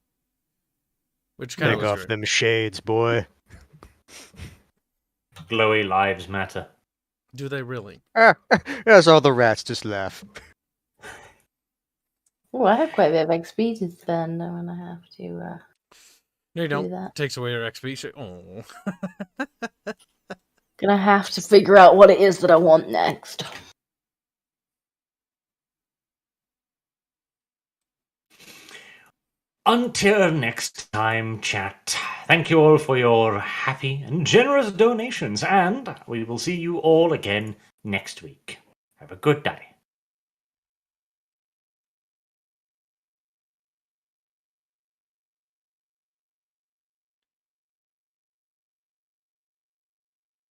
which kind of Take was off great. them shades, boy. Glowy lives matter. Do they really? As all the rats just laugh. Oh, I have quite a bit of XP to spend when I have to No, you do don't. that. Takes away your XP. Oh. Gonna have to figure out what it is that I want next. Until next time, chat. Thank you all for your happy and generous donations, and we will see you all again next week. Have a good day.